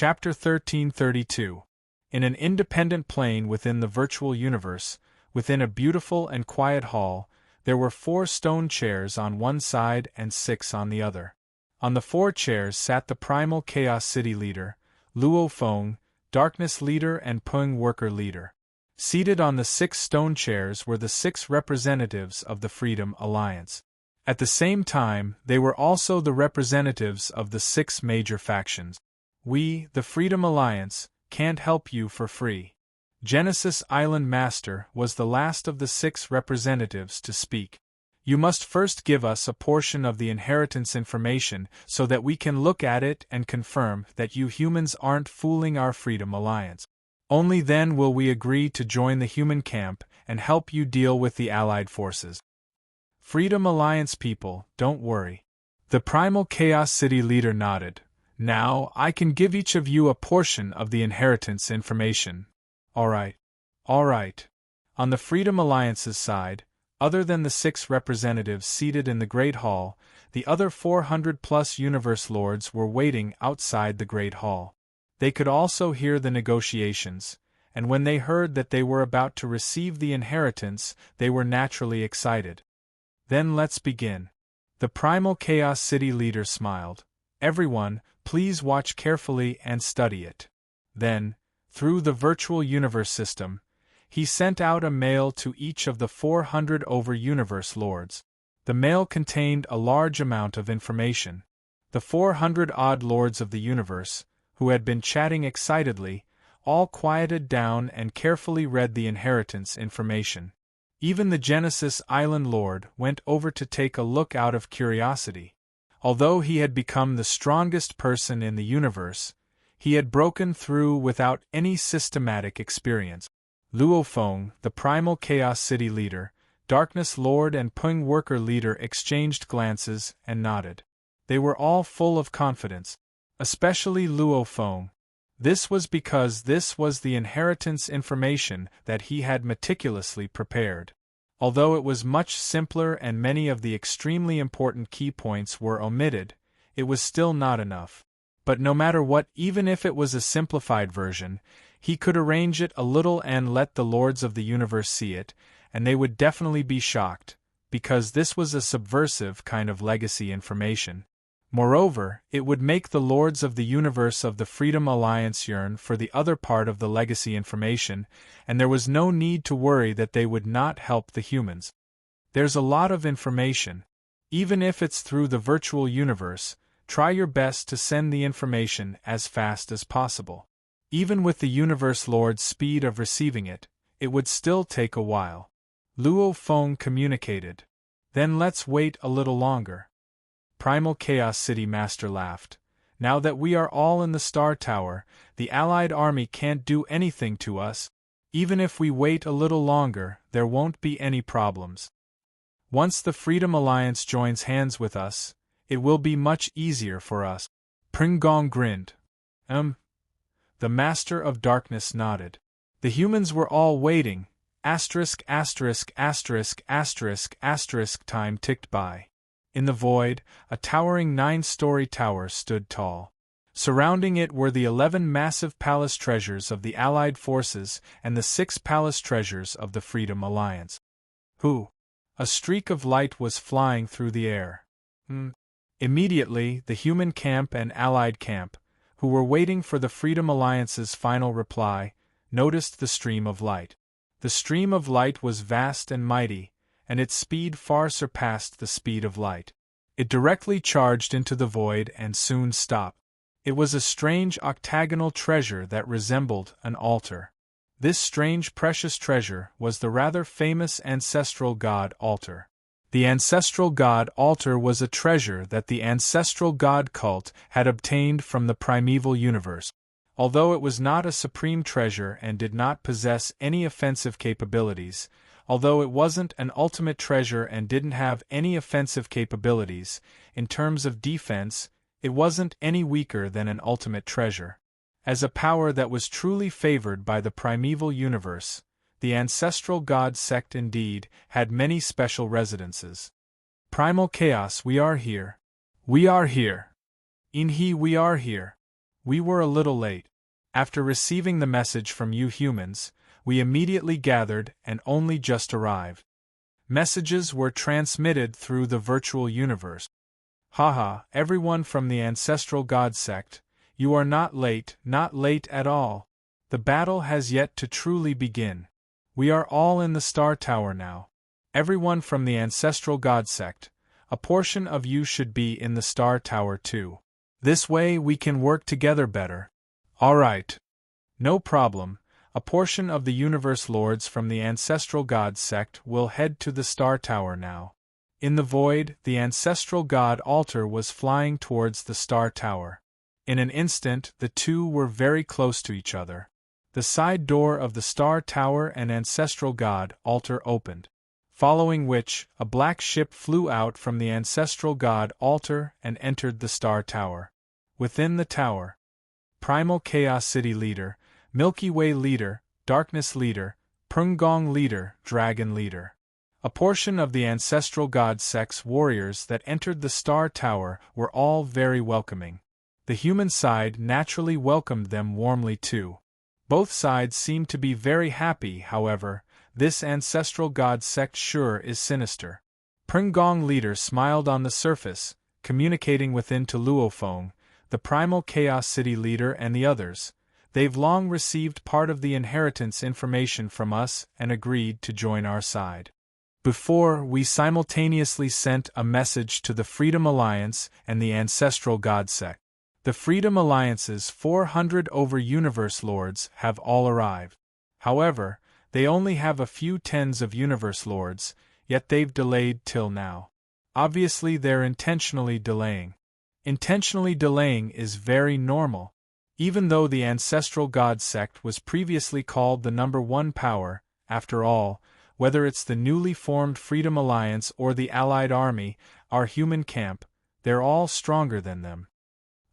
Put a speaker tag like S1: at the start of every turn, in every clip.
S1: Chapter 1332. In an independent plane within the virtual universe, within a beautiful and quiet hall, there were 4 stone chairs on one side and 6 on the other. On the 4 chairs sat the primal Chaos City leader, Luo Feng, Darkness leader and Peng worker leader. Seated on the 6 stone chairs were the 6 representatives of the Freedom Alliance. At the same time, they were also the representatives of the 6 major factions. We, the Freedom Alliance, can't help you for free. Genesis Island Master was the last of the 6 representatives to speak. You must first give us a portion of the inheritance information so that we can look at it and confirm that you humans aren't fooling our Freedom Alliance. Only then will we agree to join the human camp and help you deal with the Allied forces. Freedom Alliance people, don't worry. The Primal Chaos City leader nodded. Now, I can give each of you a portion of the inheritance information. Alright. On the Freedom Alliance's side, other than the 6 representatives seated in the Great Hall, the other 400+ Universe Lords were waiting outside the Great Hall. They could also hear the negotiations, and when they heard that they were about to receive the inheritance, they were naturally excited. Then let's begin. The Primal Chaos City leader smiled. Everyone, please watch carefully and study it. Then, through the virtual universe system, he sent out a mail to each of the 400 over-universe lords. The mail contained a large amount of information. The 400-odd lords of the universe, who had been chatting excitedly, all quieted down and carefully read the inheritance information. Even the Genesis Island Lord went over to take a look out of curiosity. Although he had become the strongest person in the universe, he had broken through without any systematic experience. Luo Feng, the Primal Chaos City leader, Darkness Lord and Peng worker leader exchanged glances and nodded. They were all full of confidence, especially Luo Feng. This was because this was the inheritance information that he had meticulously prepared. Although it was much simpler and many of the extremely important key points were omitted, it was still not enough. But no matter what, even if it was a simplified version, he could arrange it a little and let the Lords of the Universe see it, and they would definitely be shocked, because this was a subversive kind of legacy information. Moreover, it would make the Lords of the Universe of the Freedom Alliance yearn for the other part of the legacy information, and there was no need to worry that they would not help the humans. There's a lot of information. Even if it's through the virtual universe, try your best to send the information as fast as possible. Even with the Universe Lord's speed of receiving it, it would still take a while. Luo Feng communicated. Then let's wait a little longer. Primal Chaos City Master laughed. Now that we are all in the Star Tower, the Allied army can't do anything to us. Even if we wait a little longer, there won't be any problems. Once the Freedom Alliance joins hands with us, it will be much easier for us. Peng Gong grinned. The Master of Darkness nodded. The humans were all waiting. Time ticked by. In the void, a towering 9-story tower stood tall. Surrounding it were the 11 massive palace treasures of the Allied forces and the 6 palace treasures of the Freedom Alliance. A streak of light was flying through the air. Immediately, the human camp and Allied camp, who were waiting for the Freedom Alliance's final reply, noticed the stream of light. The stream of light was vast and mighty, and its speed far surpassed the speed of light. It directly charged into the void and soon stopped. It was a strange octagonal treasure that resembled an altar. This strange precious treasure was the rather famous ancestral god altar. The ancestral god altar was a treasure that the ancestral god cult had obtained from the primeval universe. Although it was not a supreme treasure and did not possess any offensive capabilities, although it wasn't an ultimate treasure and didn't have any offensive capabilities, in terms of defense, it wasn't any weaker than an ultimate treasure. As a power that was truly favored by the primeval universe, the ancestral god sect indeed had many special residences. Primal Chaos, we are here. We are here. Inhi, we are here. We were a little late. After receiving the message from you humans, we immediately gathered and only just arrived. Messages were transmitted through the virtual universe. Haha, everyone from the ancestral god sect, you are not late at all. The battle has yet to truly begin. We are all in the Star Tower now. Everyone from the ancestral god sect, a portion of you should be in the Star Tower too. This way we can work together better. Alright. No problem. A portion of the universe lords from the ancestral god sect will head to the Star Tower now. In the void, the ancestral god altar was flying towards the Star Tower. In an instant, the two were very close to each other. The side door of the Star Tower and ancestral god altar opened, following which, a black ship flew out from the ancestral god altar and entered the Star Tower. Within the tower, Primal Chaos City Leader, Milky Way Leader, Darkness Leader, Purngong Leader, Dragon Leader. A portion of the ancestral god sect's warriors that entered the Star Tower were all very welcoming. The human side naturally welcomed them warmly too. Both sides seemed to be very happy, however. This ancestral god sect sure is sinister. Purngong Leader smiled on the surface, communicating within to Luofeng, the Primal Chaos City Leader and the others. They've long received part of the inheritance information from us and agreed to join our side. Before, we simultaneously sent a message to the Freedom Alliance and the Ancestral God Sect. The Freedom Alliance's 400 over Universe Lords have all arrived. However, they only have a few tens of Universe Lords, yet they've delayed till now. Obviously they're intentionally delaying. Intentionally delaying is very normal. Even though the Ancestral God Sect was previously called the number one power, after all, whether it's the newly formed Freedom Alliance or the Allied Army, our human camp, they're all stronger than them.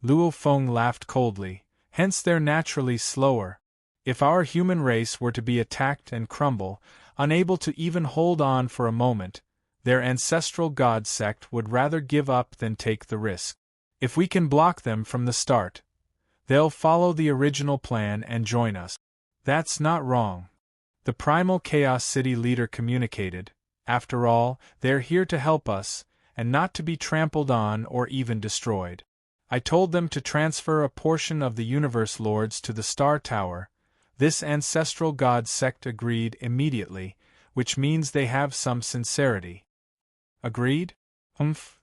S1: Luofeng laughed coldly, hence they're naturally slower. If our human race were to be attacked and crumble, unable to even hold on for a moment, their ancestral god sect would rather give up than take the risk. If we can block them from the start, they'll follow the original plan and join us. That's not wrong. The Primal Chaos City Leader communicated. After all, they're here to help us, and not to be trampled on or even destroyed. I told them to transfer a portion of the Universe Lords to the Star Tower. This ancestral god sect agreed immediately, which means they have some sincerity. Agreed?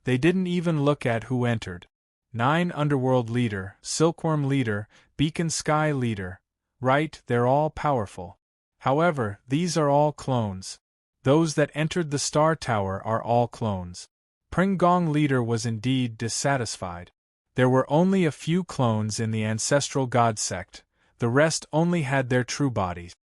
S1: They didn't even look at who entered. 9 Underworld Leader, Silkworm Leader, Beacon Sky Leader. Right, they're all powerful. However, these are all clones. Those that entered the Star Tower are all clones. Purngong Leader was indeed dissatisfied. There were only a few clones in the Ancestral God Sect, the rest only had their true bodies.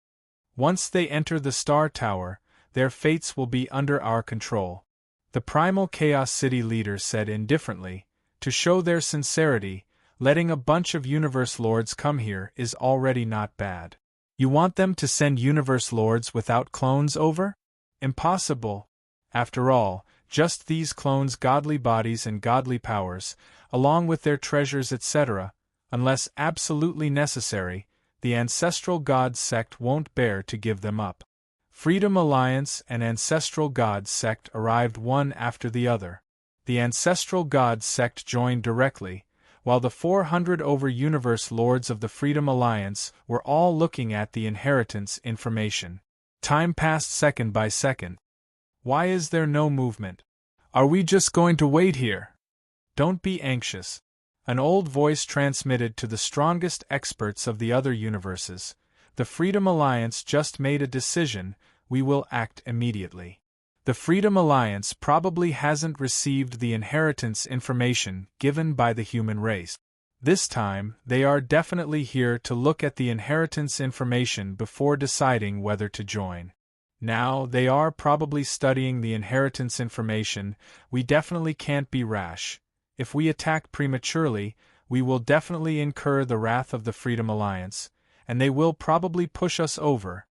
S1: Once they enter the Star Tower, their fates will be under our control. The Primal Chaos City Leader said indifferently, to show their sincerity, letting a bunch of Universe Lords come here is already not bad. You want them to send Universe Lords without clones over? Impossible. After all, just these clones' godly bodies and godly powers, along with their treasures etc., unless absolutely necessary, the Ancestral God Sect won't bear to give them up. Freedom Alliance and Ancestral God Sect arrived one after the other. The Ancestral God Sect joined directly, while the 400 over Universe Lords of the Freedom Alliance were all looking at the inheritance information. Time passed second by second. Why is there no movement? Are we just going to wait here? Don't be anxious. An old voice transmitted to the strongest experts of the other universes. The Freedom Alliance just made a decision, we will act immediately. The Freedom Alliance probably hasn't received the inheritance information given by the human race. This time, they are definitely here to look at the inheritance information before deciding whether to join. Now, they are probably studying the inheritance information. We definitely can't be rash. If we attack prematurely, we will definitely incur the wrath of the Freedom Alliance, and they will probably push us over.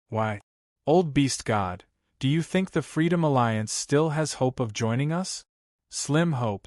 S1: Why? Old Beast God, do you think the Freedom Alliance still has hope of joining us? Slim hope.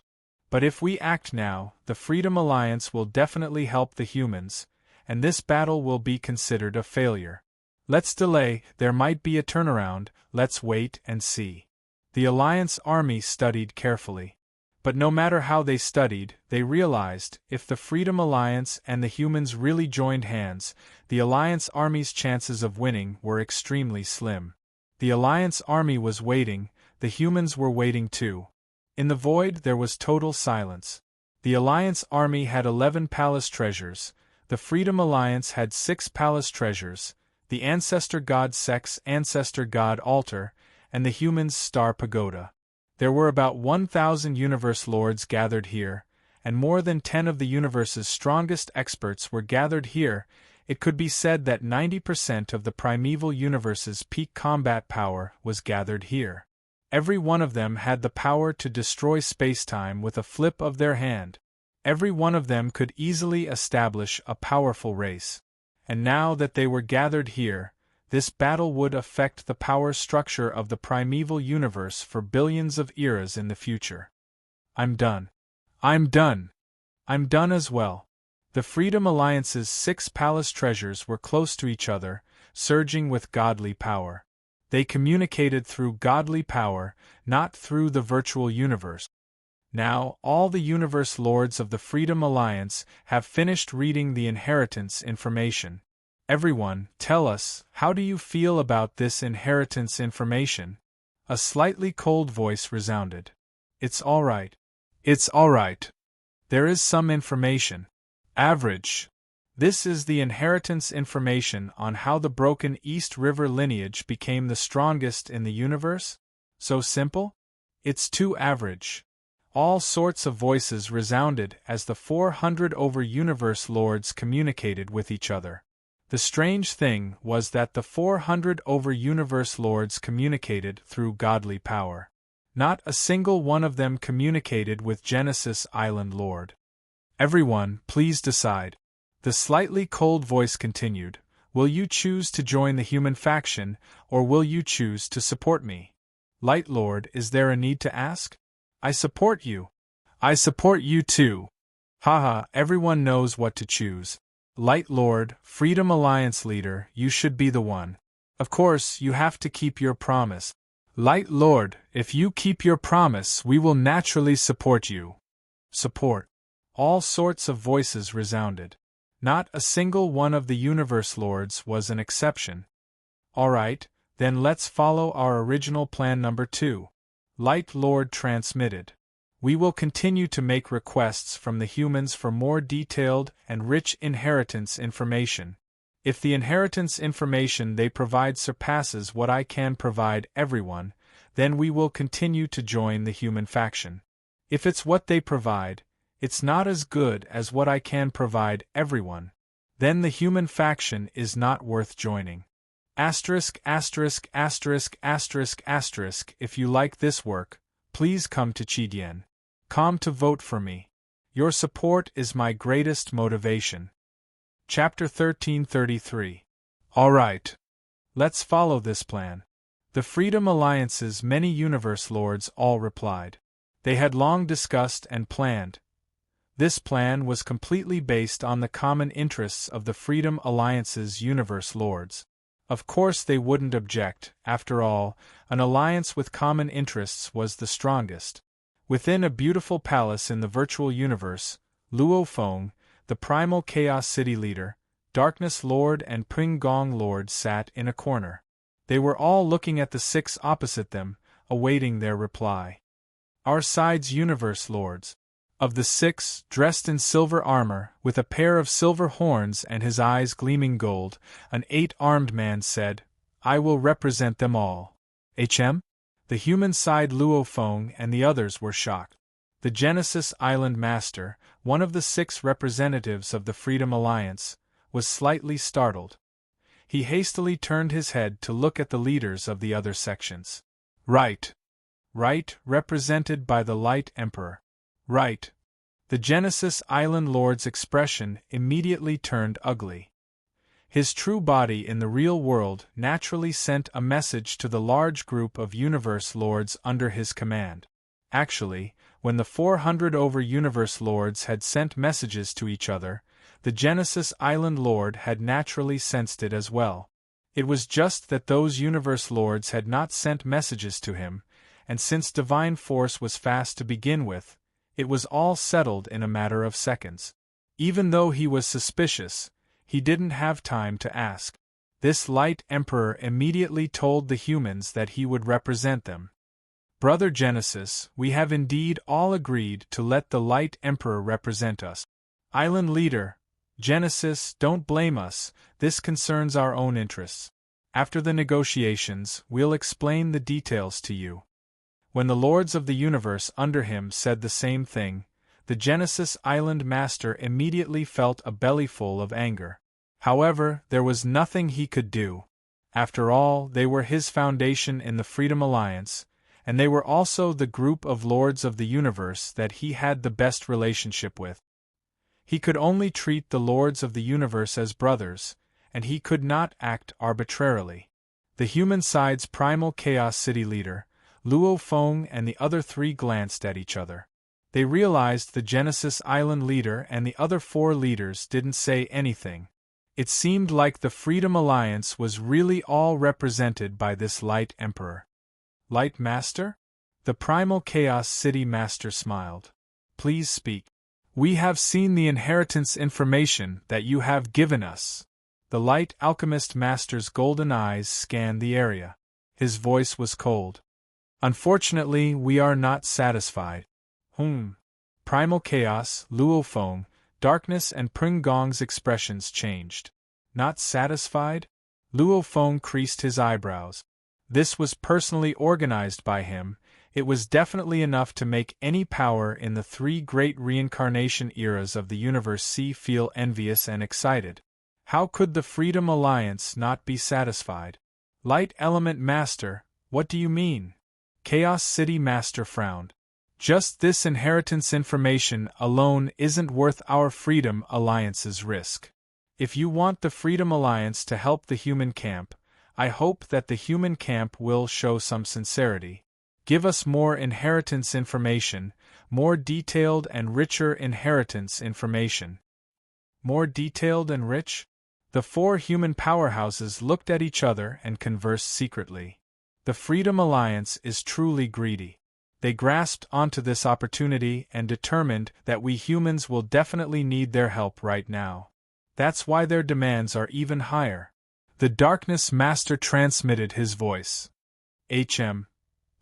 S1: But if we act now, the Freedom Alliance will definitely help the humans, and this battle will be considered a failure. Let's delay, there might be a turnaround, let's wait and see. The Alliance army studied carefully. But no matter how they studied, they realized, if the Freedom Alliance and the humans really joined hands, the Alliance army's chances of winning were extremely slim. The Alliance army was waiting, the humans were waiting too. In the void there was total silence. The Alliance army had 11 palace treasures, the Freedom Alliance had 6 palace treasures, the Ancestor God Sex Ancestor God altar, and the humans' star pagoda. There were about 1,000 universe lords gathered here, and more than 10 of the universe's strongest experts were gathered here. It could be said that 90% of the primeval universe's peak combat power was gathered here. Every one of them had the power to destroy spacetime with a flip of their hand. Every one of them could easily establish a powerful race. And now that they were gathered here, this battle would affect the power structure of the primeval universe for billions of eras in the future. I'm done. I'm done. I'm done as well. The Freedom Alliance's 6 palace treasures were close to each other, surging with godly power. They communicated through godly power, not through the virtual universe. Now, all the universe lords of the Freedom Alliance have finished reading the inheritance information. Everyone, tell us, how do you feel about this inheritance information? A slightly cold voice resounded. It's all right. It's all right. There is some information. Average. This is the inheritance information on how the broken East River lineage became the strongest in the universe? So simple? It's too average. All sorts of voices resounded as the 400 over universe lords communicated with each other. The strange thing was that the 400 over universe lords communicated through godly power. Not a single one of them communicated with Genesis Island Lord. Everyone, please decide. The slightly cold voice continued, will you choose to join the human faction, or will you choose to support me? Light Lord, is there a need to ask? I support you. I support you too. Haha, everyone knows what to choose. Light Lord, Freedom Alliance leader, you should be the one. Of course, you have to keep your promise. Light Lord, if you keep your promise, we will naturally support you. Support. All sorts of voices resounded. Not a single one of the universe lords was an exception. All right, then let's follow our original plan number 2. Light Lord transmitted. We will continue to make requests from the humans for more detailed and rich inheritance information. If the inheritance information they provide surpasses what I can provide everyone, then we will continue to join the human faction. If it's what they provide, it's not as good as what I can provide everyone, then the human faction is not worth joining. Asterisk, asterisk, asterisk, asterisk, asterisk. If you like this work, please come to Chidien. Come to vote for me. Your support is my greatest motivation. Chapter 1333. All right. Let's follow this plan. The Freedom Alliance's many universe lords all replied. They had long discussed and planned. This plan was completely based on the common interests of the Freedom Alliance's universe lords. Of course they wouldn't object, after all, an alliance with common interests was the strongest. Within a beautiful palace in the virtual universe, Luo Feng, the primal Chaos City leader, Darkness Lord and Ping Gong Lord sat in a corner. They were all looking at the 6 opposite them, awaiting their reply. Our side's universe lords. Of the 6, dressed in silver armor, with a pair of silver horns and his eyes gleaming gold, an 8-armed man said, I will represent them all. HM? The human side Luo Feng and the others were shocked. The Genesis Island Master, one of the 6 representatives of the Freedom Alliance, was slightly startled. He hastily turned his head to look at the leaders of the other sections. Right. Right, represented by the Light Emperor. Right. The Genesis Island Lord's expression immediately turned ugly. His true body in the real world naturally sent a message to the large group of universe lords under his command. Actually, When the 400 over-universe lords had sent messages to each other, the Genesis Island Lord had naturally sensed it as well. It was just that those universe lords had not sent messages to him, and since divine force was fast to begin with, it was all settled in a matter of seconds. Even though he was suspicious, he didn't have time to ask. This Light Emperor immediately told the humans that he would represent them. Brother Genesis, we have indeed all agreed to let the Light Emperor represent us. Island Leader, Genesis, don't blame us, this concerns our own interests. After the negotiations, we'll explain the details to you. When the lords of the universe under him said the same thing, the Genesis Island Master immediately felt a bellyful of anger. However, there was nothing he could do. After all, they were his foundation in the Freedom Alliance, and they were also the group of lords of the universe that he had the best relationship with. He could only treat the lords of the universe as brothers, and he could not act arbitrarily. The human side's primal chaos city leader, Luo Feng, and the other three glanced at each other. They realized the Genesis Island leader and the other four leaders didn't say anything. It seemed like the Freedom Alliance was really all represented by this Light Emperor. Light Master? The Primal Chaos City Master smiled. Please speak. We have seen the inheritance information that you have given us. The Light Alchemist Master's golden eyes scanned the area. His voice was cold. Unfortunately, we are not satisfied. Primal Chaos, Luo Feng, Darkness and Pring Gong's expressions changed. Not satisfied? Luo Feng creased his eyebrows. This was personally organized by him. It was definitely enough to make any power in the three great reincarnation eras of the universe feel envious and excited. How could the Freedom Alliance not be satisfied? Light Element Master, what do you mean? Chaos City Master frowned. Just this inheritance information alone isn't worth our Freedom Alliance's risk. If you want the Freedom Alliance to help the human camp, I hope that the human camp will show some sincerity. Give us more inheritance information, more detailed and richer inheritance information. More detailed and rich? The four human powerhouses looked at each other and conversed secretly. The Freedom Alliance is truly greedy. They grasped onto this opportunity and determined that we humans will definitely need their help right now. That's why their demands are even higher. The Darkness Master transmitted his voice.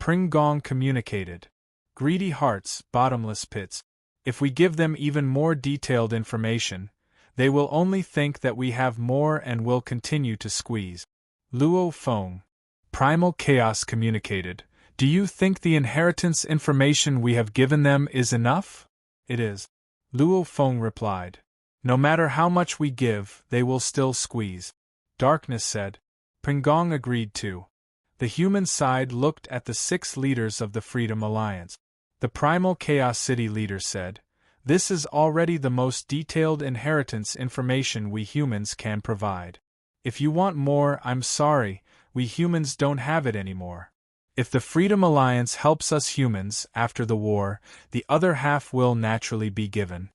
S1: Pring Gong communicated. Greedy hearts, bottomless pits. If we give them even more detailed information, they will only think that we have more and will continue to squeeze. Luo Feng. Primal Chaos communicated. Do you think the inheritance information we have given them is enough? It is. Luo Feng replied. No matter how much we give, they will still squeeze. Darkness said. Pring Gong agreed too. The human side looked at the 6 leaders of the Freedom Alliance. The Primal Chaos City leader said, "This is already the most detailed inheritance information we humans can provide. If you want more, I'm sorry, we humans don't have it anymore. If the Freedom Alliance helps us humans after the war, the other half will naturally be given."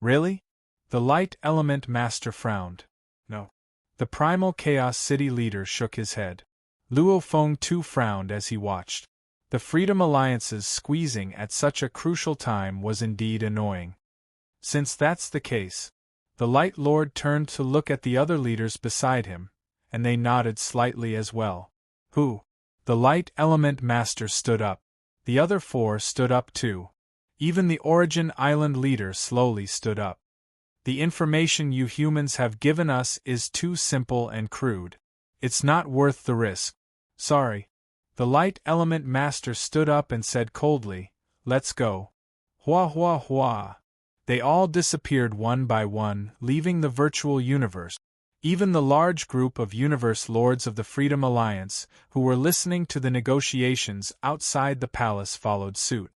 S1: Really? The Light Element Master frowned. No. The Primal Chaos City leader shook his head. Luo Feng too frowned as he watched. The Freedom Alliance's squeezing at such a crucial time was indeed annoying. Since that's the case, the Light Lord turned to look at the other leaders beside him, and they nodded slightly as well. Who? The Light Element Master stood up. The other 4 stood up too. Even the Origin Island leader slowly stood up. The information you humans have given us is too simple and crude. It's not worth the risk. Sorry. The Light Element Master stood up and said coldly, "Let's go." Hua hua hua. They all disappeared one by one, leaving the virtual universe. Even the large group of universe lords of the Freedom Alliance, who were listening to the negotiations outside the palace, followed suit.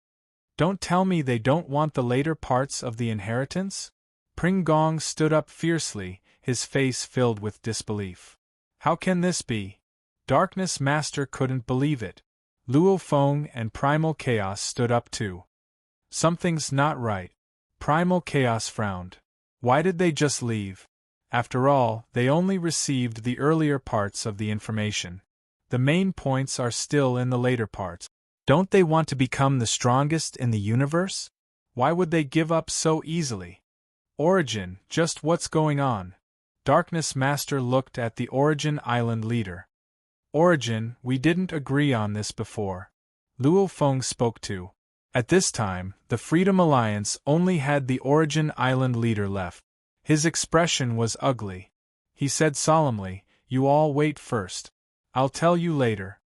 S1: Don't tell me they don't want the later parts of the inheritance? Pring Gong stood up fiercely, his face filled with disbelief. How can this be? Darkness Master couldn't believe it. Luo Feng and Primal Chaos stood up too. Something's not right. Primal Chaos frowned. Why did they just leave? After all, they only received the earlier parts of the information. The main points are still in the later parts. Don't they want to become the strongest in the universe? Why would they give up so easily? Origin, just what's going on? Darkness Master looked at the Origin Island leader. Origin, we didn't agree on this before. Luo Feng spoke to. At this time, the Freedom Alliance only had the Origin Island leader left. His expression was ugly. He said solemnly, "You all wait first. I'll tell you later."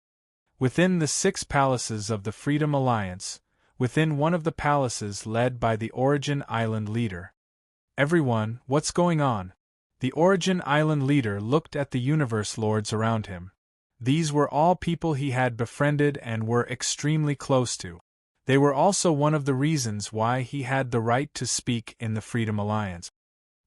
S1: Within the 6 palaces of the Freedom Alliance, within one of the palaces led by the Origin Island leader. Everyone, what's going on? The Origin Island leader looked at the universe lords around him. These were all people he had befriended and were extremely close to. They were also one of the reasons why he had the right to speak in the Freedom Alliance.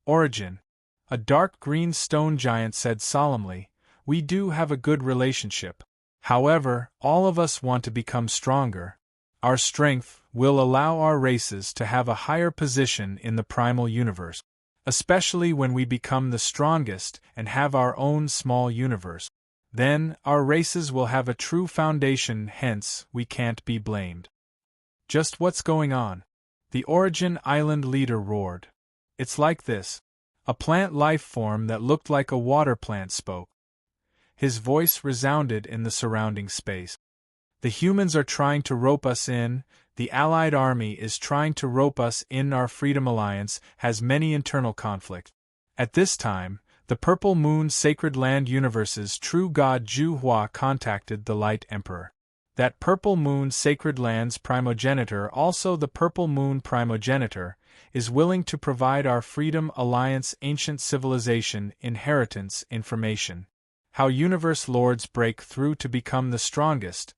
S1: Origin, a dark green stone giant said solemnly, "We do have a good relationship. However, all of us want to become stronger. Our strength will allow our races to have a higher position in the primal universe, especially when we become the strongest and have our own small universe. Then, our races will have a true foundation, hence, we can't be blamed." Just what's going on? The Origin Island leader roared. It's like this. A plant life form that looked like a water plant spoke. His voice resounded in the surrounding space. The humans are trying to rope us in, the Allied army is trying to rope us in. Our Freedom Alliance has many internal conflicts. At this time, the Purple Moon Sacred Land Universe's true god Zhu Hua contacted the Light Emperor. That Purple Moon Sacred Land's primogenitor, also the Purple Moon primogenitor, is willing to provide our Freedom Alliance ancient civilization inheritance information. How universe lords break through to become the strongest.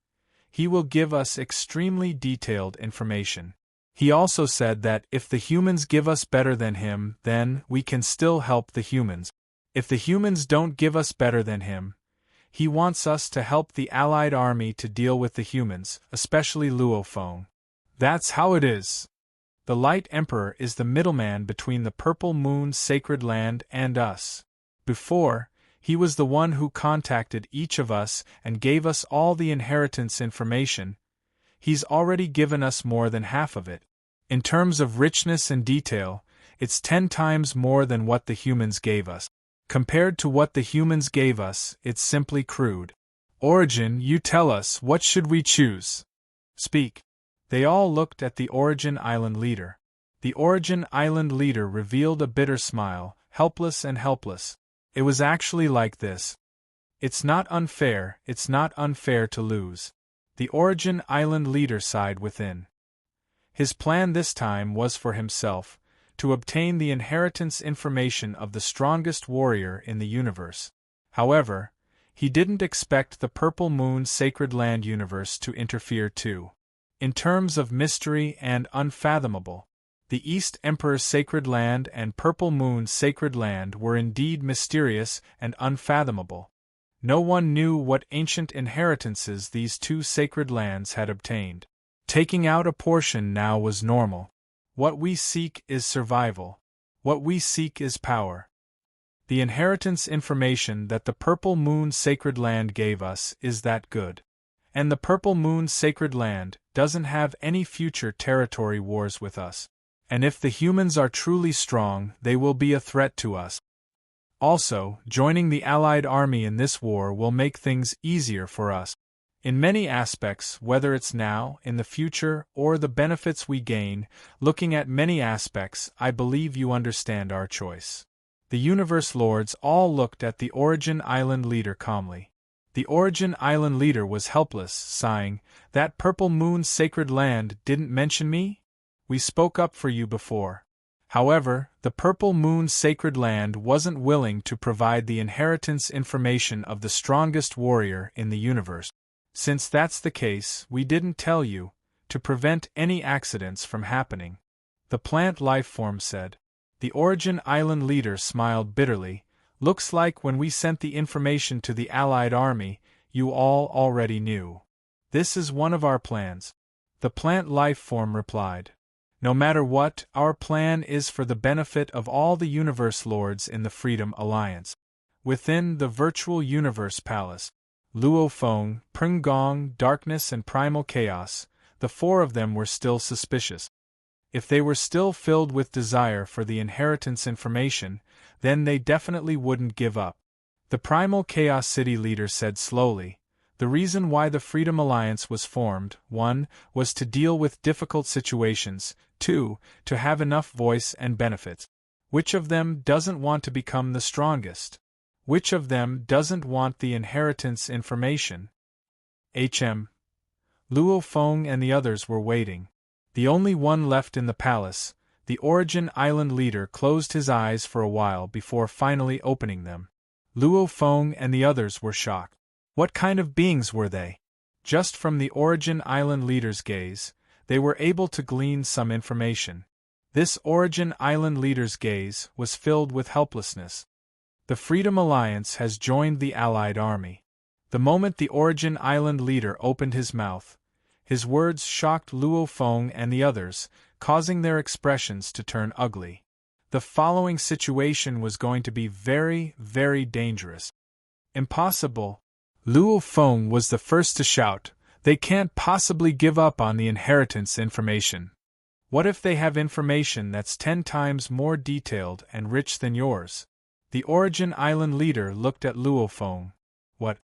S1: He will give us extremely detailed information. He also said that if the humans give us better than him, then we can still help the humans. If the humans don't give us better than him, he wants us to help the Allied army to deal with the humans, especially Luo Feng. That's how it is. The Light Emperor is the middleman between the Purple Moon Sacred Land and us. Before, he was the one who contacted each of us and gave us all the inheritance information. He's already given us more than half of it. In terms of richness and detail, it's 10 times more than what the humans gave us. Compared to what the humans gave us, it's simply crude. Origin, you tell us, what should we choose? Speak. They all looked at the Origin Island leader. The Origin Island leader revealed a bitter smile, helpless and helpless. It was actually like this. It's not unfair to lose. The Origin Island leader sighed within. His plan this time was for himself, to obtain the inheritance information of the strongest warrior in the universe. However, he didn't expect the Purple Moon Sacred Land universe to interfere too. In terms of mystery and unfathomable, the East Emperor's Sacred Land and Purple Moon Sacred Land were indeed mysterious and unfathomable. No one knew what ancient inheritances these 2 sacred lands had obtained. Taking out a portion now was normal. What we seek is survival. What we seek is power. The inheritance information that the Purple Moon Sacred Land gave us is that good. And the Purple Moon Sacred Land doesn't have any future territory wars with us. And if the humans are truly strong, they will be a threat to us. Also, joining the Allied army in this war will make things easier for us. In many aspects, whether it's now, in the future, or the benefits we gain, looking at many aspects, I believe you understand our choice. The Universe Lords all looked at the Origin Island leader calmly. The Origin Island leader was helpless, sighing, "That Purple Moon Sacred Land didn't mention me? We spoke up for you before." However, the Purple Moon Sacred Land wasn't willing to provide the inheritance information of the strongest warrior in the universe. Since that's the case, we didn't tell you, to prevent any accidents from happening. The plant life form said. The Origin Island leader smiled bitterly. Looks like when we sent the information to the Allied army, you all already knew. This is one of our plans. The plant life form replied. No matter what, our plan is for the benefit of all the universe lords in the Freedom Alliance. Within the Virtual Universe Palace, Luo Feng, Peng Gong, Darkness and Primal Chaos, the four of them were still suspicious. If they were still filled with desire for the inheritance information, then they definitely wouldn't give up. The Primal Chaos City leader said slowly, the reason why the Freedom Alliance was formed, 1, was to deal with difficult situations, 2, to have enough voice and benefits. Which of them doesn't want to become the strongest? Which of them doesn't want the inheritance information? Luo Feng and the others were waiting. The only one left in the palace, the Origin Island leader closed his eyes for a while before finally opening them. Luo Feng and the others were shocked. What kind of beings were they? Just from the Origin Island leader's gaze, they were able to glean some information. This Origin Island leader's gaze was filled with helplessness. The Freedom Alliance has joined the Allied Army. The moment the Origin Island leader opened his mouth, his words shocked Luo Feng and the others, causing their expressions to turn ugly. The following situation was going to be very, very dangerous. Impossible! Luo Feng was the first to shout, they can't possibly give up on the inheritance information. What if they have information that's 10 times more detailed and rich than yours? The Origin Island leader looked at Luo Feng. What?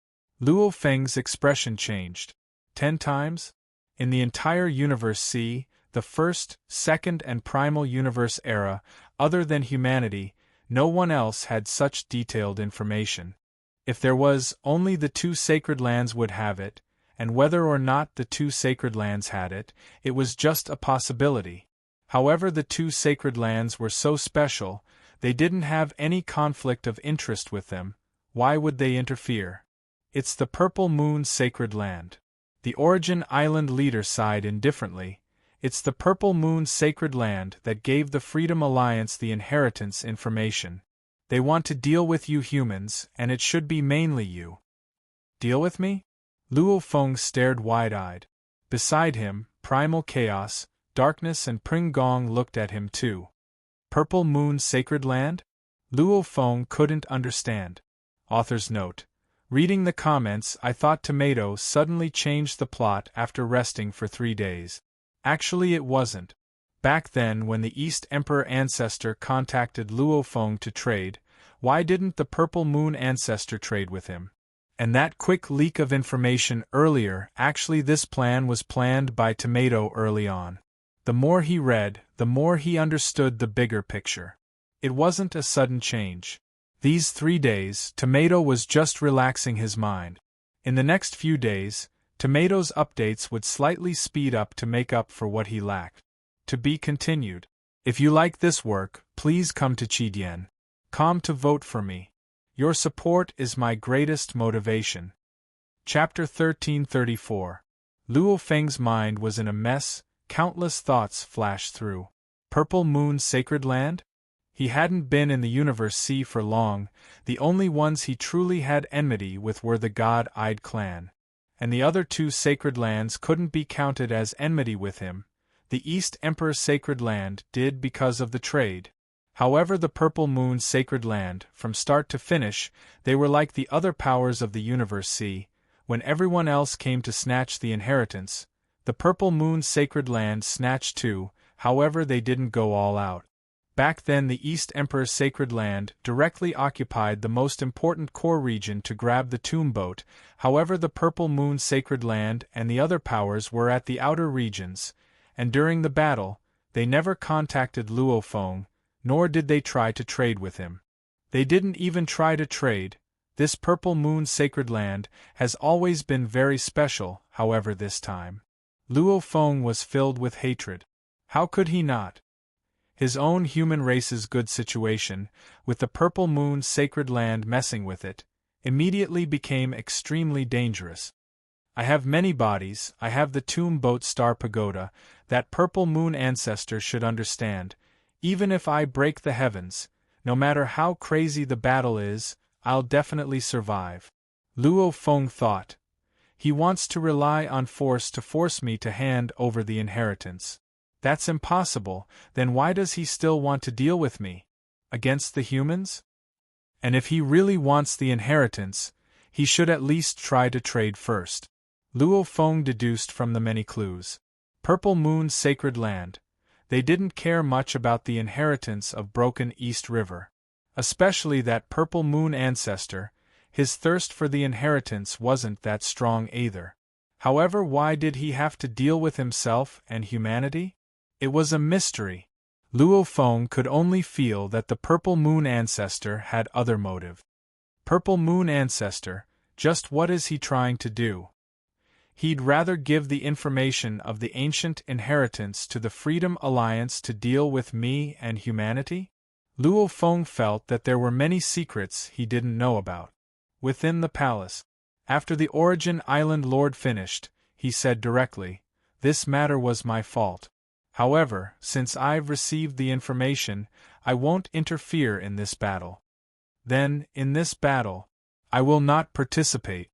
S1: Luo Feng's expression changed. 10 times? In the entire Universe C, the first, second and primal universe era, other than humanity, no one else had such detailed information. If there was, only the 2 sacred lands would have it, and whether or not the 2 sacred lands had it, it was just a possibility. However, the 2 sacred lands were so special, they didn't have any conflict of interest with them. Why would they interfere? It's the Purple Moon Sacred Land. The Origin Island leader sighed indifferently. It's the Purple Moon Sacred Land that gave the Freedom Alliance the inheritance information. They want to deal with you humans, and it should be mainly you. Deal with me? Luo Feng stared wide-eyed. Beside him, Primal Chaos, Darkness and Pring Gong looked at him too. Purple Moon Sacred Land? Luo Feng couldn't understand. Author's note. Reading the comments, I thought Tomato suddenly changed the plot after resting for 3 days. Actually it wasn't. Back then when the East Emperor Ancestor contacted Luo Feng to trade, why didn't the Purple Moon Ancestor trade with him? And that quick leak of information earlier, actually this plan was planned by Tomato early on. The more he read, the more he understood the bigger picture. It wasn't a sudden change. These 3 days, Tomato was just relaxing his mind. In the next few days, Tomato's updates would slightly speed up to make up for what he lacked. To be continued. If you like this work, please come to Chidien.com to vote for me. Your support is my greatest motivation. Chapter 1334. Luo Feng's mind was in a mess, countless thoughts flashed through. Purple Moon Sacred Land? He hadn't been in the Universe C for long, the only ones he truly had enmity with were the God-Eyed clan. And the other 2 sacred lands couldn't be counted as enmity with him. The East Emperor Sacred Land did because of the trade. However, the Purple Moon Sacred Land, from start to finish, they were like the other powers of the Universe C. When everyone else came to snatch the inheritance, the Purple Moon Sacred Land snatched too, however they didn't go all out. Back then the East Emperor Sacred Land directly occupied the most important core region to grab the tomb boat, however the Purple Moon Sacred Land and the other powers were at the outer regions, and during the battle, they never contacted Luo Feng, nor did they try to trade with him. They didn't even try to trade. This Purple Moon Sacred Land has always been very special, however this time. Luo Feng was filled with hatred. How could he not? His own human race's good situation, with the Purple Moon Sacred Land messing with it, immediately became extremely dangerous. I have many bodies, I have the Tomb Boat Star Pagoda, that Purple Moon Ancestor should understand. Even if I break the heavens, no matter how crazy the battle is, I'll definitely survive. Luo Feng thought. He wants to rely on force to force me to hand over the inheritance. That's impossible. Then why does he still want to deal with me? Against the humans? And if he really wants the inheritance, he should at least try to trade first. Luo Feng deduced from the many clues. Purple Moon's sacred land. They didn't care much about the inheritance of Broken East River. Especially that Purple Moon ancestor, his thirst for the inheritance wasn't that strong either. However, why did he have to deal with himself and humanity? It was a mystery. Luo Feng could only feel that the Purple Moon ancestor had other motive. Purple Moon ancestor, just what is he trying to do? He'd rather give the information of the ancient inheritance to the Freedom Alliance to deal with me and humanity? Luo Feng felt that there were many secrets he didn't know about. Within the palace, after the Origin Island Lord finished, he said directly, "This matter was my fault. However, since I've received the information, I won't interfere in this battle. Then, in this battle, I will not participate."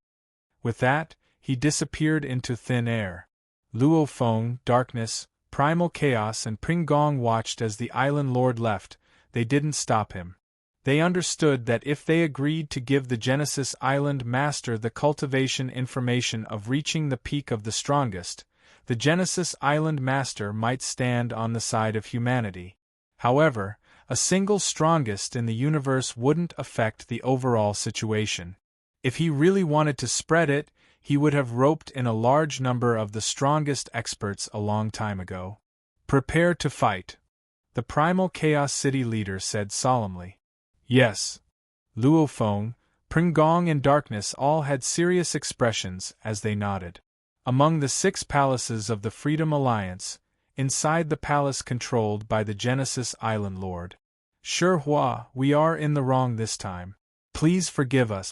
S1: With that, he disappeared into thin air. Luo Feng, Darkness, Primal Chaos and Ping Gong watched as the Island Lord left. They didn't stop him. They understood that if they agreed to give the Genesis Island Master the cultivation information of reaching the peak of the strongest, the Genesis Island Master might stand on the side of humanity. However, a single strongest in the universe wouldn't affect the overall situation. If he really wanted to spread it, he would have roped in a large number of the strongest experts a long time ago. "Prepare to fight," the Primal Chaos City leader said solemnly. "Yes." Luo Feng, Ping Gong and Darkness all had serious expressions as they nodded. Among the 6 palaces of the Freedom Alliance, inside the palace controlled by the Genesis Island Lord. "Shihua, we are in the wrong this time. Please forgive us.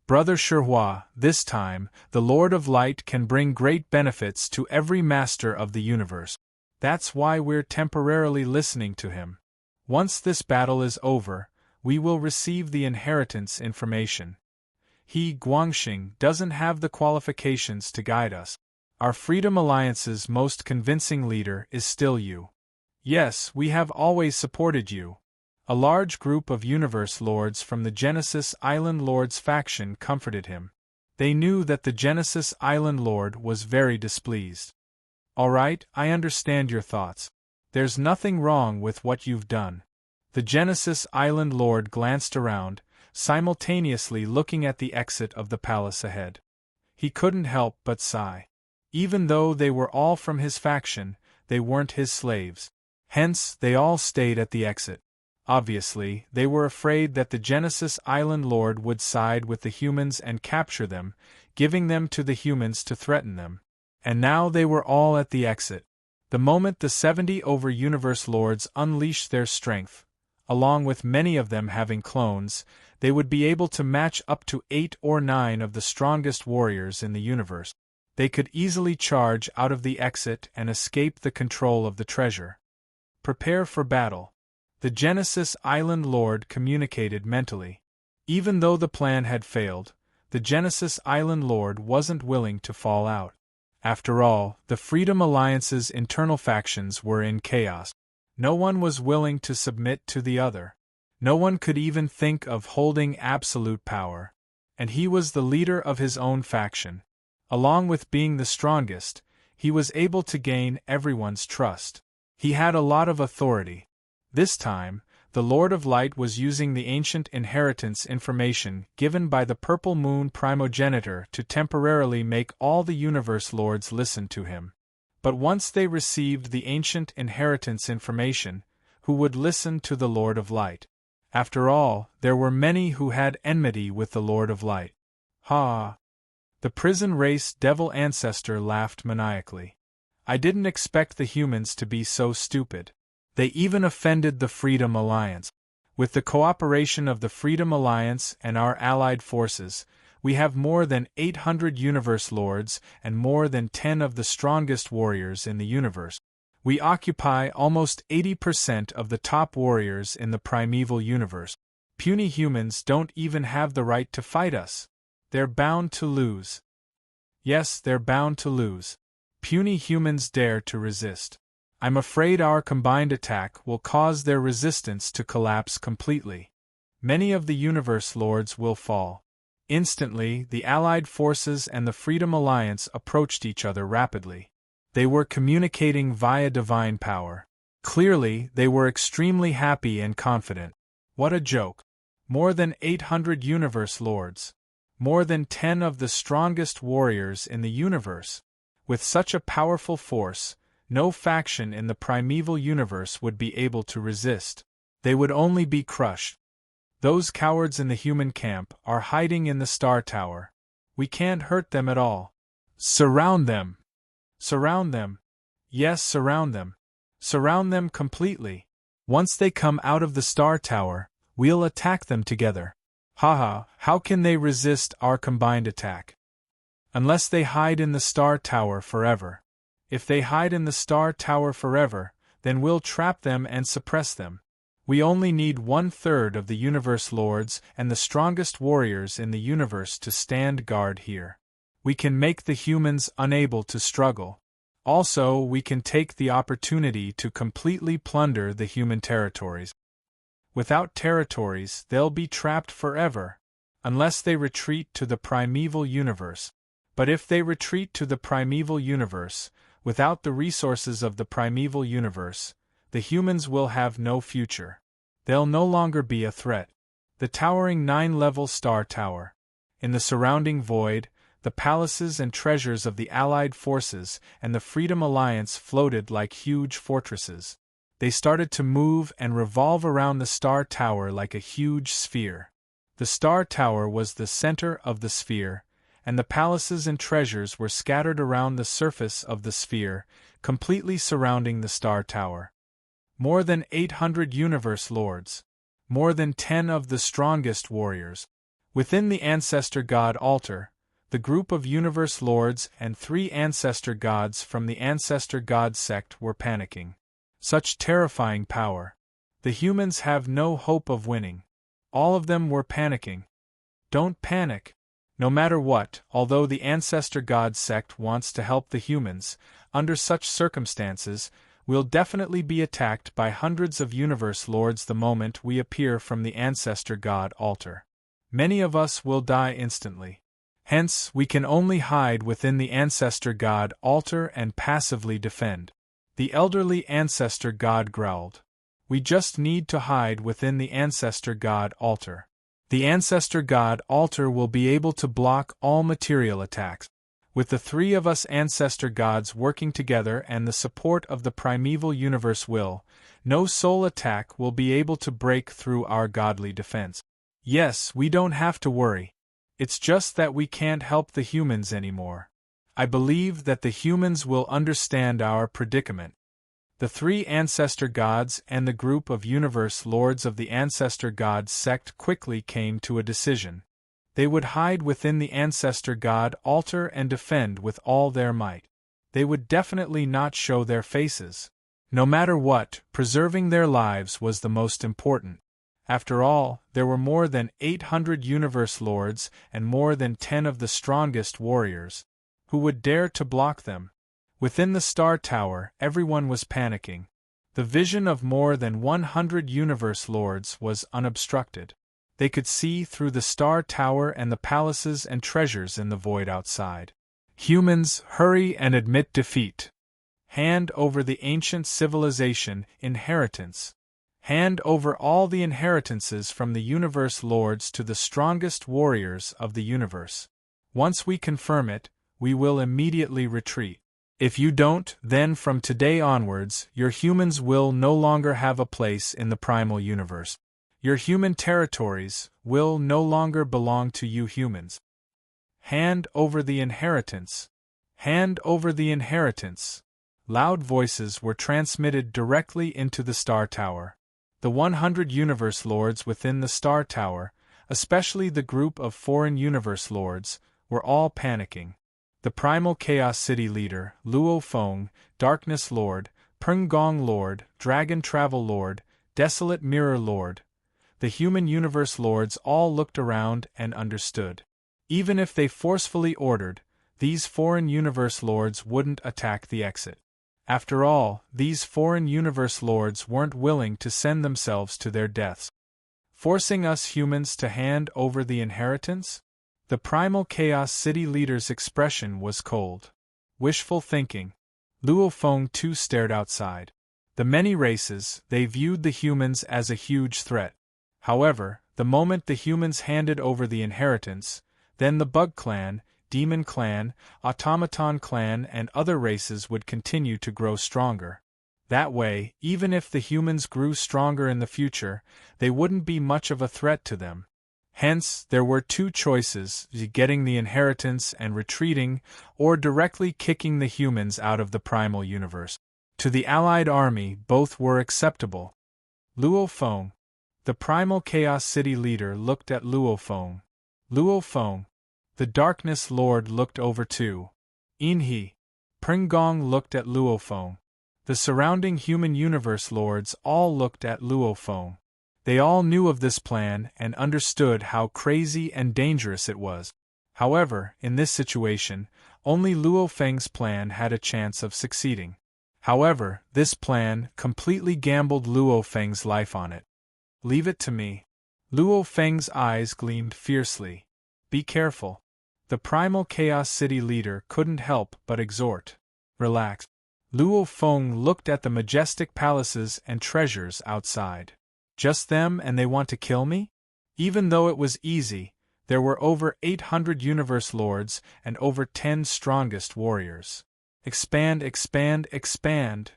S1: Brother Shihua, this time, the Lord of Light can bring great benefits to every master of the universe. That's why we're temporarily listening to him. Once this battle is over, we will receive the inheritance information. He, Guangxing, doesn't have the qualifications to guide us. Our Freedom Alliance's most convincing leader is still you. Yes, we have always supported you." A large group of Universe Lords from the Genesis Island Lord's faction comforted him. They knew that the Genesis Island Lord was very displeased. "All right, I understand your thoughts. There's nothing wrong with what you've done." The Genesis Island Lord glanced around, simultaneously looking at the exit of the palace ahead. He couldn't help but sigh. Even though they were all from his faction, they weren't his slaves. Hence, they all stayed at the exit. Obviously, they were afraid that the Genesis Island Lord would side with the humans and capture them, giving them to the humans to threaten them. And now they were all at the exit. The moment the 70 over-universe lords unleashed their strength, along with many of them having clones, they would be able to match up to 8 or 9 of the strongest warriors in the universe. They could easily charge out of the exit and escape the control of the treasure. "Prepare for battle," the Genesis Island Lord communicated mentally. Even though the plan had failed, the Genesis Island Lord wasn't willing to fall out. After all, the Freedom Alliance's internal factions were in chaos. No one was willing to submit to the other. No one could even think of holding absolute power. And he was the leader of his own faction. Along with being the strongest, he was able to gain everyone's trust. He had a lot of authority. This time, the Lord of Light was using the ancient inheritance information given by the Purple Moon primogenitor to temporarily make all the Universe Lords listen to him. But once they received the ancient inheritance information, who would listen to the Lord of Light? After all, there were many who had enmity with the Lord of Light. Ha! The prison race devil ancestor laughed maniacally. "I didn't expect the humans to be so stupid. They even offended the Freedom Alliance. With the cooperation of the Freedom Alliance and our allied forces, we have more than 800 Universe Lords and more than 10 of the strongest warriors in the universe. We occupy almost 80% of the top warriors in the primeval universe. Puny humans don't even have the right to fight us. They're bound to lose. Yes, they're bound to lose. Puny humans dare to resist. I'm afraid our combined attack will cause their resistance to collapse completely. Many of the Universe Lords will fall. Instantly, the Allied forces and the Freedom Alliance approached each other rapidly. They were communicating via divine power. Clearly, they were extremely happy and confident. What a joke! More than 800 Universe Lords. More than 10 of the strongest warriors in the universe. With such a powerful force, no faction in the primeval universe would be able to resist. They would only be crushed. Those cowards in the human camp are hiding in the Star Tower. We can't hurt them at all. Surround them! Surround them! Yes, surround them. Surround them completely. Once they come out of the Star Tower, we'll attack them together. Haha, how can they resist our combined attack? Unless they hide in the Star Tower forever. If they hide in the Star Tower forever, then we'll trap them and suppress them. We only need 1/3 of the Universe Lords and the strongest warriors in the universe to stand guard here. We can make the humans unable to struggle. Also, we can take the opportunity to completely plunder the human territories. Without territories, they'll be trapped forever, unless they retreat to the primeval universe. But if they retreat to the primeval universe, without the resources of the primeval universe, the humans will have no future. They'll no longer be a threat. The towering 9-level Star Tower. In the surrounding void, the palaces and treasures of the Allied forces and the Freedom Alliance floated like huge fortresses. They started to move and revolve around the Star Tower like a huge sphere. The Star Tower was the center of the sphere, and the palaces and treasures were scattered around the surface of the sphere, completely surrounding the Star Tower. More than 800 Universe Lords. More than 10 of the strongest warriors. Within the Ancestor God altar, the group of Universe Lords and 3 Ancestor Gods from the Ancestor God sect were panicking. Such terrifying power. The humans have no hope of winning. All of them were panicking. Don't panic. No matter what, although the Ancestor God sect wants to help the humans, under such circumstances, we'll definitely be attacked by hundreds of Universe Lords the moment we appear from the Ancestor God altar. Many of us will die instantly. Hence, we can only hide within the Ancestor God altar and passively defend. The elderly Ancestor God growled. We just need to hide within the Ancestor God altar. The Ancestor God altar will be able to block all material attacks. With the 3 of us Ancestor Gods working together and the support of the primeval universe no soul attack will be able to break through our godly defense. Yes, we don't have to worry. It's just that we can't help the humans anymore. I believe that the humans will understand our predicament. The 3 Ancestor Gods and the group of Universe Lords of the Ancestor God sect quickly came to a decision. They would hide within the Ancestor God altar and defend with all their might. They would definitely not show their faces. No matter what, preserving their lives was the most important. After all, there were more than 800 Universe Lords and more than 10 of the strongest warriors. Who would dare to block them? Within the Star Tower, everyone was panicking. The vision of more than 100 Universe Lords was unobstructed. They could see through the Star Tower and the palaces and treasures in the void outside. Humans, hurry and admit defeat. Hand over the ancient civilization inheritance. Hand over all the inheritances from the Universe Lords to the strongest warriors of the universe. Once we confirm it, we will immediately retreat. If you don't, then from today onwards, your humans will no longer have a place in the primal universe. Your human territories will no longer belong to you humans. Hand over the inheritance. Hand over the inheritance. Loud voices were transmitted directly into the Star Tower. The 100 Universe Lords within the Star Tower, especially the group of foreign Universe Lords, were all panicking. The Primal Chaos City Leader, Luo Feng, Darkness Lord, Peng Gong Lord, Dragon Travel Lord, Desolate Mirror Lord. The human Universe Lords all looked around and understood. Even if they forcefully ordered, these foreign Universe Lords wouldn't attack the exit. After all, these foreign universe lords weren't willing to send themselves to their deaths, forcing us humans to hand over the inheritance? The primal Chaos City leader's expression was cold. Wishful thinking. Luo Feng too stared outside. The many races, they viewed the humans as a huge threat. However, the moment the humans handed over the inheritance, then the Bug Clan, Demon Clan, Automaton Clan and other races would continue to grow stronger. That way, even if the humans grew stronger in the future, they wouldn't be much of a threat to them. Hence, there were two choices, getting the inheritance and retreating, or directly kicking the humans out of the primal universe. To the Allied army, both were acceptable. Luo Feng. The primal Chaos City leader looked at Luo Feng. Luo Feng. The Darkness Lord looked over too. Inhe. Pringong looked at Luo Feng. The surrounding human universe lords all looked at Luo Feng. They all knew of this plan and understood how crazy and dangerous it was. However, in this situation, only Luo Feng's plan had a chance of succeeding. However, this plan completely gambled Luo Feng's life on it. Leave it to me. Luo Feng's eyes gleamed fiercely. Be careful. The primal Chaos City leader couldn't help but exhort. Relax. Luo Feng looked at the majestic palaces and treasures outside. Just them and they want to kill me? Even though it was easy, there were over 800 universe lords and over 10 strongest warriors. Expand, expand, expand.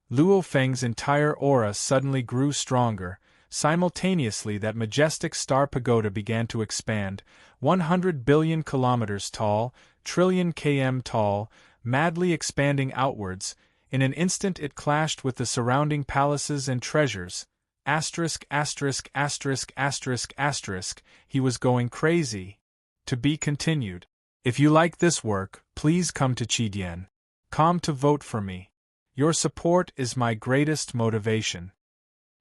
S1: Luo Feng's entire aura suddenly grew stronger. Simultaneously, that majestic star pagoda began to expand, 100 billion kilometers tall, trillion km tall, madly expanding outwards. In an instant it clashed with the surrounding palaces and treasures. Asterisk, asterisk, asterisk, asterisk, asterisk, he was going crazy. To be continued. If you like this work, please come to Qidian. Come to vote for me. Your support is my greatest motivation.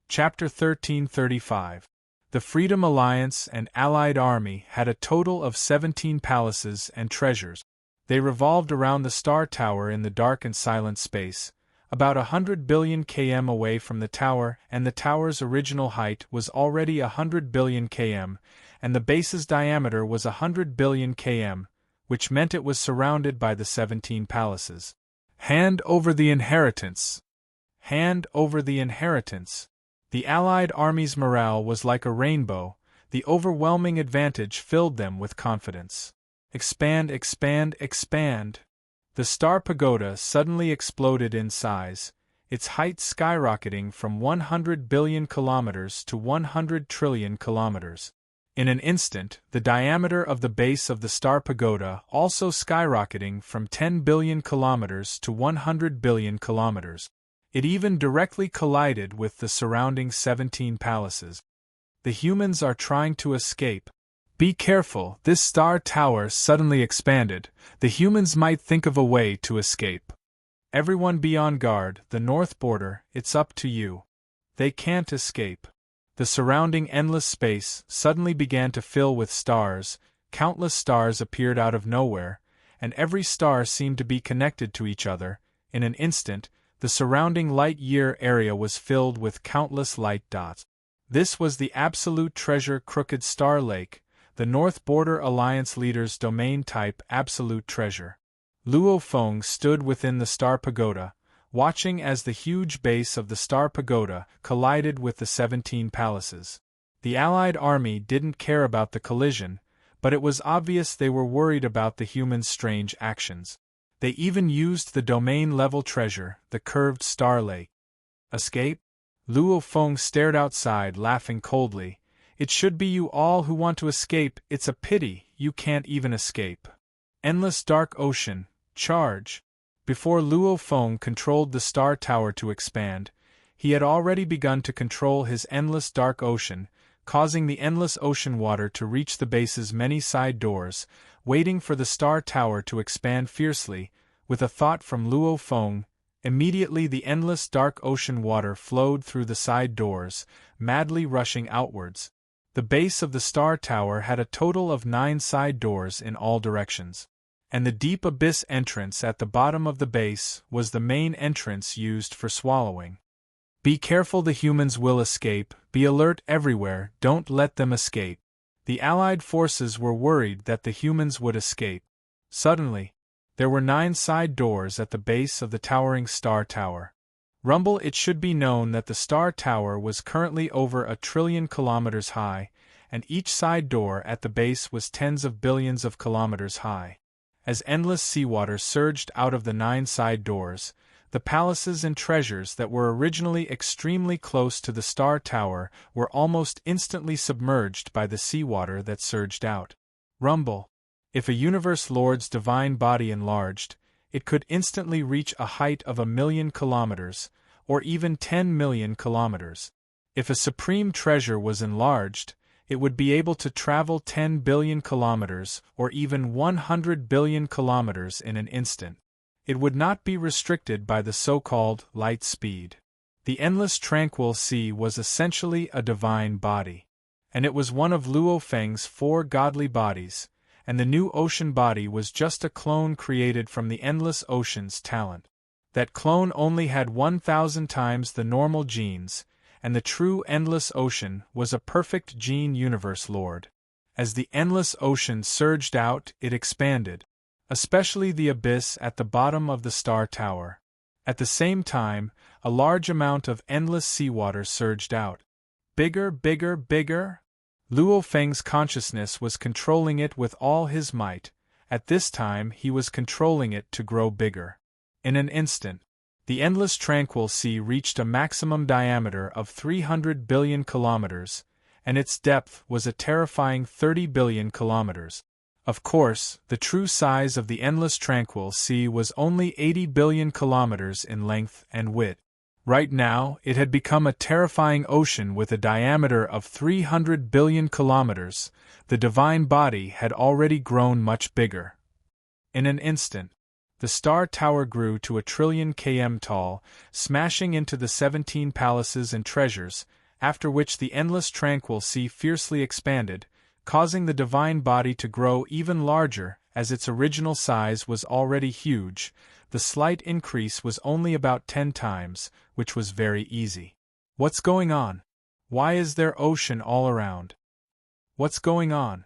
S1: Chapter 1335. The Freedom Alliance and Allied Army had a total of 17 palaces and treasures. They revolved around the Star Tower in the dark and silent space, about 100 billion km away from the tower, and the tower's original height was already 100 billion km, and the base's diameter was 100 billion km, which meant it was surrounded by the 17 palaces. Hand over the inheritance. Hand over the inheritance. The Allied army's morale was like a rainbow. The overwhelming advantage filled them with confidence. Expand, expand, expand. The Star Pagoda suddenly exploded in size, its height skyrocketing from 100 billion kilometers to 100 trillion kilometers. In an instant, the diameter of the base of the Star Pagoda also skyrocketing from 10 billion kilometers to 100 billion kilometers. It even directly collided with the surrounding 17 palaces. The humans are trying to escape. Be careful, this star tower suddenly expanded. The humans might think of a way to escape. Everyone be on guard, the north border, it's up to you. They can't escape. The surrounding endless space suddenly began to fill with stars. Countless stars appeared out of nowhere, and every star seemed to be connected to each other. In an instant, the surrounding light-year area was filled with countless light dots. This was the absolute treasure Crooked Star Lake, the North Border Alliance leader's domain type absolute treasure. Luo Feng stood within the Star Pagoda, watching as the huge base of the Star Pagoda collided with the 17 palaces. The Allied army didn't care about the collision, but it was obvious they were worried about the humans' strange actions. They even used the domain-level treasure, the curved Star Lake. Escape? Luo Feng stared outside, laughing coldly. It should be you all who want to escape. It's a pity you can't even escape. Endless dark ocean, charge. Before Luo Feng controlled the Star Tower to expand, he had already begun to control his endless dark ocean, causing the endless ocean water to reach the base's many side doors, waiting for the Star Tower to expand fiercely. With a thought from Luo Feng, immediately the endless dark ocean water flowed through the side doors, madly rushing outwards. The base of the Star Tower had a total of 9 side doors in all directions. and the deep abyss entrance at the bottom of the base was the main entrance used for swallowing. Be careful, the humans will escape, be alert everywhere, don't let them escape. The Allied forces were worried that the humans would escape. Suddenly, there were 9 side doors at the base of the towering Star Tower. Rumble. It should be known that the Star Tower was currently over 1 trillion kilometers high, and each side door at the base was tens of billions of kilometers high. As endless seawater surged out of the 9 side doors, the palaces and treasures that were originally extremely close to the Star Tower were almost instantly submerged by the seawater that surged out. Rumble. If a universe lord's divine body enlarged, it could instantly reach a height of 1,000,000 kilometers, or even 10 million kilometers. If a supreme treasure was enlarged, it would be able to travel 10 billion kilometers or even 100 billion kilometers in an instant. It would not be restricted by the so-called light speed. The endless tranquil sea was essentially a divine body, and it was one of Luo Feng's 4 godly bodies, and the new ocean body was just a clone created from the endless ocean's talent. That clone only had 1,000 times the normal genes, and the true endless ocean was a perfect gene universe lord. As the endless ocean surged out, it expanded, especially the abyss at the bottom of the Star Tower. At the same time, a large amount of endless seawater surged out. Bigger, bigger, bigger? Luo Feng's consciousness was controlling it with all his might. At this time he was controlling it to grow bigger. In an instant, the endless tranquil sea reached a maximum diameter of 300 billion kilometers, and its depth was a terrifying 30 billion kilometers. Of course, the true size of the endless tranquil sea was only 80 billion kilometers in length and width. Right now, it had become a terrifying ocean with a diameter of 300 billion kilometers. The divine body had already grown much bigger. In an instant, the Star Tower grew to 1 trillion km tall, smashing into the 17 palaces and treasures, after which the endless tranquil sea fiercely expanded, causing the divine body to grow even larger, as its original size was already huge. The slight increase was only about 10 times, which was very easy. What's going on? Why is there ocean all around? What's going on?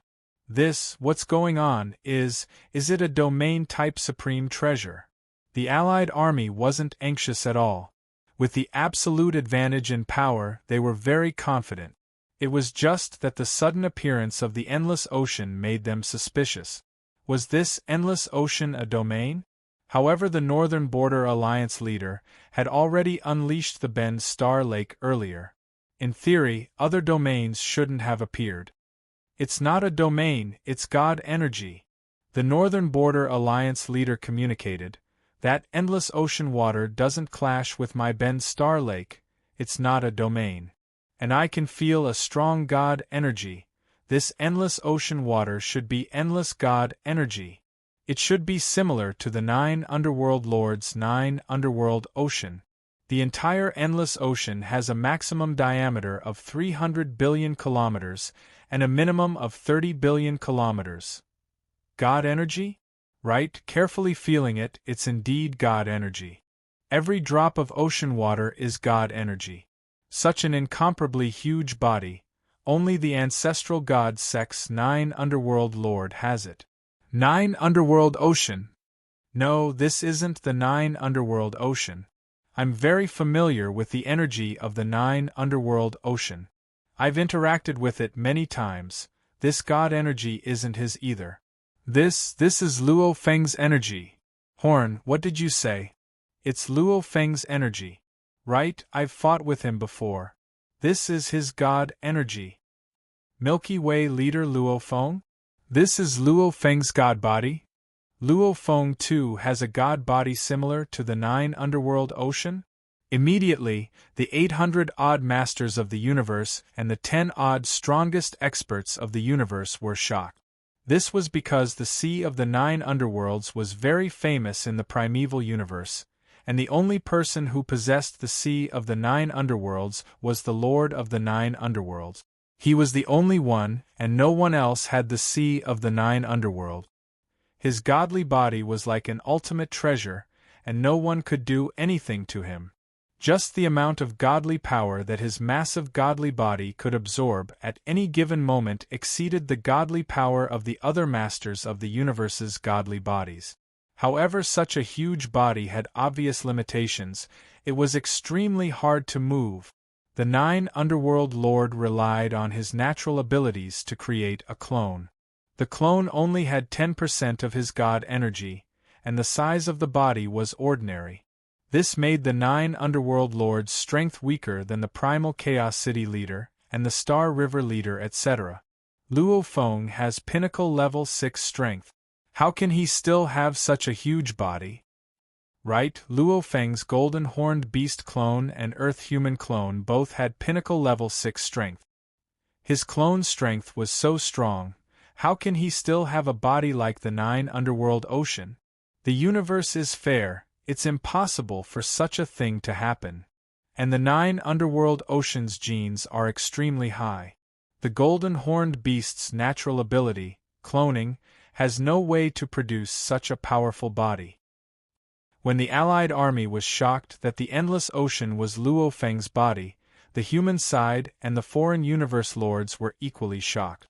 S1: What's going on is it a domain-type supreme treasure? The Allied army wasn't anxious at all. With the absolute advantage in power, they were very confident. It was just that the sudden appearance of the endless ocean made them suspicious. Was this endless ocean a domain? However, the Northern Border Alliance leader had already unleashed the Bend Star Lake earlier. In theory, other domains shouldn't have appeared. It's not a domain, it's God energy. The Northern Border Alliance leader communicated. That endless ocean water doesn't clash with my Bend Star Lake, it's not a domain. And I can feel a strong God energy. This endless ocean water should be endless God energy. It should be similar to the 9 Underworld Lords' 9 Underworld Ocean. The entire endless ocean has a maximum diameter of 300 billion kilometers and a minimum of 30 billion kilometers. God energy? Right, carefully feeling it, it's indeed God energy. Every drop of ocean water is God energy. Such an incomparably huge body, only the ancestral god Sex 9 Underworld Lord has it. 9 Underworld Ocean? No, this isn't the 9 Underworld Ocean. I'm very familiar with the energy of the 9 Underworld Ocean. I've interacted with it many times. This God energy isn't his either. This is Luo Feng's energy. Horn, what did you say? It's Luo Feng's energy. Right, I've fought with him before. This is his God energy. Milky Way leader Luo Feng? This is Luo Feng's God body? Luo Feng too has a God body similar to the 9 Underworld Ocean? Immediately, the 800-odd masters of the universe and the 10-odd strongest experts of the universe were shocked. This was because the Sea of the 9 Underworlds was very famous in the primeval universe, and the only person who possessed the Sea of the 9 Underworlds was the Lord of the 9 Underworlds. He was the only one, and no one else had the Sea of the 9 Underworld. His godly body was like an ultimate treasure, and no one could do anything to him. Just the amount of godly power that his massive godly body could absorb at any given moment exceeded the godly power of the other masters of the universe's godly bodies. However, such a huge body had obvious limitations. It was extremely hard to move. The 9 Underworld Lord relied on his natural abilities to create a clone. The clone only had 10% of his god energy, and the size of the body was ordinary. This made the 9 Underworld Lords' strength weaker than the Primal Chaos City leader and the Star River leader, etc. Luo Feng has pinnacle level 6 strength. How can he still have such a huge body? Right, Luo Feng's Golden Horned Beast clone and Earth Human clone both had pinnacle level 6 strength. His clone's strength was so strong. How can he still have a body like the 9 Underworld Ocean? The universe is fair. It's impossible for such a thing to happen. And the 9 Underworld Ocean's genes are extremely high. The Golden Horned Beast's natural ability, cloning, has no way to produce such a powerful body. When the Allied army was shocked that the Endless Ocean was Luo Feng's body, the human side and the foreign universe lords were equally shocked.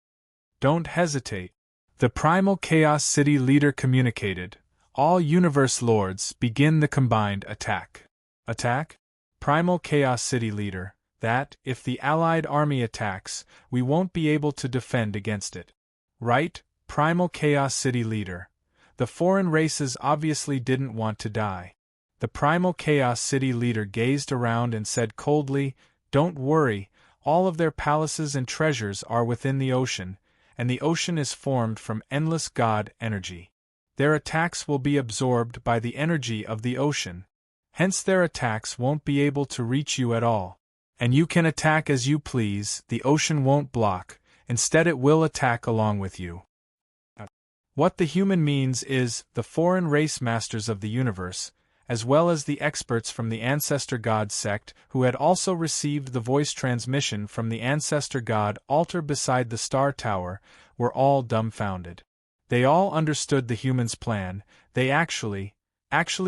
S1: Don't hesitate. The Primal Chaos City leader communicated. All universe lords begin the combined attack. Attack? Primal Chaos City leader, that, if the Allied army attacks, we won't be able to defend against it. Right, Primal Chaos City leader. The foreign races obviously didn't want to die. The Primal Chaos City leader gazed around and said coldly, "Don't worry, all of their palaces and treasures are within the ocean, and the ocean is formed from endless god energy. Their attacks will be absorbed by the energy of the ocean. Hence their attacks won't be able to reach you at all. And you can attack as you please, the ocean won't block, instead it will attack along with you." What the human means is, the foreign race masters of the universe, as well as the experts from the Ancestor God sect who had also received the voice transmission from the Ancestor God altar beside the Star Tower, were all dumbfounded. They all understood the humans' plan. They actually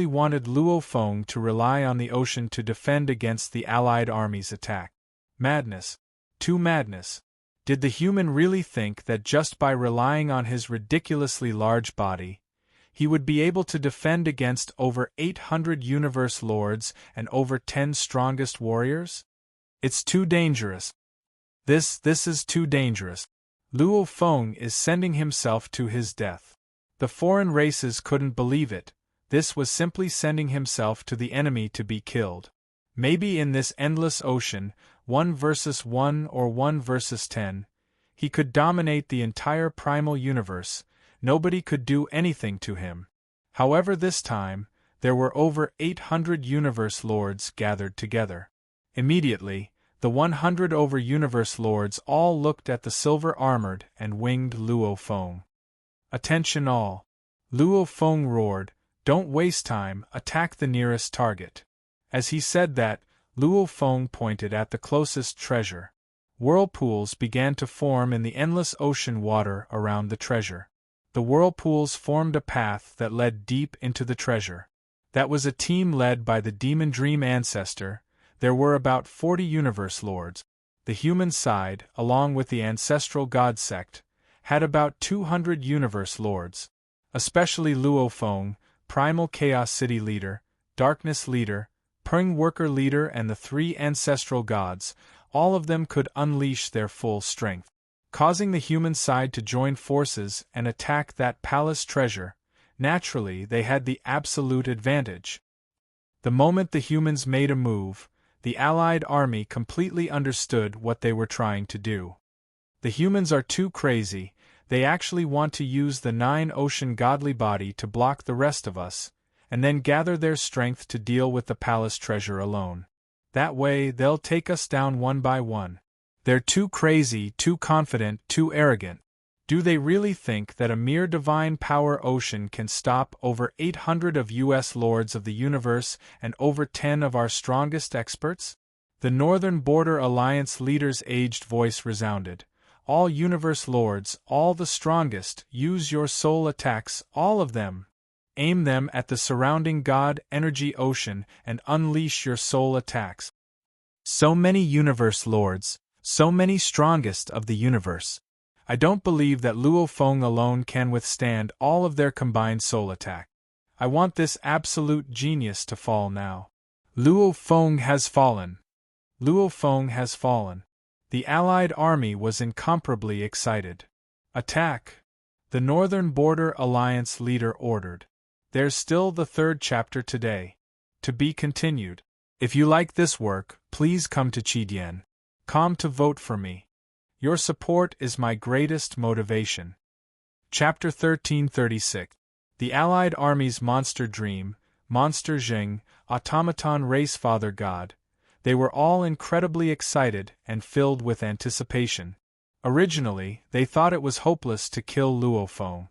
S1: wanted Luo Feng to rely on the ocean to defend against the Allied army's attack. Madness. To madness. Did the human really think that just by relying on his ridiculously large body, he would be able to defend against over 800 universe lords and over 10 strongest warriors? It's too dangerous. This is too dangerous. Luo Feng is sending himself to his death. The foreign races couldn't believe it. This was simply sending himself to the enemy to be killed. Maybe in this endless ocean, 1 versus 1 or 1 versus 10, he could dominate the entire primal universe. Nobody could do anything to him. However, this time, there were over 800 universe lords gathered together. Immediately, the 100 over universe lords all looked at the silver-armored and winged Luo Feng. "Attention all!" Luo Feng roared, "Don't waste time, attack the nearest target." As he said that, Luo Feng pointed at the closest treasure. Whirlpools began to form in the endless ocean water around the treasure. The whirlpools formed a path that led deep into the treasure. That was a team led by the Demon Dream Ancestor. There were about 40 universe lords. The human side, along with the Ancestral God sect, had about 200 universe lords. Especially Luo Feng, Primal Chaos City leader, Darkness leader, Purng Worker leader and the 3 ancestral gods, all of them could unleash their full strength, causing the human side to join forces and attack that palace treasure. Naturally, they had the absolute advantage. The moment the humans made a move, the Allied army completely understood what they were trying to do. The humans are too crazy. They actually want to use the 9 ocean godly body to block the rest of us, and then gather their strength to deal with the palace treasure alone. That way, they'll take us down one by one. They're too crazy, too confident, too arrogant. Do they really think that a mere divine power ocean can stop over 800 of US Lords of the Universe and over 10 of our strongest experts? The Northern Border Alliance leader's aged voice resounded. all universe lords, all the strongest, use your soul attacks, all of them. Aim them at the surrounding God energy ocean and unleash your soul attacks. So many universe lords, so many strongest of the universe. I don't believe that Luo Feng alone can withstand all of their combined soul attack. I want this absolute genius to fall now. Luo Feng has fallen. Luo Feng has fallen. The Allied army was incomparably excited. Attack! The Northern Border Alliance leader ordered. There's still the third chapter today. To be continued. If you like this work, please come to Qidian.com to vote for me. Your support is my greatest motivation. Chapter 1336. The Allied Army's Monster Dream, Monster Zheng, Automaton Race Father God. They were all incredibly excited and filled with anticipation. Originally, they thought it was hopeless to kill Luo Feng.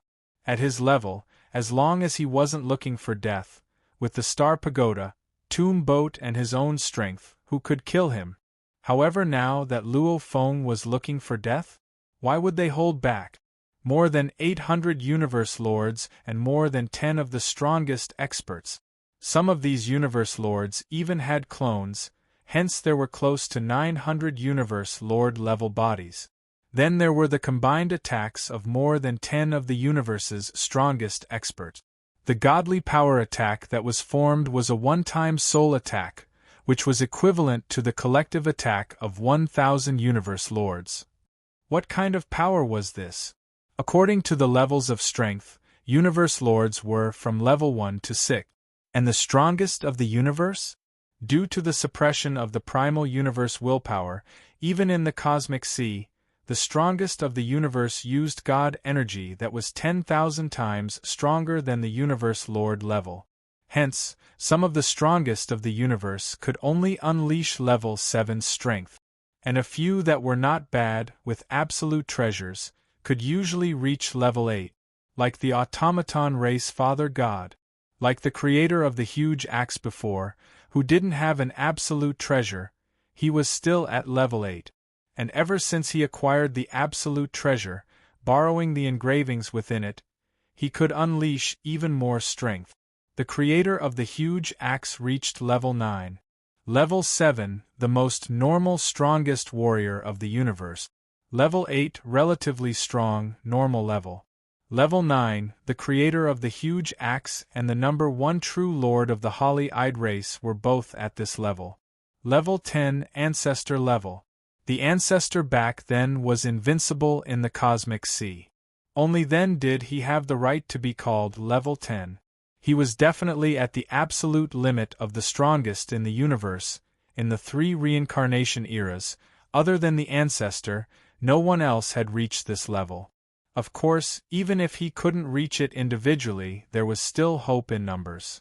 S1: At his level, as long as he wasn't looking for death, with the Star Pagoda, Tomb Boat and his own strength, who could kill him? However, now that Luo Feng was looking for death, why would they hold back? More than 800 universe lords and more than 10 of the strongest experts. Some of these universe lords even had clones, hence there were close to 900 universe lord level bodies. Then there were the combined attacks of more than 10 of the universe's strongest experts. The godly power attack that was formed was a one-time soul attack, which was equivalent to the collective attack of 1,000 universe lords. What kind of power was this? According to the levels of strength, universe lords were from level 1 to 6. And the strongest of the universe? Due to the suppression of the primal universe willpower, even in the cosmic sea, the strongest of the universe used God energy that was 10,000 times stronger than the universe lord level. Hence, some of the strongest of the universe could only unleash level 7 strength. And a few that were not bad, with absolute treasures, could usually reach level 8, like the automaton race Father God. Like the creator of the huge axe before, who didn't have an absolute treasure, he was still at level 8. And ever since he acquired the absolute treasure, borrowing the engravings within it, he could unleash even more strength. The creator of the huge axe reached level 9. Level 7, the most normal strongest warrior of the universe. Level 8, relatively strong, normal level. Level 9, the creator of the huge axe and the number 1 true lord of the Holly-eyed race were both at this level. Level 10, ancestor level. The ancestor back then was invincible in the cosmic sea. Only then did he have the right to be called level 10. He was definitely at the absolute limit of the strongest in the universe. In the 3 reincarnation eras, other than the ancestor, no one else had reached this level. Of course, even if he couldn't reach it individually, there was still hope in numbers.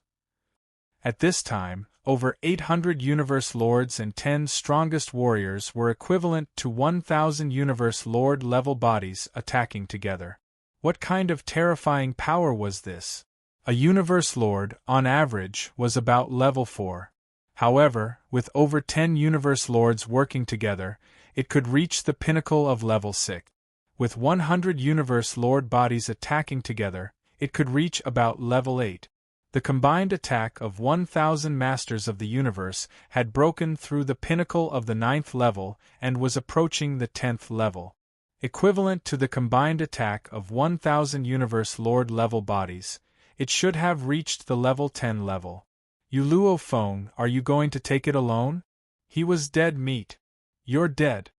S1: At this time, over 800 universe lords and 10 strongest warriors were equivalent to 1,000 universe lord level bodies attacking together. What kind of terrifying power was this? A universe lord, on average, was about level 4. However, with over 10 universe lords working together, it could reach the pinnacle of level 6. With 100 universe lord bodies attacking together, it could reach about level 8. The combined attack of 1,000 masters of the universe had broken through the pinnacle of the 9th level and was approaching the 10th level. Equivalent to the combined attack of 1,000 universe lord level bodies, it should have reached the level 10 level. You Luo Feng, are you going to take it alone? He was dead meat. You're dead.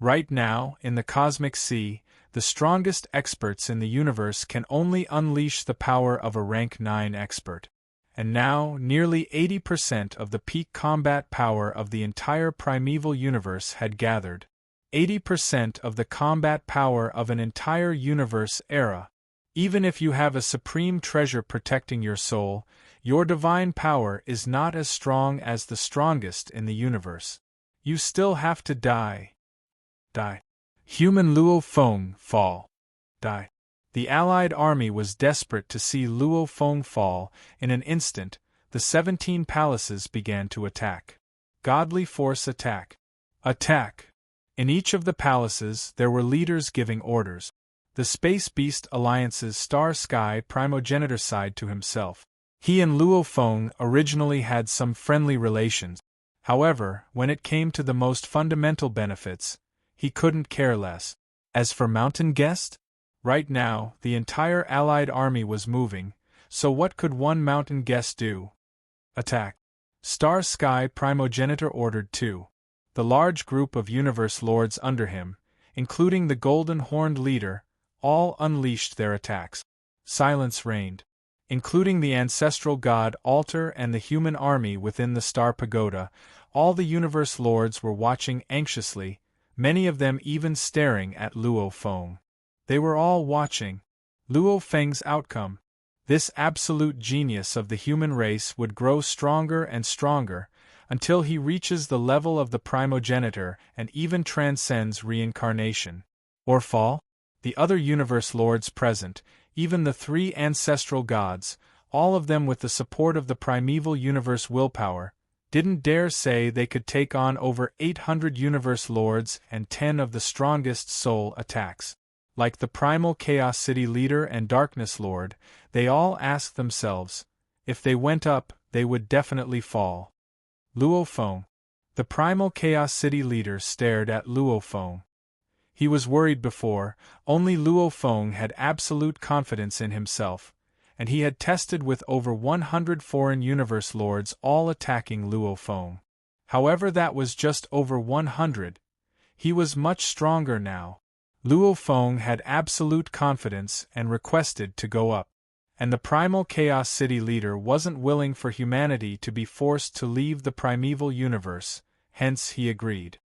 S1: Right now, in the cosmic sea, the strongest experts in the universe can only unleash the power of a rank 9 expert. And now, nearly 80% of the peak combat power of the entire primeval universe had gathered. 80% of the combat power of an entire universe era. Even if you have a supreme treasure protecting your soul, your divine power is not as strong as the strongest in the universe. You still have to die. Die. Human Luo Feng fall. Die. The Allied army was desperate to see Luo Feng fall. In an instant, the 17 palaces began to attack. Godly force attack. Attack. In each of the palaces there were leaders giving orders. The Space Beast Alliance's Star Sky primogenitor sighed to himself. He and Luo Feng originally had some friendly relations. However, when it came to the most fundamental benefits, he couldn't care less. As for Mountain Guest? Right now, the entire Allied army was moving, so what could one Mountain Guest do? Attack. Star Sky primogenitor ordered too. The large group of Universe Lords under him, including the Golden Horned leader, all unleashed their attacks. Silence reigned. Including the ancestral god altar and the human army within the Star Pagoda, all the Universe Lords were watching anxiously, many of them even staring at Luo Feng. They were all watching Luo Feng's outcome. This absolute genius of the human race would grow stronger and stronger, until he reaches the level of the primogenitor and even transcends reincarnation. Or fall? The other Universe Lords present, even the three ancestral gods, all of them with the support of the primeval universe willpower, didn't dare say they could take on over 800 Universe Lords and 10 of the strongest soul attacks. Like the primal Chaos City leader and Darkness Lord, they all asked themselves, if they went up, they would definitely fall. Luo Feng. The primal Chaos City leader stared at Luo Feng. He was worried before, only Luo Feng had absolute confidence in himself, and he had tested with over 100 foreign Universe Lords all attacking Luo Feng. However, that was just over 100. He was much stronger now. Luo Feng had absolute confidence and requested to go up. And the primal Chaos City leader wasn't willing for humanity to be forced to leave the primeval universe, hence he agreed.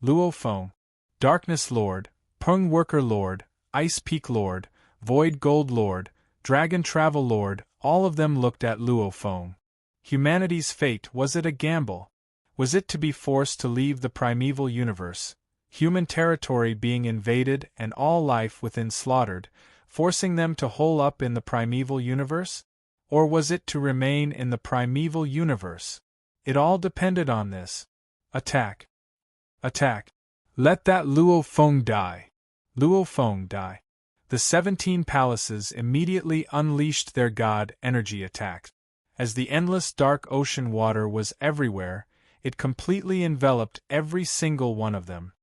S1: Luo Feng. Darkness Lord, Peng Worker Lord, Ice Peak Lord, Void Gold Lord, Dragon Travel Lord, all of them looked at Luo Feng. Humanity's fate, was it a gamble? Was it to be forced to leave the primeval universe, human territory being invaded and all life within slaughtered, forcing them to hole up in the primeval universe? Or was it to remain in the primeval universe? It all depended on this. Attack. Attack. Let that Luo Feng die. Luo Feng die. The 17 palaces immediately unleashed their god energy attacks. As the endless dark ocean water was everywhere, it completely enveloped every single one of them.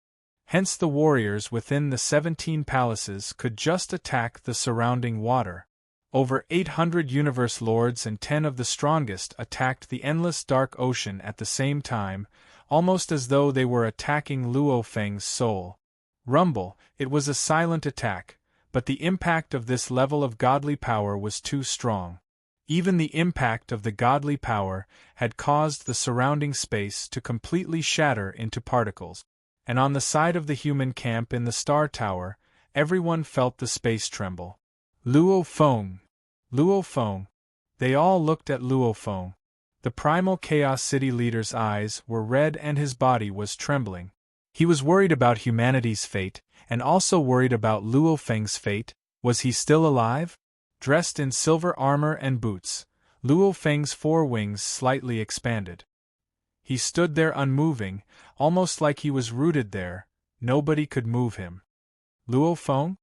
S1: Hence the warriors within the 17 palaces could just attack the surrounding water. Over 800 Universe Lords and 10 of the strongest attacked the endless dark ocean at the same time, almost as though they were attacking Luo Feng's soul. Rumble, it was a silent attack, but the impact of this level of godly power was too strong. Even the impact of the godly power had caused the surrounding space to completely shatter into particles. And on the side of the human camp in the Star Tower, everyone felt the space tremble. Luo Feng! Luo Feng! They all looked at Luo Feng. The primal Chaos City leader's eyes were red and his body was trembling. He was worried about humanity's fate, and also worried about Luo Feng's fate. Was he still alive? Dressed in silver armor and boots, Luo Feng's four wings slightly expanded. He stood there unmoving, almost like he was rooted there. Nobody could move him. Luo Feng?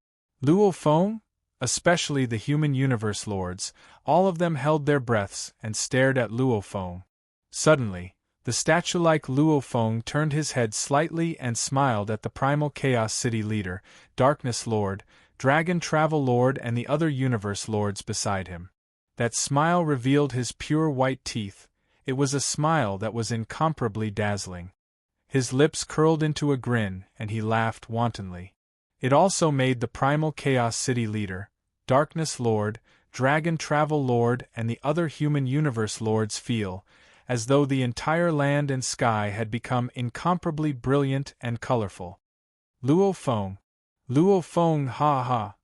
S1: Luo Feng? Especially the human Universe Lords, all of them held their breaths and stared at Luo Feng. Suddenly, the statue-like Luo Feng turned his head slightly and smiled at the primal Chaos City leader, Darkness Lord, Dragon Travel Lord and the other Universe Lords beside him. That smile revealed his pure white teeth. It was a smile that was incomparably dazzling. His lips curled into a grin and he laughed wantonly. It also made the primal Chaos City leader, Darkness Lord, Dragon Travel Lord and the other human Universe Lords feel as though the entire land and sky had become incomparably brilliant and colorful. Luo Feng! Luo Feng, ha ha!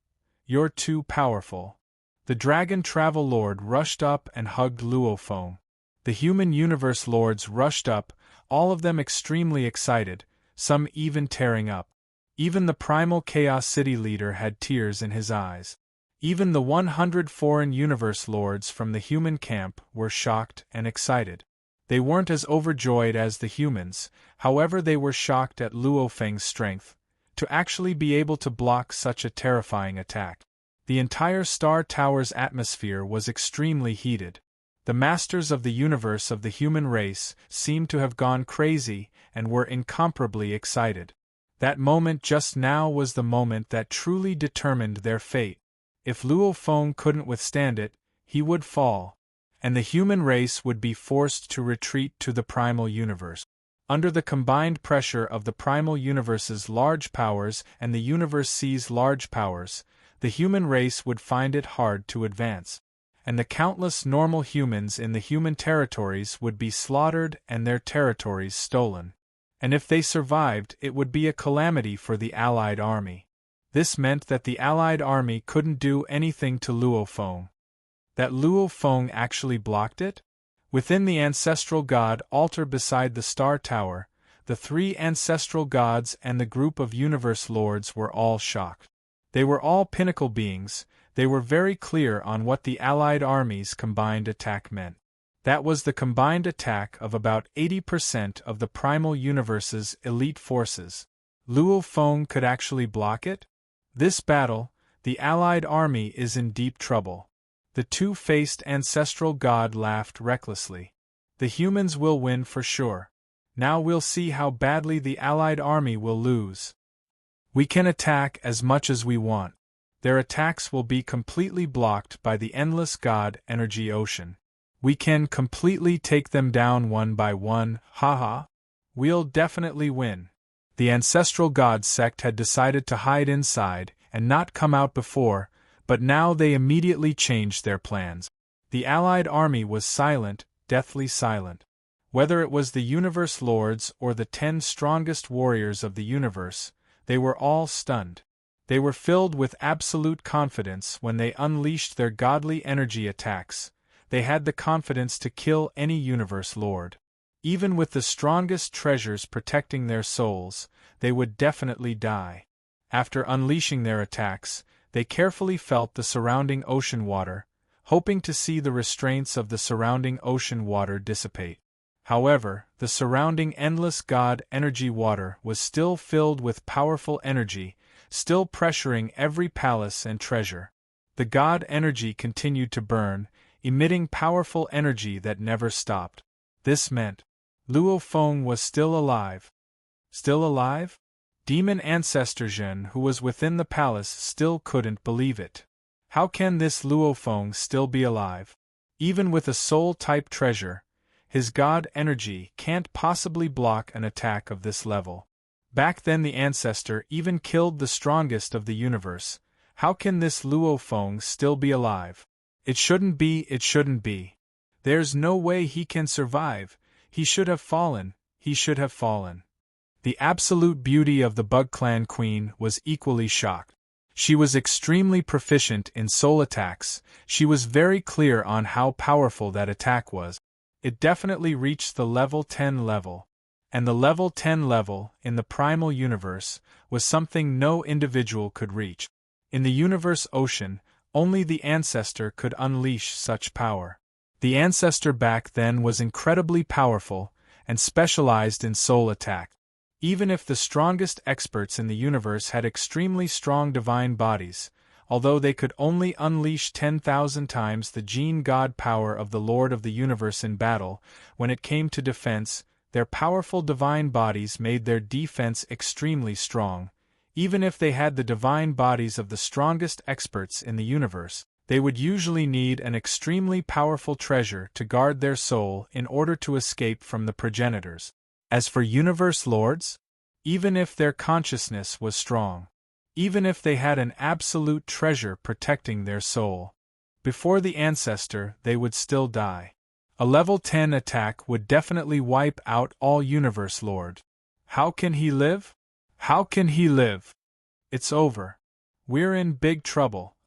S1: You're too powerful. The Dragon Travel Lord rushed up and hugged Luo Feng. The human Universe Lords rushed up, all of them extremely excited, some even tearing up. Even the primal Chaos City leader had tears in his eyes. Even the 100 foreign Universe Lords from the human camp were shocked and excited. They weren't as overjoyed as the humans, however they were shocked at Luo Feng's strength, to actually be able to block such a terrifying attack. The entire Star Tower's atmosphere was extremely heated. The masters of the universe of the human race seemed to have gone crazy and were incomparably excited. That moment just now was the moment that truly determined their fate. If Luo Feng couldn't withstand it, he would fall, and the human race would be forced to retreat to the primal universe. Under the combined pressure of the primal universe's large powers and the universe C's large powers, the human race would find it hard to advance, and the countless normal humans in the human territories would be slaughtered and their territories stolen. And if they survived, it would be a calamity for the Allied army. This meant that the Allied army couldn't do anything to Luo Feng. That Luo Feng actually blocked it? Within the ancestral god altar beside the Star Tower, the three ancestral gods and the group of universe lords were all shocked. They were all pinnacle beings. They were very clear on what the Allied army's combined attack meant. That was the combined attack of about 80% of the primal universe's elite forces. Luo Feng could actually block it? This battle, the Allied army is in deep trouble. The two-faced ancestral god laughed recklessly. The humans will win for sure. Now we'll see how badly the Allied army will lose. We can attack as much as we want. Their attacks will be completely blocked by the endless god energy ocean. We can completely take them down one by one, haha. We'll definitely win. The ancestral god sect had decided to hide inside and not come out before, but now they immediately changed their plans. The Allied army was silent, deathly silent. Whether it was the universe lords or the 10 strongest warriors of the universe, they were all stunned. They were filled with absolute confidence when they unleashed their godly energy attacks. They had the confidence to kill any universe lord. Even with the strongest treasures protecting their souls, they would definitely die. After unleashing their attacks, they carefully felt the surrounding ocean water, hoping to see the restraints of the surrounding ocean water dissipate. However, the surrounding endless god energy water was still filled with powerful energy, still pressuring every palace and treasure. The god energy continued to burn, emitting powerful energy that never stopped. This meant Luo Feng was still alive. Still alive? Demon Ancestor Zhen, who was within the palace, still couldn't believe it. How can this Luo Feng still be alive? Even with a soul-type treasure, his god energy can't possibly block an attack of this level. Back then the ancestor even killed the strongest of the universe. How can this Luo Feng still be alive? It shouldn't be, it shouldn't be. There's no way he can survive. He should have fallen, he should have fallen. The absolute beauty of the Bug Clan Queen was equally shocked. She was extremely proficient in soul attacks. She was very clear on how powerful that attack was. It definitely reached the level 10 level. And the level 10 level, in the primal universe, was something no individual could reach. In the universe ocean, only the ancestor could unleash such power. The ancestor back then was incredibly powerful, and specialized in soul attack. Even if the strongest experts in the universe had extremely strong divine bodies, although they could only unleash 10,000 times the gene god power of the Lord of the Universe in battle, when it came to defense, their powerful divine bodies made their defense extremely strong. Even if they had the divine bodies of the strongest experts in the universe, they would usually need an extremely powerful treasure to guard their soul in order to escape from the progenitors. As for universe lords, even if their consciousness was strong, even if they had an absolute treasure protecting their soul, before the ancestor they would still die. A level 10 attack would definitely wipe out all universe lords. How can he live? How can he live? It's over. We're in big trouble.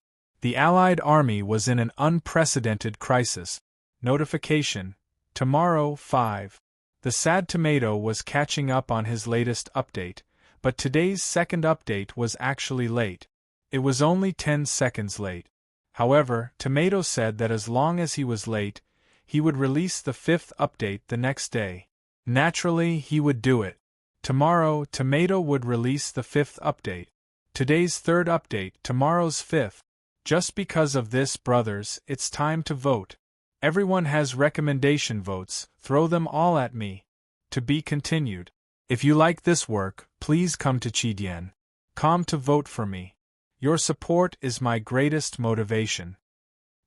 S1: The Allied army was in an unprecedented crisis. Notification: tomorrow 5. The sad tomato was catching up on his latest update, but today's second update was actually late. It was only 10 seconds late. However, Tomato said that as long as he was late, he would release the 5th update the next day. Naturally, he would do it. Tomorrow, Tomato would release the 5th update. Today's 3rd update, tomorrow's 5th. Just because of this, brothers, it's time to vote. Everyone has recommendation votes, throw them all at me. To be continued. If you like this work, please come to Chidien.com to vote for me. Your support is my greatest motivation.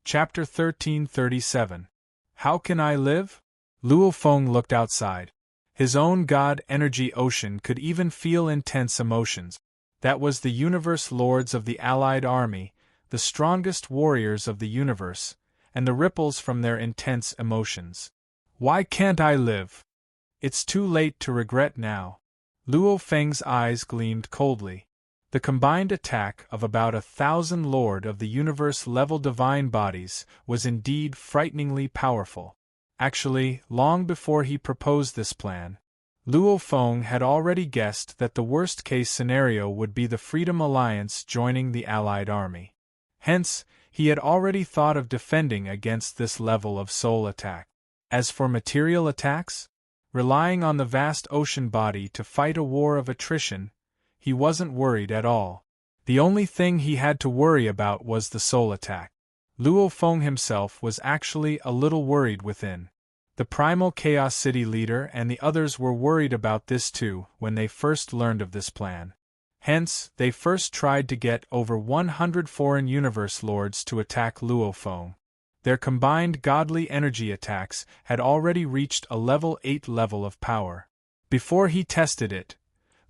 S1: Chapter 1337. How can I live? Luo Feng looked outside. His own God energy ocean could even feel intense emotions. That was the universe lords of the Allied army, the strongest warriors of the universe, and the ripples from their intense emotions. Why can't I live? It's too late to regret now. Luo Feng's eyes gleamed coldly. The combined attack of about 1,000 Lord of the Universe level divine bodies was indeed frighteningly powerful. Actually, long before he proposed this plan, Luo Feng had already guessed that the worst-case scenario would be the Freedom Alliance joining the Allied army. Hence, he had already thought of defending against this level of soul attack. As for material attacks, relying on the vast ocean body to fight a war of attrition, he wasn't worried at all. The only thing he had to worry about was the soul attack. Luo Feng himself was actually a little worried within. The Primal Chaos City leader and the others were worried about this too when they first learned of this plan. Hence, they first tried to get over 100 foreign universe lords to attack Luo Feng. Their combined godly energy attacks had already reached a level 8 level of power. Before he tested it,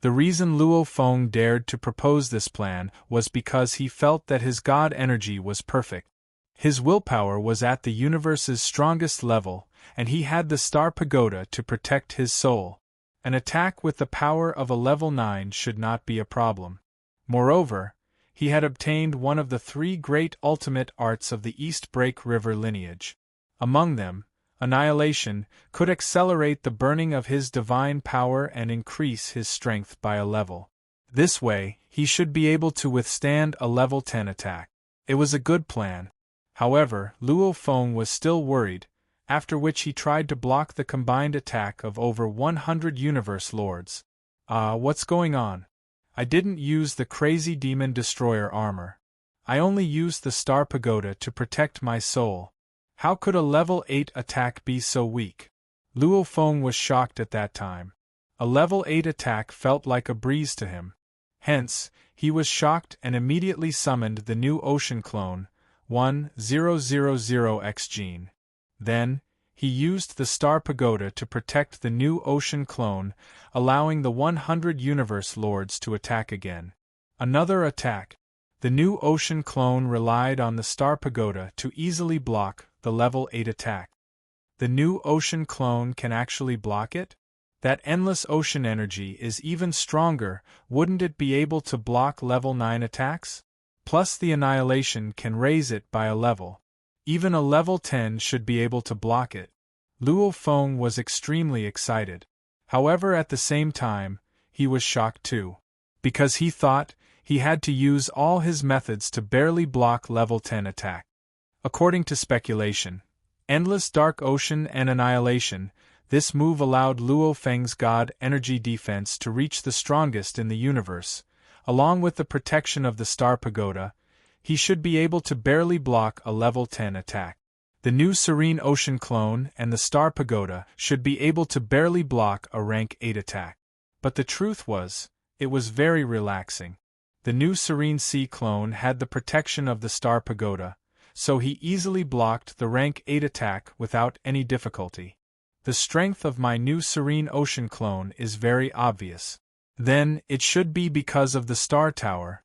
S1: the reason Luo Feng dared to propose this plan was because he felt that his god energy was perfect. His willpower was at the universe's strongest level, and he had the Star Pagoda to protect his soul. An attack with the power of a level 9 should not be a problem. Moreover, he had obtained one of the 3 great ultimate arts of the East Break River lineage. Among them, Annihilation could accelerate the burning of his divine power and increase his strength by a level. This way, he should be able to withstand a level 10 attack. It was a good plan. However, Luo Feng was still worried, after which he tried to block the combined attack of over 100 universe lords. What's going on? I didn't use the crazy demon destroyer armor. I only used the Star Pagoda to protect my soul. How could a level 8 attack be so weak? Luo Feng was shocked at that time. A level 8 attack felt like a breeze to him. Hence, he was shocked and immediately summoned the new ocean clone, 1000X Gene. Then, he used the Star Pagoda to protect the new ocean clone, allowing the 100 universe lords to attack again. Another attack. The new ocean clone relied on the Star Pagoda to easily block the level 8 attack. The new ocean clone can actually block it? That endless ocean energy is even stronger, wouldn't it be able to block level 9 attacks? Plus the Annihilation can raise it by a level. Even a level 10 should be able to block it. Luo Feng was extremely excited. However, at the same time, he was shocked too. Because he thought he had to use all his methods to barely block level 10 attack. According to speculation, Endless Dark Ocean and Annihilation, this move allowed Luo Feng's God energy defense to reach the strongest in the universe. Along with the protection of the Star Pagoda, he should be able to barely block a level 10 attack. The new Serene Ocean clone and the Star Pagoda should be able to barely block a rank 8 attack. But the truth was, it was very relaxing. The new Serene Sea clone had the protection of the Star Pagoda, so he easily blocked the rank 8 attack without any difficulty. The strength of my new Serene Ocean clone is very obvious. Then, it should be because of the Star Tower.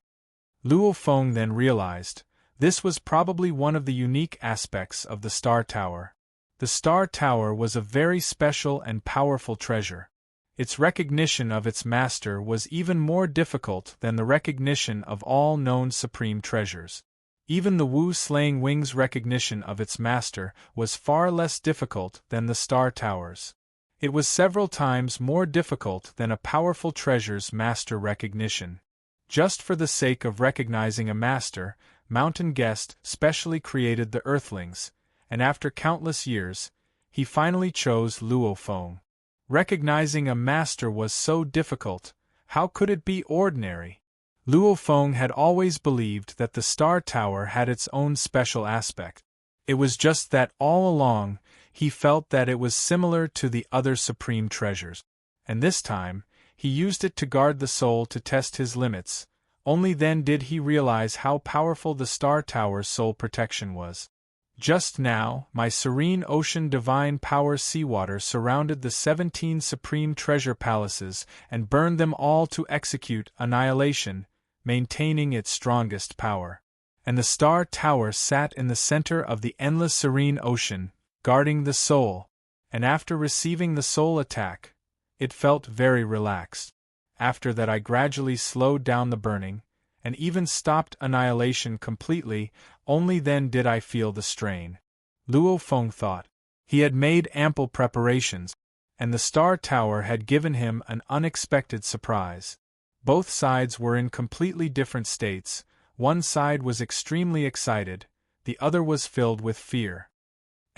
S1: Luo Feng then realized, this was probably one of the unique aspects of the Star Tower. The Star Tower was a very special and powerful treasure. Its recognition of its master was even more difficult than the recognition of all known supreme treasures. Even the Wu Slaying Wing's recognition of its master was far less difficult than the Star Tower's. It was several times more difficult than a powerful treasure's master recognition. Just for the sake of recognizing a master, Mountain Guest specially created the Earthlings, and after countless years, he finally chose Luo Feng. Recognizing a master was so difficult, how could it be ordinary? Luo Feng had always believed that the Star Tower had its own special aspect. It was just that all along, he felt that it was similar to the other supreme treasures. And this time, he used it to guard the soul to test his limits. Only then did he realize how powerful the Star Tower's soul protection was. Just now, my serene ocean divine power seawater surrounded the 17 supreme treasure palaces and burned them all to execute annihilation, maintaining its strongest power. And the Star Tower sat in the center of the endless serene ocean, guarding the soul, and after receiving the soul attack, it felt very relaxed. After that I gradually slowed down the burning, and even stopped annihilation completely. Only then did I feel the strain. Luo Feng thought. He had made ample preparations, and the Star Tower had given him an unexpected surprise. Both sides were in completely different states. One side was extremely excited, the other was filled with fear.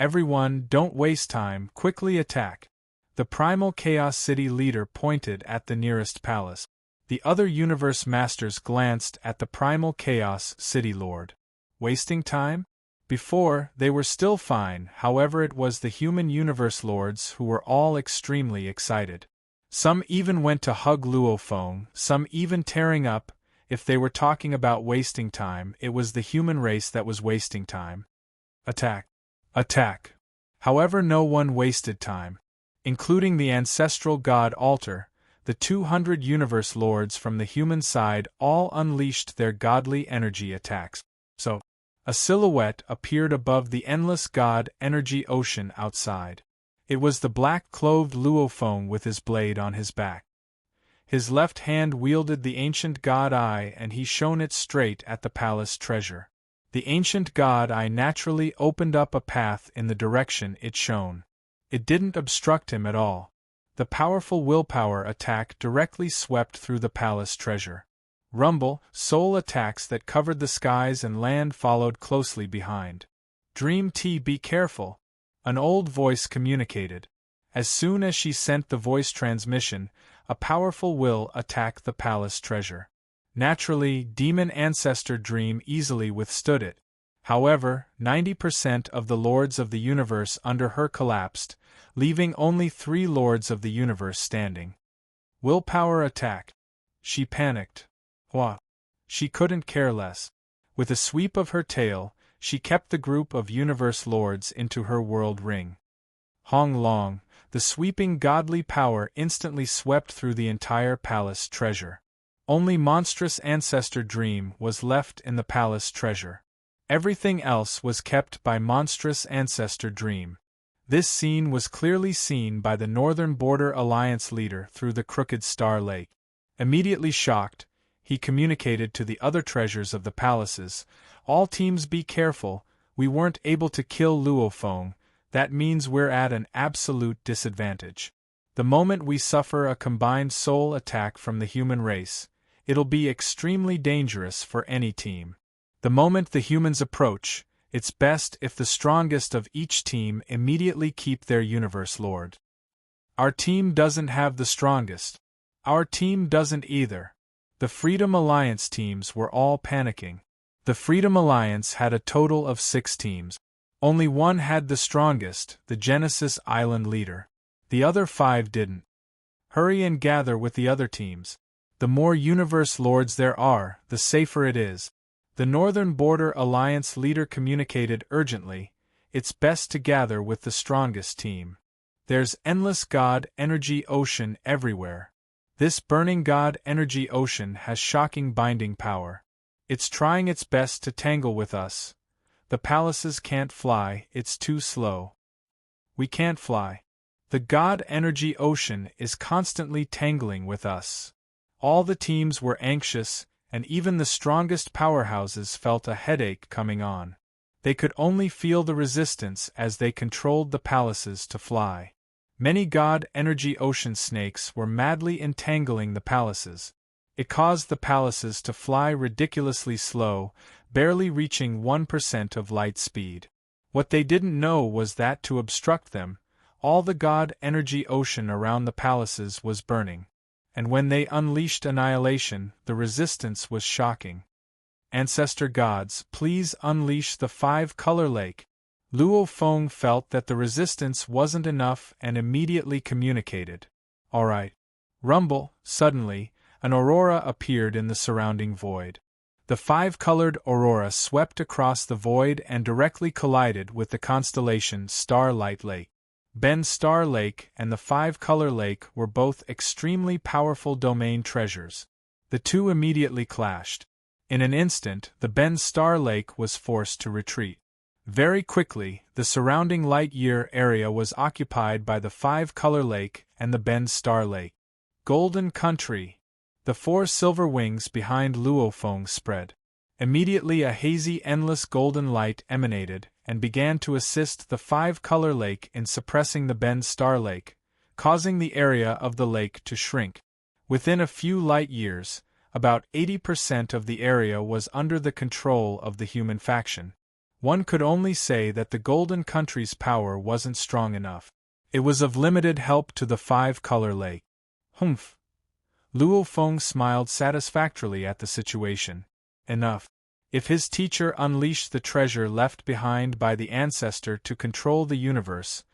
S1: Everyone, don't waste time, quickly attack. The Primal Chaos City leader pointed at the nearest palace. The other universe masters glanced at the Primal Chaos City lord. Wasting time? Before, they were still fine, however it was the human universe lords who were all extremely excited. Some even went to hug Luo Feng, some even tearing up. If they were talking about wasting time, it was the human race that was wasting time. Attack! Attack! However, no one wasted time. Including the ancestral god altar, the 200 universe lords from the human side all unleashed their godly energy attacks. So, a silhouette appeared above the endless god energy ocean outside. It was the black-clothed Luo Feng with his blade on his back. His left hand wielded the ancient god eye and he shone it straight at the palace treasure. The ancient god eye naturally opened up a path in the direction it shone. It didn't obstruct him at all. The powerful willpower attack directly swept through the palace treasure. Rumble, soul attacks that covered the skies and land followed closely behind. Dream T, be careful, an old voice communicated. As soon as she sent the voice transmission, a powerful will attacked the palace treasure. Naturally, Demon Ancestor Dream easily withstood it. However, 90% of the lords of the universe under her collapsed, leaving only 3 lords of the universe standing. Willpower attack. She panicked. What? She couldn't care less. With a sweep of her tail, she kept the group of universe lords into her world ring. Hong Long, the sweeping godly power instantly swept through the entire palace treasure. Only Monstrous Ancestor Dream was left in the palace treasure. Everything else was kept by Monstrous Ancestor Dream. This scene was clearly seen by the Northern Border Alliance leader through the Crooked Star Lake. Immediately shocked, he communicated to the other treasures of the palaces, "All teams be careful, we weren't able to kill Luo Feng, that means we're at an absolute disadvantage. The moment we suffer a combined soul attack from the human race, it'll be extremely dangerous for any team. The moment the humans approach, it's best if the strongest of each team immediately keep their universe lord. Our team doesn't have the strongest. Our team doesn't either." The Freedom Alliance teams were all panicking. The Freedom Alliance had a total of 6 teams. Only one had the strongest, the Genesis Island leader. The other 5 didn't. Hurry and gather with the other teams. The more universe lords there are, the safer it is. The Northern Border Alliance leader communicated urgently, "It's best to gather with the strongest team. There's endless God energy ocean everywhere. This burning God energy ocean has shocking binding power. It's trying its best to tangle with us. The palaces can't fly, it's too slow. We can't fly. The God energy ocean is constantly tangling with us." All the teams were anxious, and even the strongest powerhouses felt a headache coming on. They could only feel the resistance as they controlled the palaces to fly. Many God energy ocean snakes were madly entangling the palaces. It caused the palaces to fly ridiculously slow, barely reaching 1% of light speed. What they didn't know was that to obstruct them, all the God energy ocean around the palaces was burning. And when they unleashed annihilation, the resistance was shocking. Ancestor gods, please unleash the 5-color lake. Luo Feng felt that the resistance wasn't enough and immediately communicated. All right. Rumble, suddenly, an aurora appeared in the surrounding void. The 5-colored aurora swept across the void and directly collided with the constellation Starlight Lake. Ben Star Lake and the 5-color lake were both extremely powerful domain treasures. The two immediately clashed. In an instant, the Ben Star Lake was forced to retreat. Very quickly, the surrounding light-year area was occupied by the 5-color lake and the Ben Star Lake. Golden Country. The 4 silver wings behind Luo Feng spread. Immediately a hazy endless golden light emanated and began to assist the 5-color lake in suppressing the Ben Star Lake, causing the area of the lake to shrink. Within a few light years, about 80% of the area was under the control of the human faction. One could only say that the Golden Country's power wasn't strong enough. It was of limited help to the 5-color lake. Humph. Luo Feng smiled satisfactorily at the situation. Enough. If his teacher unleashed the treasure left behind by the ancestor to control the universe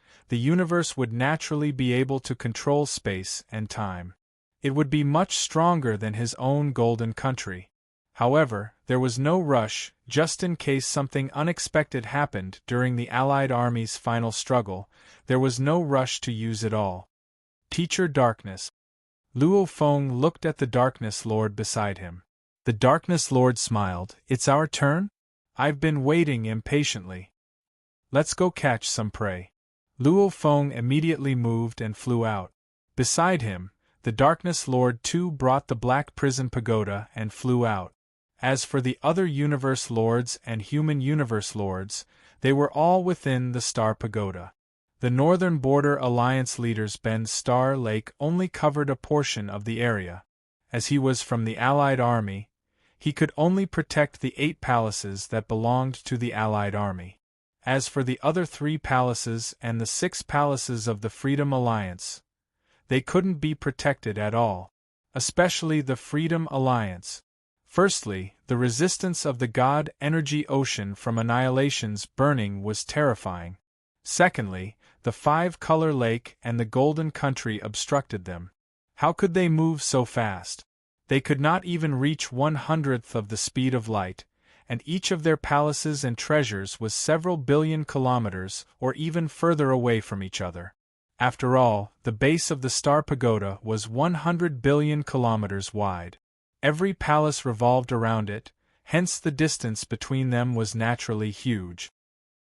S1: would naturally be able to control space and time. It would be much stronger than his own Golden Country. However, there was no rush, just in case something unexpected happened during the Allied Army's final struggle, there was no rush to use it all. Teacher Darkness. Luo Feng looked at the Darkness Lord beside him. The Darkness Lord smiled. It's our turn? I've been waiting impatiently. Let's go catch some prey. Luo Feng immediately moved and flew out. Beside him, the Darkness Lord too brought the Black Prison Pagoda and flew out. As for the other Universe Lords and Human Universe Lords, they were all within the Star Pagoda. The Northern Border Alliance leader's Ben Star Lake only covered a portion of the area. As he was from the Allied Army, he could only protect the 8 palaces that belonged to the Allied Army. As for the other 3 palaces and the 6 palaces of the Freedom Alliance, they couldn't be protected at all. Especially the Freedom Alliance. Firstly, the resistance of the God energy ocean from annihilation's burning was terrifying. Secondly, the 5-color lake and the Golden Country obstructed them. How could they move so fast? They could not even reach 1/100th of the speed of light, and each of their palaces and treasures was several billion kilometers or even further away from each other. After all, the base of the Star Pagoda was 100 billion kilometers wide. Every palace revolved around it, hence the distance between them was naturally huge.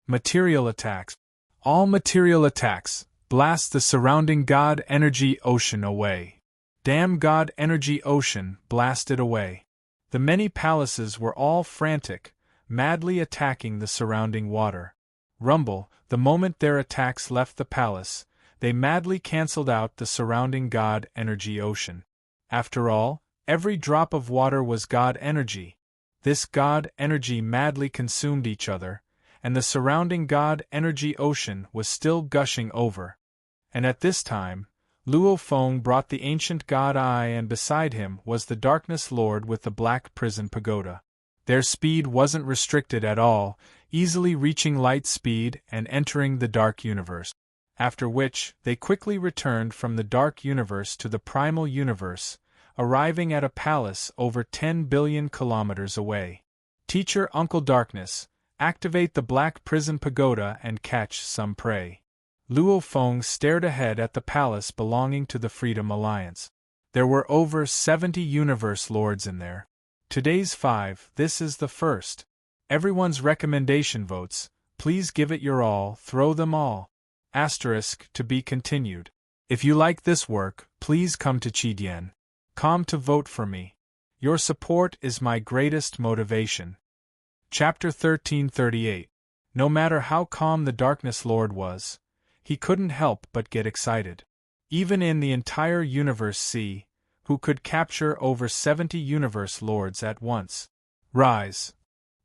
S1: Material attacks. All material attacks, blast the surrounding God energy ocean away. Damn God energy ocean, blast it away. The many palaces were all frantic, madly attacking the surrounding water. Rumble, the moment their attacks left the palace, they madly cancelled out the surrounding God energy ocean. After all, every drop of water was God energy. This God energy madly consumed each other, and the surrounding God energy ocean was still gushing over. And at this time, Luo Feng brought the ancient God Eye, and beside him was the Darkness Lord with the Black Prison Pagoda. Their speed wasn't restricted at all, easily reaching light speed and entering the Dark Universe. After which, they quickly returned from the Dark Universe to the Primal Universe, arriving at a palace over 10 billion kilometers away. Teacher Uncle Darkness, activate the Black Prison Pagoda and catch some prey. Luo Feng stared ahead at the palace belonging to the Freedom Alliance. There were over 70 Universe Lords in there. Today's 5, this is the first. Everyone's recommendation votes, please give it your all, throw them all. Asterisk to be continued. If you like this work, please come to Chidien.com to vote for me. Your support is my greatest motivation. Chapter 1338. No matter how calm the Darkness Lord was, he couldn't help but get excited. Even in the entire Universe C, who could capture over 70 Universe Lords at once. Rise.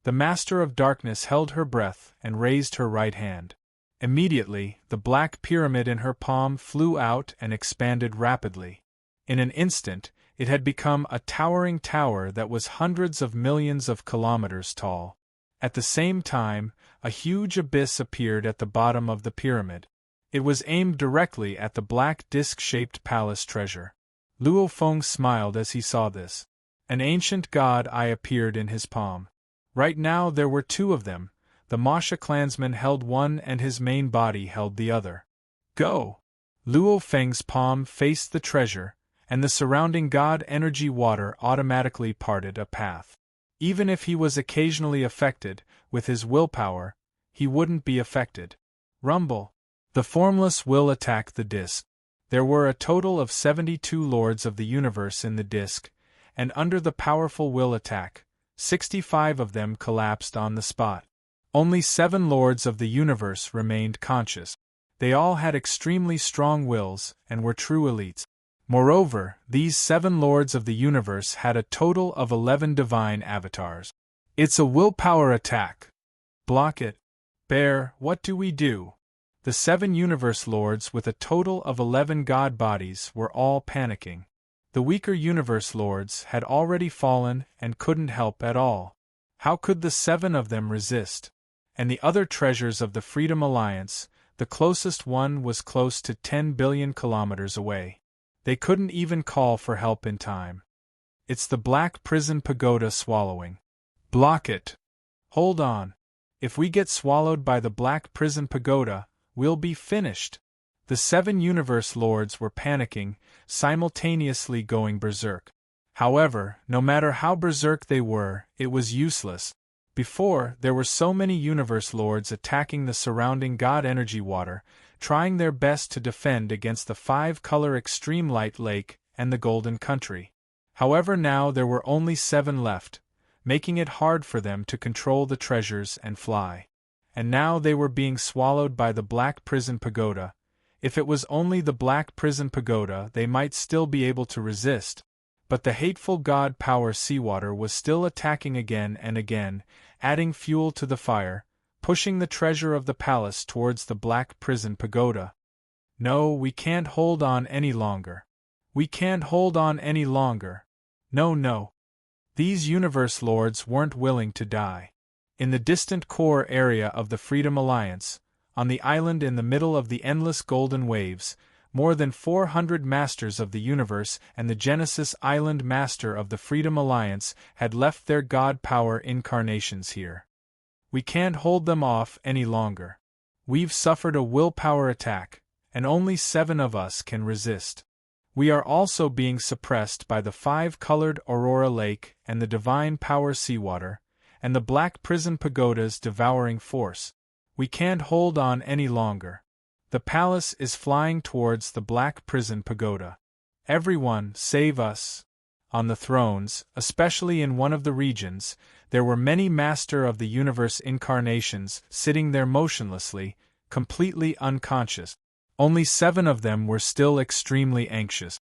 S1: The Master of Darkness held her breath and raised her right hand. Immediately, the black pyramid in her palm flew out and expanded rapidly. In an instant, it had become a towering tower that was hundreds of millions of kilometers tall. At the same time, a huge abyss appeared at the bottom of the pyramid. It was aimed directly at the black disc-shaped palace treasure. Luo Feng smiled as he saw this. An ancient god eye appeared in his palm. Right now there were two of them. The Masha clansman held one and his main body held the other. Go! Luo Feng's palm faced the treasure, and the surrounding god energy water automatically parted a path. Even if he was occasionally affected, with his willpower, he wouldn't be affected. Rumble! The formless will attacked the disc. There were a total of 72 lords of the universe in the disc, and under the powerful will attack, 65 of them collapsed on the spot. Only 7 lords of the universe remained conscious. They all had extremely strong wills and were true elites. Moreover, these 7 lords of the universe had a total of 11 divine avatars. It's a willpower attack. Block it. Bear, what do we do? The 7 universe lords with a total of 11 god bodies were all panicking. The weaker universe lords had already fallen and couldn't help at all. How could the 7 of them resist? And the other treasures of the Freedom Alliance, the closest one was close to 10 billion kilometers away. They couldn't even call for help in time. It's the Black Prison Pagoda swallowing. Block it. Hold on. If we get swallowed by the Black Prison Pagoda, we'll be finished. The 7 universe lords were panicking, simultaneously going berserk. However, no matter how berserk they were, it was useless. Before, there were so many universe lords attacking the surrounding god energy water, trying their best to defend against the 5-color extreme light lake and the golden country. However, now there were only 7 left, making it hard for them to control the treasures and fly. And now they were being swallowed by the Black Prison Pagoda. If it was only the Black Prison Pagoda, they might still be able to resist. But the hateful god power seawater was still attacking again and again, adding fuel to the fire, pushing the treasure of the palace towards the Black Prison Pagoda. No, we can't hold on any longer. We can't hold on any longer. No. These universe lords weren't willing to die. In the distant core area of the Freedom Alliance, on the island in the middle of the endless golden waves, more than 400 masters of the universe and the Genesis Island master of the Freedom Alliance had left their god power incarnations here. We can't hold them off any longer. We've suffered a willpower attack, and only 7 of us can resist. We are also being suppressed by the 5-colored Aurora Lake and the divine power seawater, and the Black Prison Pagoda's devouring force. We can't hold on any longer. The palace is flying towards the Black Prison Pagoda. Everyone, save us! On the thrones, especially in one of the regions, there were many Master of the Universe incarnations sitting there motionlessly, completely unconscious. Only 7 of them were still extremely anxious.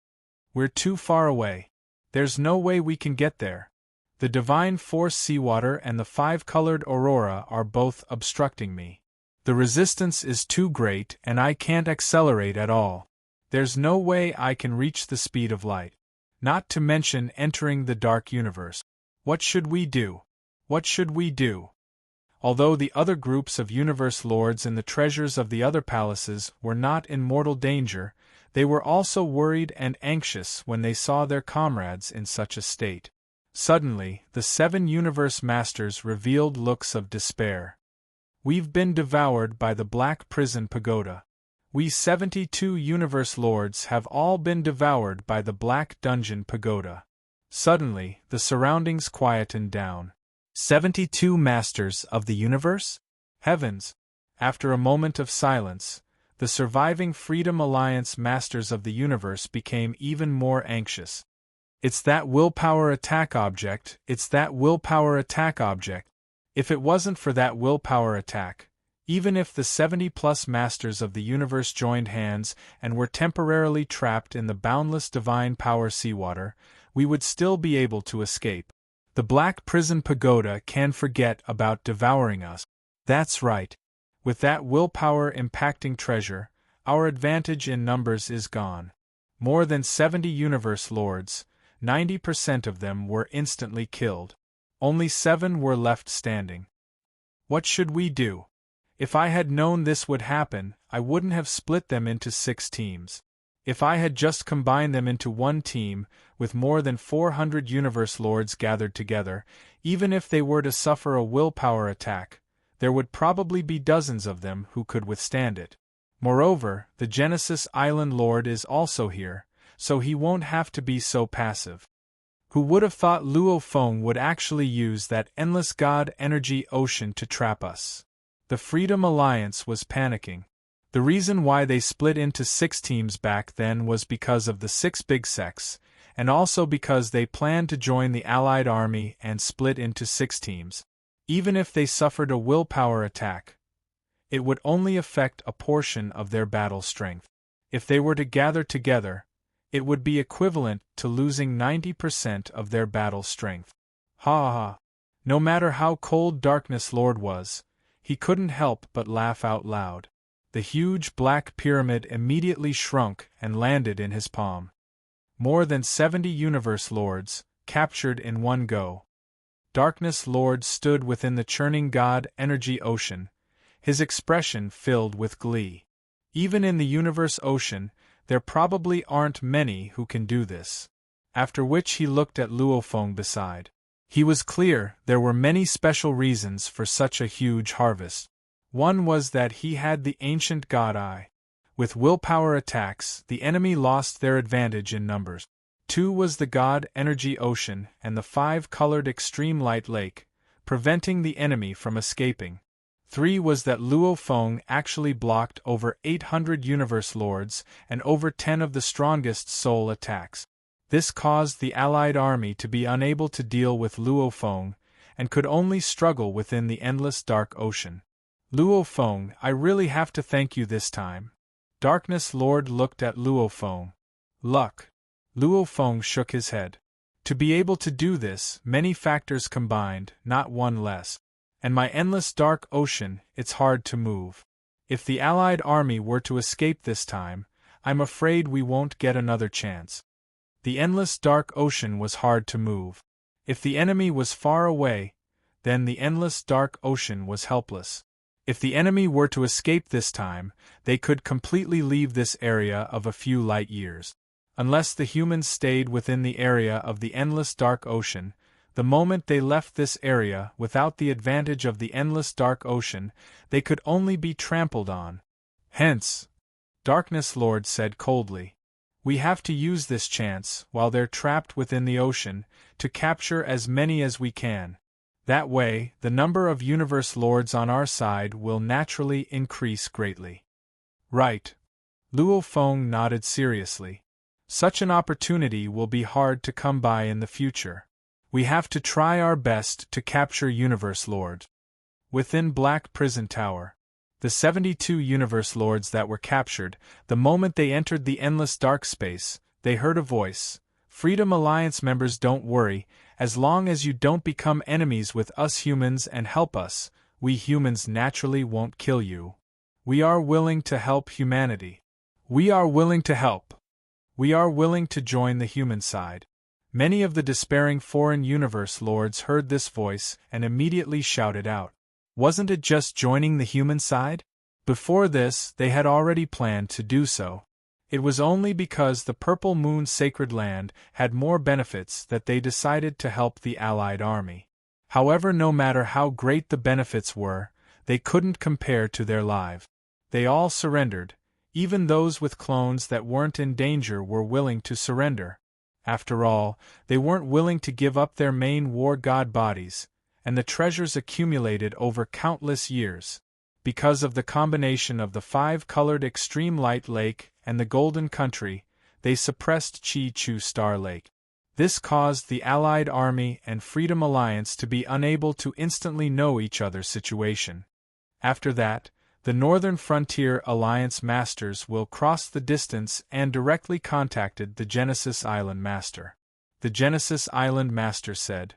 S1: We're too far away. There's no way we can get there. The Divine Force Seawater and the 5-colored Aurora are both obstructing me. The resistance is too great and I can't accelerate at all. There's no way I can reach the speed of light. Not to mention entering the dark universe. What should we do? What should we do? Although the other groups of universe lords and the treasures of the other palaces were not in mortal danger, they were also worried and anxious when they saw their comrades in such a state. Suddenly, the 7 universe masters revealed looks of despair. We've been devoured by the Black Prison Pagoda. We 72 universe lords have all been devoured by the Black Dungeon Pagoda. Suddenly, the surroundings quietened down. 72 masters of the universe? Heavens! After a moment of silence, the surviving Freedom Alliance masters of the universe became even more anxious. It's that willpower attack object, it's that willpower attack object. If it wasn't for that willpower attack, even if the 70-plus masters of the universe joined hands and were temporarily trapped in the boundless divine power seawater, we would still be able to escape. The Black Prison Pagoda can forget about devouring us. That's right. With that willpower impacting treasure, our advantage in numbers is gone. More than 70 universe lords, 90% of them were instantly killed. Only 7 were left standing. What should we do? If I had known this would happen, I wouldn't have split them into 6 teams. If I had just combined them into one team, with more than 400 universe lords gathered together, even if they were to suffer a willpower attack, there would probably be dozens of them who could withstand it. Moreover, the Genesis Island Lord is also here, so he won't have to be so passive. Who would have thought Luo Feng would actually use that endless God energy ocean to trap us? The Freedom Alliance was panicking. The reason why they split into 6 teams back then was because of the 6 big sects, and also because they planned to join the Allied army and split into 6 teams. Even if they suffered a willpower attack, it would only affect a portion of their battle strength. If they were to gather together, it would be equivalent to losing 90% of their battle strength. Ha ha! No matter how cold Darkness Lord was, he couldn't help but laugh out loud. The huge black pyramid immediately shrunk and landed in his palm. More than 70 universe lords, captured in one go. Darkness Lord stood within the churning God energy ocean, his expression filled with glee. Even in the universe ocean, there probably aren't many who can do this. After which he looked at Luo Feng beside. He was clear there were many special reasons for such a huge harvest. One was that he had the ancient God Eye. With willpower attacks, the enemy lost their advantage in numbers. 2 was the God energy ocean and the 5-colored extreme light lake, preventing the enemy from escaping. 3 was that Luo Feng actually blocked over 800 universe lords and over 10 of the strongest soul attacks. This caused the Allied army to be unable to deal with Luo Feng, and could only struggle within the endless dark ocean. Luo Feng, I really have to thank you this time. Darkness Lord looked at Luo Feng. Luck. Luo Feng shook his head. To be able to do this, many factors combined, not one less. And my endless dark ocean, it's hard to move. If the Allied army were to escape this time, I'm afraid we won't get another chance. The endless dark ocean was hard to move. If the enemy was far away, then the endless dark ocean was helpless. If the enemy were to escape this time, they could completely leave this area of a few light years. Unless the humans stayed within the area of the endless dark ocean, the moment they left this area without the advantage of the endless dark ocean, they could only be trampled on. Hence, Darkness Lord said coldly, we have to use this chance, while they're trapped within the ocean, to capture as many as we can. That way, the number of universe lords on our side will naturally increase greatly. Right. Luo Feng nodded seriously. Such an opportunity will be hard to come by in the future. We have to try our best to capture Universe Lord. Within Black Prison Tower, the 72 Universe Lords that were captured, the moment they entered the endless dark space, they heard a voice. Freedom Alliance members, don't worry, as long as you don't become enemies with us humans and help us, we humans naturally won't kill you. We are willing to help humanity. We are willing to help. We are willing to join the human side. Many of the despairing foreign universe lords heard this voice and immediately shouted out. Wasn't it just joining the human side? Before this, they had already planned to do so. It was only because the Purple Moon Sacred Land had more benefits that they decided to help the Allied army. However, no matter how great the benefits were, they couldn't compare to their lives. They all surrendered. Even those with clones that weren't in danger were willing to surrender. After all, they weren't willing to give up their main war god bodies, and the treasures accumulated over countless years. Because of the combination of the 5-colored extreme light lake and the golden country, they suppressed Chi Chu Star Lake. This caused the Allied army and Freedom Alliance to be unable to instantly know each other's situation. After that, the Northern Frontier Alliance Masters will cross the distance and directly contacted the Genesis Island Master. The Genesis Island Master said,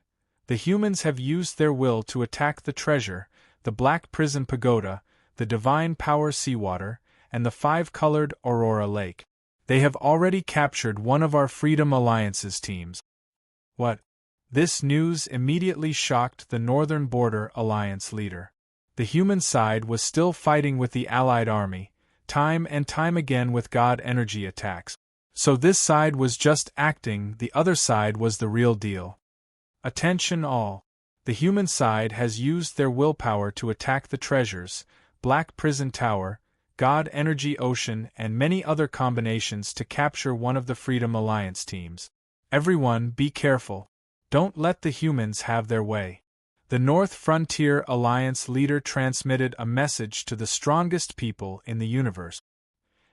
S1: "The humans have used their will to attack the treasure, the Black Prison Pagoda, the Divine Power Seawater, and the five-colored Aurora Lake. They have already captured one of our Freedom Alliance's teams. What? This news immediately shocked the Northern Border Alliance leader. The human side was still fighting with the Allied army, time and time again with God energy attacks. So this side was just acting, the other side was the real deal. Attention all. The human side has used their willpower to attack the treasures, Black Prison Tower, God Energy Ocean, and many other combinations to capture one of the Freedom Alliance teams. Everyone, be careful. Don't let the humans have their way. The North Frontier Alliance leader transmitted a message to the strongest people in the universe.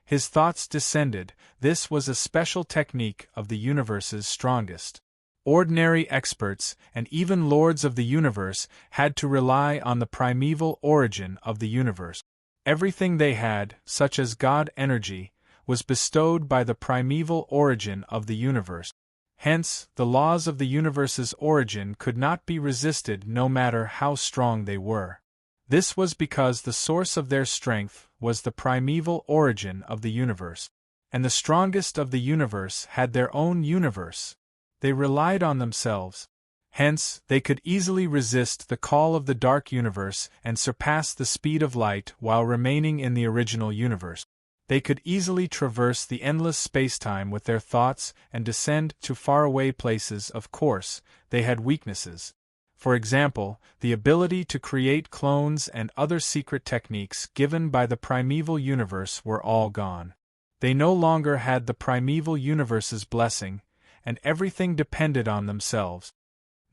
S1: His thoughts descended. This was a special technique of the universe's strongest. Ordinary experts, and even lords of the universe, had to rely on the primeval origin of the universe. Everything they had, such as God energy, was bestowed by the primeval origin of the universe. Hence, the laws of the universe's origin could not be resisted no matter how strong they were. This was because the source of their strength was the primeval origin of the universe. And the strongest of the universe had their own universe. They relied on themselves. Hence, they could easily resist the call of the dark universe and surpass the speed of light while remaining in the original universe. They could easily traverse the endless spacetime with their thoughts and descend to faraway places. Of course, they had weaknesses. For example, the ability to create clones and other secret techniques given by the primeval universe were all gone. They no longer had the primeval universe's blessing, and everything depended on themselves.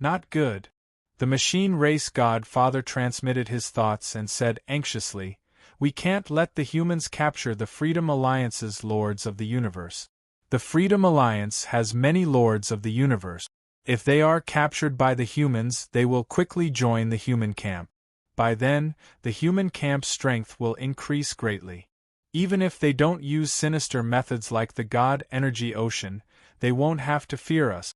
S1: Not good. The machine race godfather transmitted his thoughts and said anxiously, "We can't let the humans capture the Freedom Alliance's lords of the universe. The Freedom Alliance has many lords of the universe. If they are captured by the humans, they will quickly join the human camp. By then, the human camp's strength will increase greatly. Even if they don't use sinister methods like the God Energy Ocean, they won't have to fear us.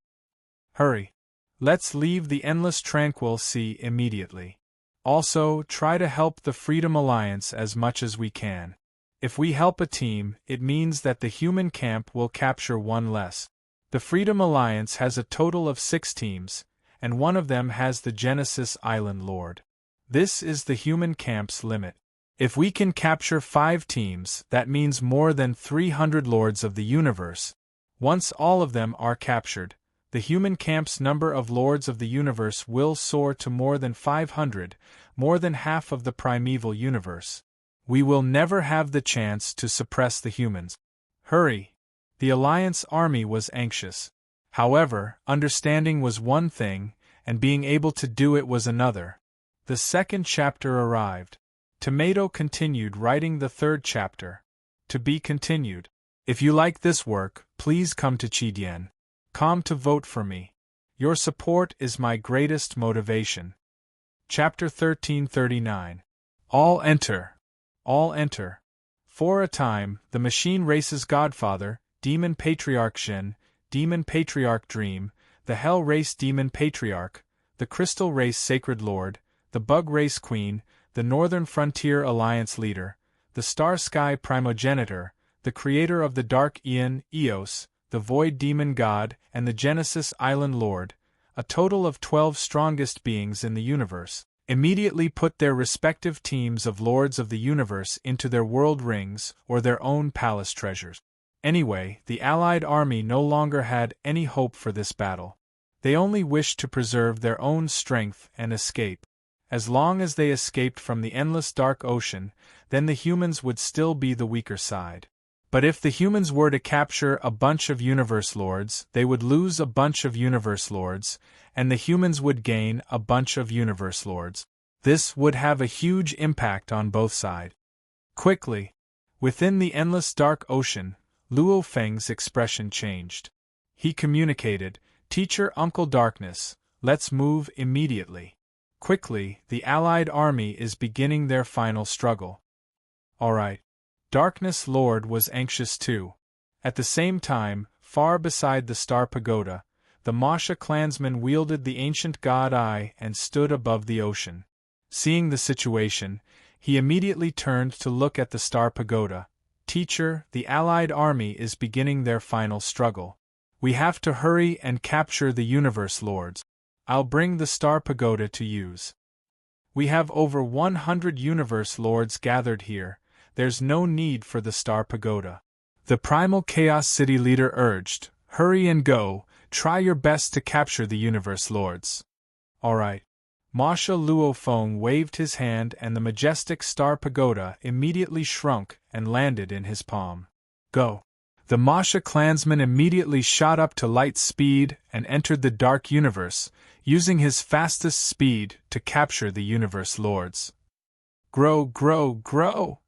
S1: Hurry. Let's leave the endless tranquil sea immediately. Also, try to help the Freedom Alliance as much as we can. If we help a team, it means that the human camp will capture one less. The Freedom Alliance has a total of 6 teams, and one of them has the Genesis Island Lord. This is the human camp's limit. If we can capture 5 teams, that means more than 300 lords of the universe. Once all of them are captured, the human camp's number of lords of the universe will soar to more than 500, more than half of the primeval universe. We will never have the chance to suppress the humans. Hurry! The Alliance army was anxious. However, understanding was one thing, and being able to do it was another. The second chapter arrived. Tomato continued writing the third chapter. To be continued. If you like this work, please come to Chidien.com to vote for me. Your support is my greatest motivation. Chapter 1339. All enter. All enter. For a time, the machine race's godfather, Demon Patriarch Shin, Demon Patriarch Dream, the Hell Race Demon Patriarch, the Crystal Race Sacred Lord, the Bug Race Queen, the Northern Frontier Alliance Leader, the Star Sky Primogenitor, the creator of the Dark Aeon, Eos, the Void Demon God, and the Genesis Island Lord, a total of 12 strongest beings in the universe, immediately put their respective teams of Lords of the Universe into their world rings or their own palace treasures. Anyway, the Allied army no longer had any hope for this battle. They only wished to preserve their own strength and escape. As long as they escaped from the endless dark ocean, then the humans would still be the weaker side. But if the humans were to capture a bunch of Universe Lords, they would lose a bunch of Universe Lords, and the humans would gain a bunch of Universe Lords. This would have a huge impact on both sides. Quickly. Within the endless dark ocean, Luo Feng's expression changed. He communicated, "Teacher Uncle Darkness, let's move immediately. Quickly, the Allied army is beginning their final struggle." Alright. Darkness Lord was anxious too. At the same time, far beside the Star Pagoda, the Masha clansman wielded the ancient god Eye and stood above the ocean. Seeing the situation, He immediately turned to look at the Star Pagoda. Teacher, the Allied army is beginning their final struggle. We have to hurry and capture the Universe Lords. I'll bring the Star Pagoda to use. We have over 100 Universe Lords gathered here. There's no need for the Star Pagoda. The Primal Chaos City leader urged, hurry and go, try your best to capture the Universe Lords. All right. Masha Luofeng waved his hand and the majestic Star Pagoda immediately shrunk and landed in his palm. Go. The Masha clansman immediately shot up to light speed and entered the Dark Universe, using his fastest speed to capture the Universe Lords. Grow, grow, grow!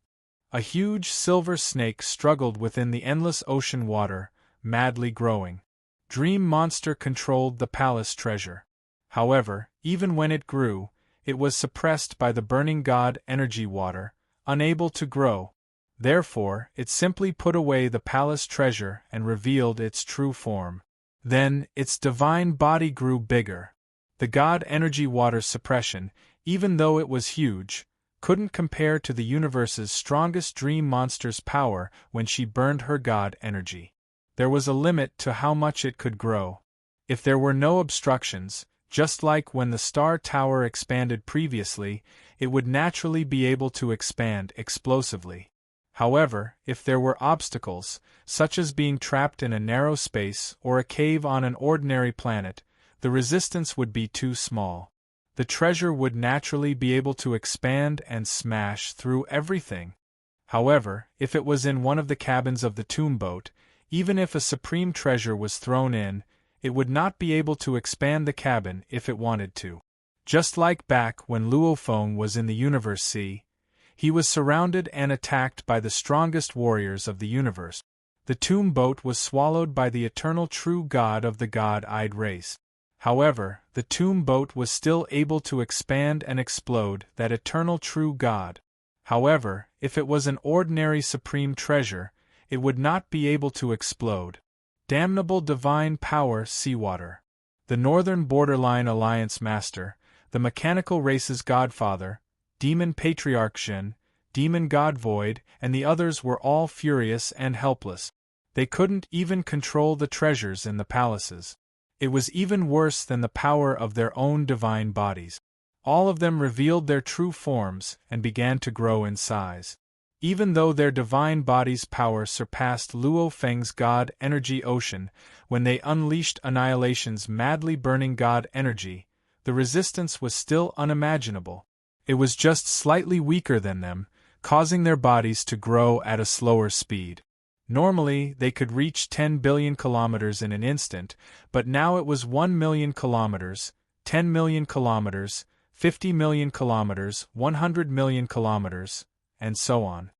S1: A huge silver snake struggled within the endless ocean water, madly growing. Dream Monster controlled the palace treasure. However, even when it grew, it was suppressed by the burning god energy water, unable to grow. Therefore, it simply put away the palace treasure and revealed its true form. Then, its divine body grew bigger. The god energy water suppression, even though it was huge, couldn't compare to the universe's strongest dream monster's power when she burned her god energy. There was a limit to how much it could grow. If there were no obstructions, just like when the Star Tower expanded previously, it would naturally be able to expand explosively. However, if there were obstacles, such as being trapped in a narrow space or a cave on an ordinary planet, the resistance would be too small. The treasure would naturally be able to expand and smash through everything. However, if it was in one of the cabins of the tomb boat, even if a supreme treasure was thrown in, it would not be able to expand the cabin if it wanted to. Just like back when Luofeng was in the Universe Sea, he was surrounded and attacked by the strongest warriors of the universe. The tomb boat was swallowed by the eternal true god of the god-eyed race. However, the tomb boat was still able to expand and explode that eternal true god. However, if it was an ordinary supreme treasure, it would not be able to explode. Damnable divine power seawater. The Northern Borderline Alliance Master, the mechanical race's godfather, Demon Patriarch Shin, Demon God Void, and the others were all furious and helpless. They couldn't even control the treasures in the palaces. It was even worse than the power of their own divine bodies. All of them revealed their true forms and began to grow in size. Even though their divine body's power surpassed Luo Feng's god energy ocean when they unleashed Annihilation's madly burning god energy, the resistance was still unimaginable. It was just slightly weaker than them, causing their bodies to grow at a slower speed. Normally, they could reach 10 billion kilometers in an instant, but now it was 1 million kilometers, 10 million kilometers, 50 million kilometers, 100 million kilometers, and so on.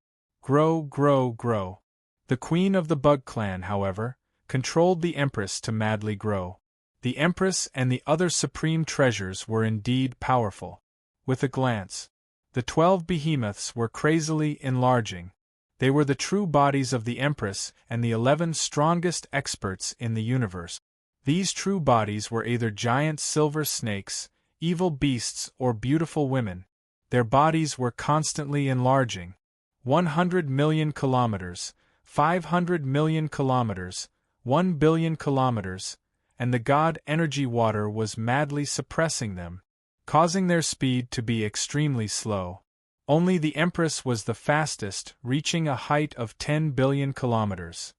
S1: Grow, grow, grow. The queen of the Bug Clan, however, controlled the Empress to madly grow. The Empress and the other supreme treasures were indeed powerful. With a glance, the 12 behemoths were crazily enlarging. They were the true bodies of the Empress and the 11 strongest experts in the universe. These true bodies were either giant silver snakes, evil beasts, or beautiful women. Their bodies were constantly enlarging. 100 million kilometers, 500 million kilometers, 1 billion kilometers, and the god energy water was madly suppressing them, causing their speed to be extremely slow. Only the Empress was the fastest, reaching a height of 10 billion kilometers.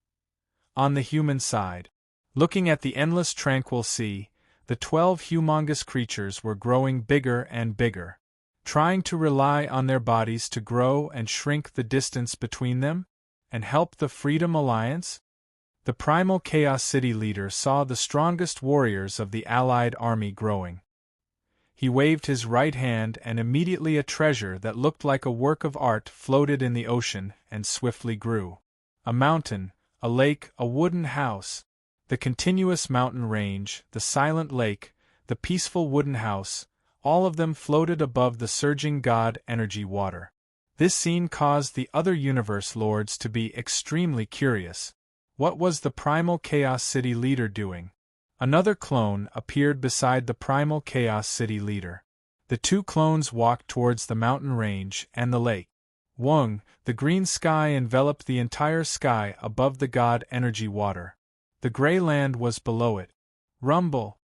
S1: On the human side, looking at the endless tranquil sea, the 12 humongous creatures were growing bigger and bigger. Trying to rely on their bodies to grow and shrink the distance between them, and help the Freedom Alliance? The Primal Chaos City leader saw the strongest warriors of the Allied army growing. He waved his right hand and immediately a treasure that looked like a work of art floated in the ocean and swiftly grew. A mountain, a lake, a wooden house. The continuous mountain range, the silent lake, the peaceful wooden house, all of them floated above the surging god energy water. This scene caused the other universe lords to be extremely curious. What was the Primal Chaos City leader doing? Another clone appeared beside the Primal Chaos City leader. The two clones walked towards the mountain range and the lake. Wung, the green sky enveloped the entire sky above the god energy water. The gray land was below it. Rumble.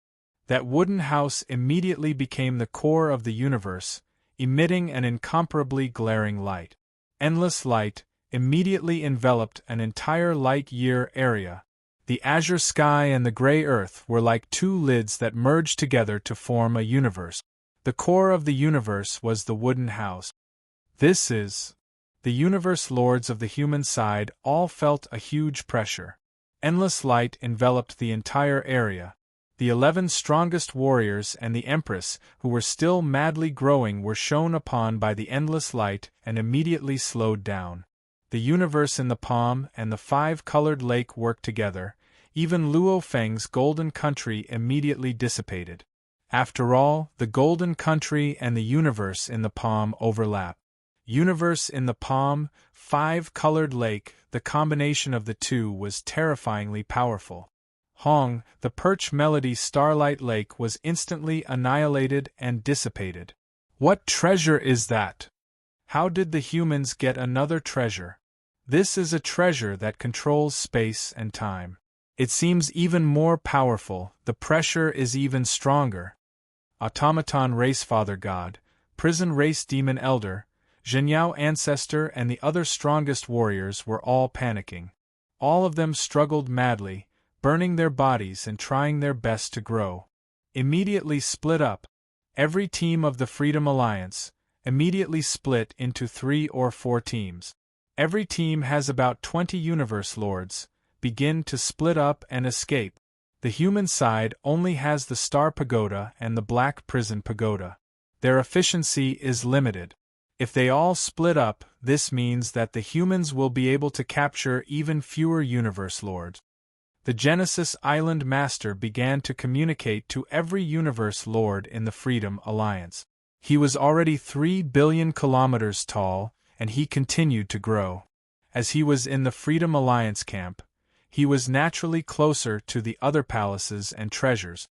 S1: That wooden house immediately became the core of the universe, emitting an incomparably glaring light. Endless light immediately enveloped an entire light-year area. The azure sky and the gray earth were like two lids that merged together to form a universe. The core of the universe was the wooden house. This is. The universe lords of the human side all felt a huge pressure. Endless light enveloped the entire area. The 11 strongest warriors and the Empress, who were still madly growing, were shone upon by the endless light and immediately slowed down. The universe in the palm and the 5-colored lake worked together. Even Luo Feng's golden country immediately dissipated. After all, the golden country and the universe in the palm overlap. Universe in the palm, 5-colored lake, the combination of the two was terrifyingly powerful. Hong, the perch melody starlight lake was instantly annihilated and dissipated. What treasure is that? How did the humans get another treasure? This is a treasure that controls space and time. It seems even more powerful, the pressure is even stronger. Automaton race father god, prison race demon elder, Zhenyao ancestor and the other strongest warriors were all panicking. All of them struggled madly, burning their bodies and trying their best to grow. Immediately split up. Every team of the Freedom Alliance immediately split into 3 or 4 teams. Every team has about 20 universe lords, begin to split up and escape. The human side only has the Star Pagoda and the Black Prison Pagoda. Their efficiency is limited. If they all split up, this means that the humans will be able to capture even fewer universe lords. The Genesis Island Master began to communicate to every universe lord in the Freedom Alliance. He was already 3 billion kilometers tall, and he continued to grow. As he was in the Freedom Alliance camp, he was naturally closer to the other palaces and treasures.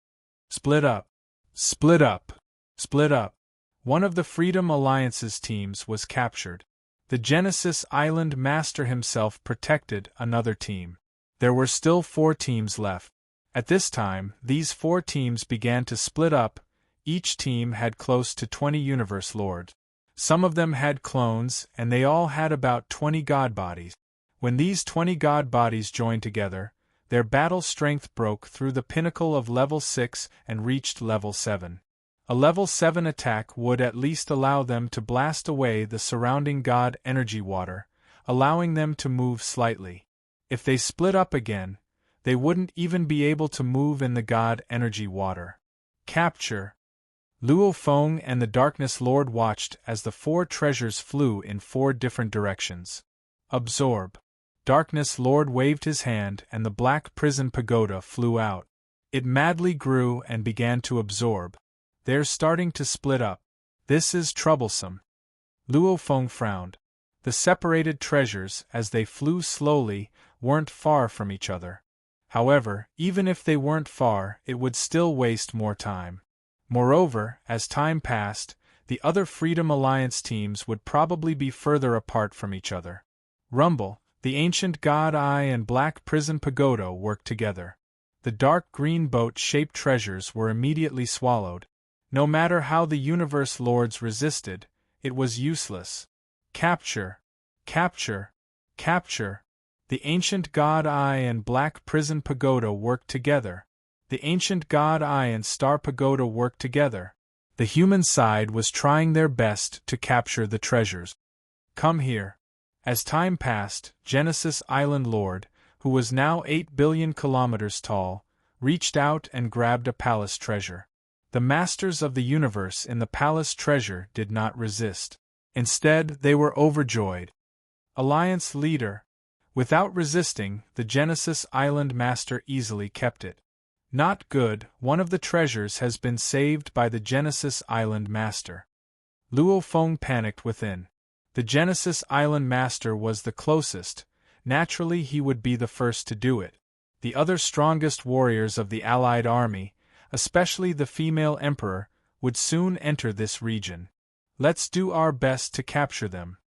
S1: Split up. Split up. Split up. One of the Freedom Alliance's teams was captured. The Genesis Island Master himself protected another team. There were still 4 teams left. At this time, these 4 teams began to split up. Each team had close to 20 universe lords. Some of them had clones, and they all had about 20 god bodies. When these 20 god bodies joined together, their battle strength broke through the pinnacle of level 6 and reached level 7. A level 7 attack would at least allow them to blast away the surrounding god energy water, allowing them to move slightly. If they split up again, they wouldn't even be able to move in the god energy water. Capture. Luo Feng and the Darkness Lord watched as the 4 treasures flew in 4 different directions. Absorb. Darkness Lord waved his hand and the Black Prison Pagoda flew out. It madly grew and began to absorb. They're starting to split up. This is troublesome. Luo Feng frowned. The separated treasures, as they flew slowly, weren't far from each other. However, even if they weren't far, it would still waste more time. Moreover, as time passed, the other Freedom Alliance teams would probably be further apart from each other. Rumble, the Ancient God Eye and Black Prison Pagoda worked together. The dark green boat-shaped treasures were immediately swallowed. No matter how the universe lords resisted, it was useless. Capture. Capture. Capture. The Ancient God Eye and Black Prison Pagoda worked together. The Ancient God Eye and Star Pagoda worked together. The human side was trying their best to capture the treasures. Come here. As time passed, Genesis Island Lord, who was now 8 billion kilometers tall, reached out and grabbed a palace treasure. The masters of the universe in the palace treasure did not resist. Instead, they were overjoyed. Alliance leader. Without resisting, the Genesis Island Master easily kept it. Not good, one of the treasures has been saved by the Genesis Island Master. Luo Feng panicked within. The Genesis Island Master was the closest, naturally he would be the first to do it. The other strongest warriors of the Allied army, especially the female emperor, would soon enter this region. Let's do our best to capture them.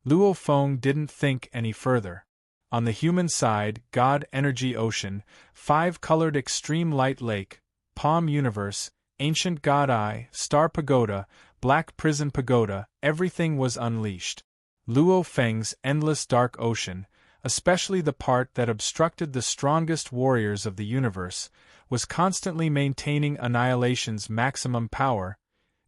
S1: Luo Feng didn't think any further. On the human side, God Energy Ocean, 5-colored Extreme Light Lake, Palm Universe, Ancient God Eye, Star Pagoda, Black Prison Pagoda, everything was unleashed. Luo Feng's endless dark ocean, especially the part that obstructed the strongest warriors of the universe, was constantly maintaining Annihilation's maximum power.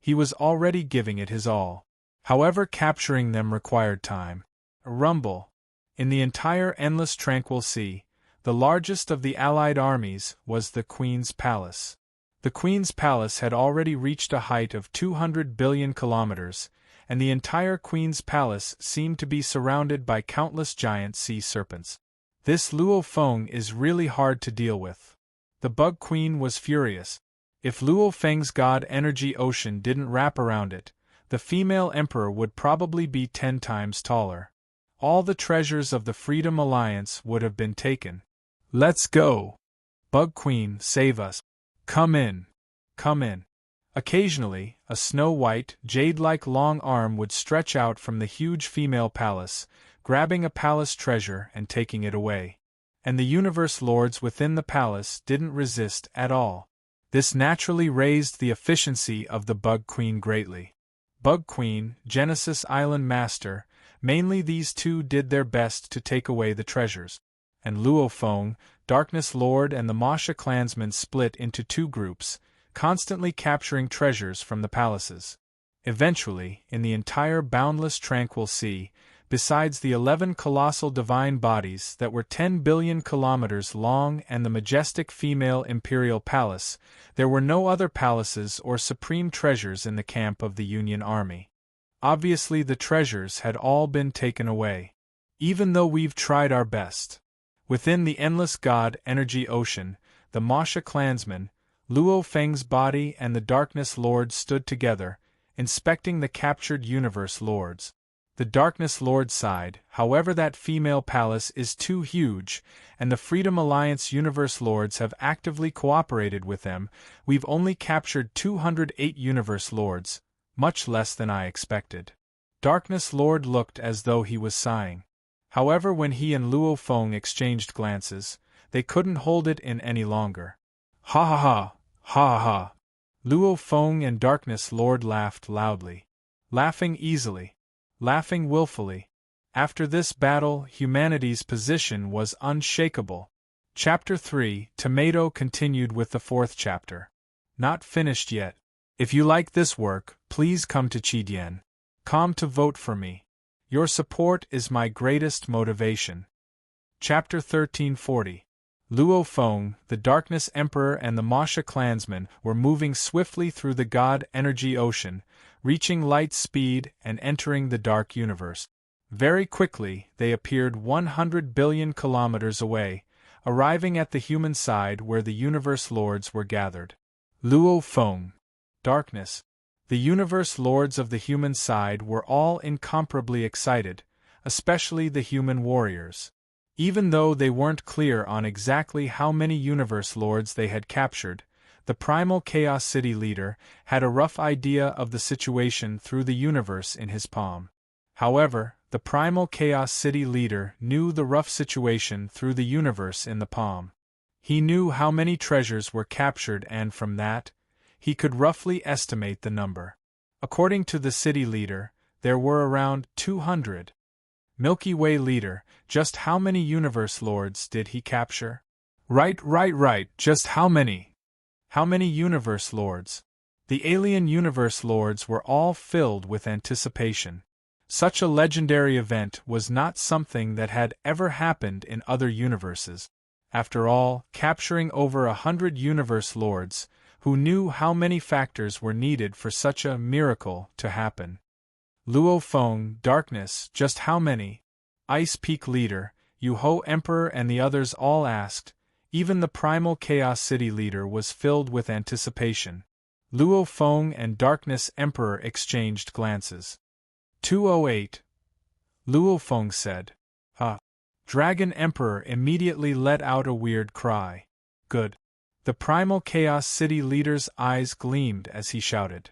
S1: He was already giving it his all. However, capturing them required time. A rumble. In the entire endless tranquil sea, the largest of the allied armies was the Queen's Palace. The Queen's Palace had already reached a height of 200 billion kilometers, and the entire Queen's Palace seemed to be surrounded by countless giant sea serpents. This Luo Feng is really hard to deal with. The Bug Queen was furious. If Luo Feng's God Energy Ocean didn't wrap around it, the female emperor would probably be 10 times taller. All the treasures of the Freedom Alliance would have been taken. Let's go! Bug Queen, save us! Come in! Come in! Occasionally, a snow-white, jade-like long arm would stretch out from the huge female palace, grabbing a palace treasure and taking it away. And the universe lords within the palace didn't resist at all. This naturally raised the efficiency of the Bug Queen greatly. Bug Queen, Genesis Island Master, mainly these two did their best to take away the treasures. And Luo Feng, Darkness Lord and the Masha clansmen split into 2 groups, constantly capturing treasures from the palaces. Eventually, in the entire boundless tranquil sea, besides the 11 colossal divine bodies that were 10 billion kilometers long and the majestic female imperial palace, there were no other palaces or supreme treasures in the camp of the Union Army. Obviously the treasures had all been taken away. Even though we've tried our best. Within the endless God Energy Ocean, the Masha clansmen, Luo Feng's body and the Darkness Lord stood together, inspecting the captured universe lords. The Darkness Lord sighed, however that female palace is too huge, and the Freedom Alliance universe lords have actively cooperated with them. We've only captured 208 universe lords, much less than I expected. Darkness Lord looked as though he was sighing. However, when he and Luo Feng exchanged glances, they couldn't hold it in any longer. Ha ha ha, ha ha ha. Luo Feng and Darkness Lord laughed loudly. Laughing easily. Laughing willfully. After this battle, humanity's position was unshakable. Chapter 3, Tomato continued with the 4th chapter. Not finished yet. If you like this work, please come to Chidien.com to vote for me. Your support is my greatest motivation. Chapter 1340. Luo Feng, the Darkness Emperor and the Masha clansmen were moving swiftly through the God Energy Ocean, reaching light speed and entering the dark universe. Very quickly, they appeared 100 billion kilometers away, arriving at the human side where the universe lords were gathered. Luo Feng. Darkness. The universe lords of the human side were all incomparably excited, especially the human warriors. Even though they weren't clear on exactly how many universe lords they had captured, the Primal Chaos City leader had a rough idea of the situation through the universe in his palm. However, the Primal Chaos City leader knew the rough situation through the universe in the palm. He knew how many treasures were captured, and from that, he could roughly estimate the number. According to the city leader, there were around 200. Milky Way leader, just how many universe lords did he capture? Right, just how many? How many universe lords? The alien universe lords were all filled with anticipation. Such a legendary event was not something that had ever happened in other universes. After all, capturing over 100 universe lords, who knew how many factors were needed for such a miracle to happen. Luo Feng, Darkness, just how many? Ice Peak leader, Yu-Ho Emperor and the others all asked. Even the Primal Chaos City leader was filled with anticipation. Luo Feng and Darkness Emperor exchanged glances. 208. Luo Feng said. Huh. Dragon Emperor immediately let out a weird cry. Good. The Primal Chaos City leader's eyes gleamed as he shouted.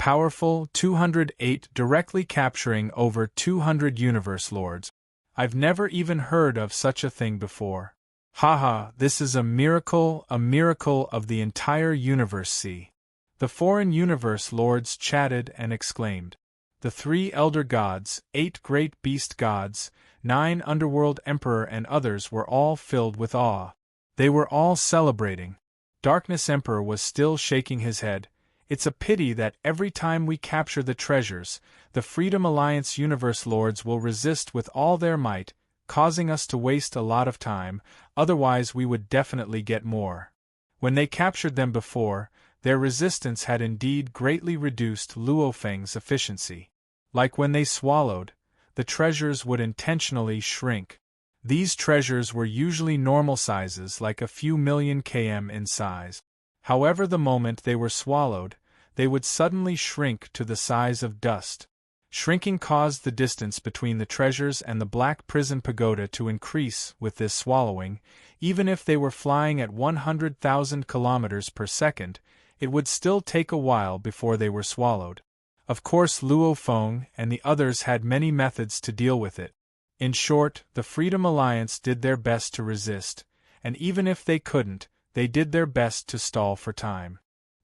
S1: Powerful 208 directly capturing over 200 universe lords. I've never even heard of such a thing before. Haha, this is a miracle of the entire universe. See. The foreign universe lords chatted and exclaimed. The 3 elder gods, 8 great beast gods, 9 underworld emperor and others were all filled with awe. They were all celebrating. Darkness Emperor was still shaking his head. It's a pity that every time we capture the treasures, the Freedom Alliance Universe Lords will resist with all their might, causing us to waste a lot of time, otherwise we would definitely get more. When they captured them before, their resistance had indeed greatly reduced Luo Feng's efficiency. Like when they swallowed, the treasures would intentionally shrink. These treasures were usually normal sizes, like a few million km in size. However, the moment they were swallowed, they would suddenly shrink to the size of dust. Shrinking caused the distance between the treasures and the Black Prison Pagoda to increase with this swallowing. Even if they were flying at 100,000 kilometers per second, it would still take a while before they were swallowed. Of course, Luo Feng and the others had many methods to deal with it. In short, the Freedom Alliance did their best to resist, and even if they couldn't, they did their best to stall for time.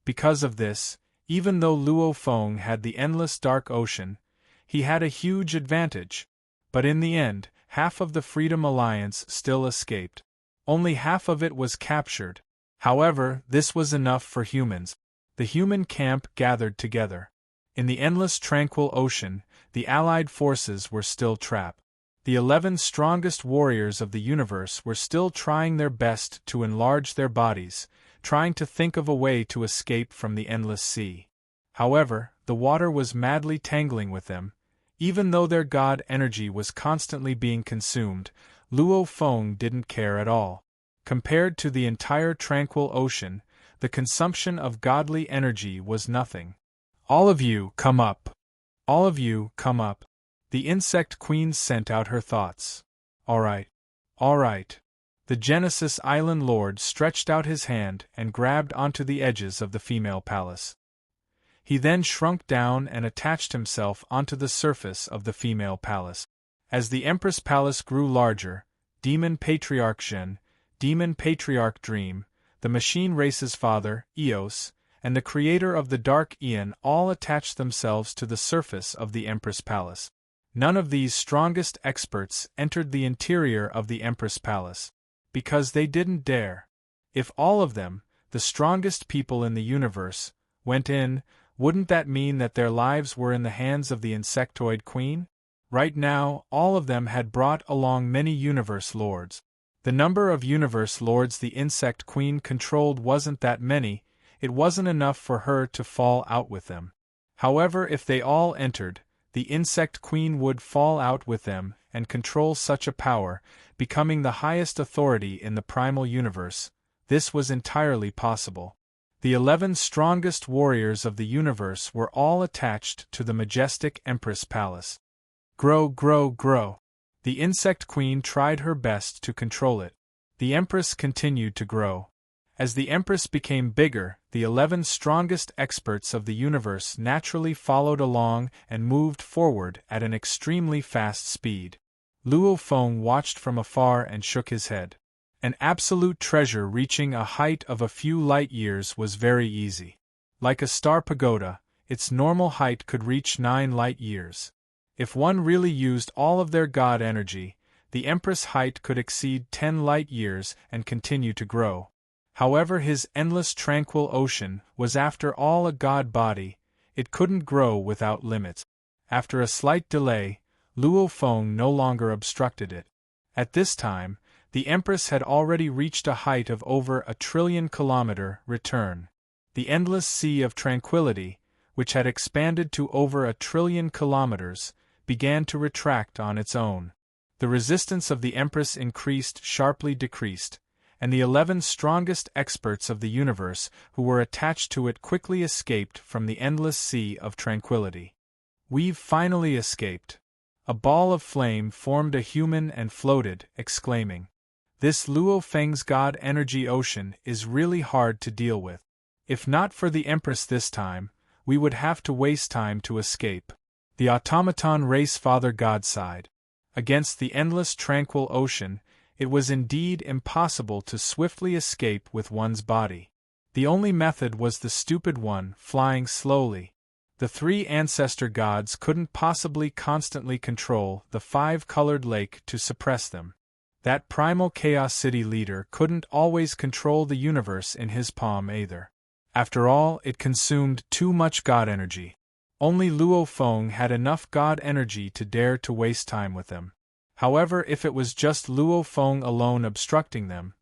S1: Because of this, even though Luo Feng had the endless dark ocean, he had a huge advantage. But in the end, half of the Freedom Alliance still escaped. Only half of it was captured. However, this was enough for humans. The human camp gathered together. In the endless tranquil ocean, the Allied forces were still trapped. The 11 strongest warriors of the universe were still trying their best to enlarge their bodies, trying to think of a way to escape from the endless sea. However, the water was madly tangling with them. Even though their god energy was constantly being consumed, Luo Feng didn't care at all. Compared to the entire tranquil ocean, the consumption of godly energy was nothing. All of you, come up. All of you, come up. The insect queen sent out her thoughts. All right. All right. The Genesis Island Lord stretched out his hand and grabbed onto the edges of the female palace. He then shrunk down and attached himself onto the surface of the female palace. As the Empress Palace grew larger, Demon Patriarch Zhen, Demon Patriarch Dream, the machine race's father, Eos, and the creator of the Dark Aeon all attached themselves to the surface of the Empress Palace. None of these strongest experts entered the interior of the Empress Palace, because they didn't dare. If all of them, the strongest people in the universe, went in, wouldn't that mean that their lives were in the hands of the Insectoid Queen? Right now, all of them had brought along many Universe Lords. The number of Universe Lords the Insect Queen controlled wasn't that many. It wasn't enough for her to fall out with them. However, if they all entered, the Insect Queen would fall out with them and control such a power, becoming the highest authority in the primal universe. This was entirely possible. The 11 strongest warriors of the universe were all attached to the majestic Empress Palace. Grow, grow, grow. The Insect Queen tried her best to control it. The Empress continued to grow. As the Empress became bigger, the 11 strongest experts of the universe naturally followed along and moved forward at an extremely fast speed. Luo Feng watched from afar and shook his head. An absolute treasure reaching a height of a few light years was very easy. Like a star pagoda, its normal height could reach 9 light years. If one really used all of their god energy, the Empress' height could exceed 10 light years and continue to grow. However, his endless tranquil ocean was after all a god body, it couldn't grow without limits. After a slight delay, Luo Feng no longer obstructed it. At this time, the Empress had already reached a height of over 1 trillion kilometer return. The endless sea of tranquility, which had expanded to over 1 trillion kilometers, began to retract on its own. The resistance of the Empress increased sharply decreased, and the 11 strongest experts of the universe who were attached to it quickly escaped from the endless sea of tranquility. We've finally escaped. A ball of flame formed a human and floated, exclaiming, "This Luo Feng's god energy ocean is really hard to deal with." If not for the Empress this time, we would have to waste time to escape. The automaton race Father God sighed. Against the endless tranquil ocean, it was indeed impossible to swiftly escape with one's body. The only method was the stupid one, flying slowly. The three ancestor gods couldn't possibly constantly control the five-colored lake to suppress them. That primal Chaos City leader couldn't always control the universe in his palm either. After all, it consumed too much god energy. Only Luo Feng had enough god energy to dare to waste time with them. However, if it was just Luo Feng alone obstructing them,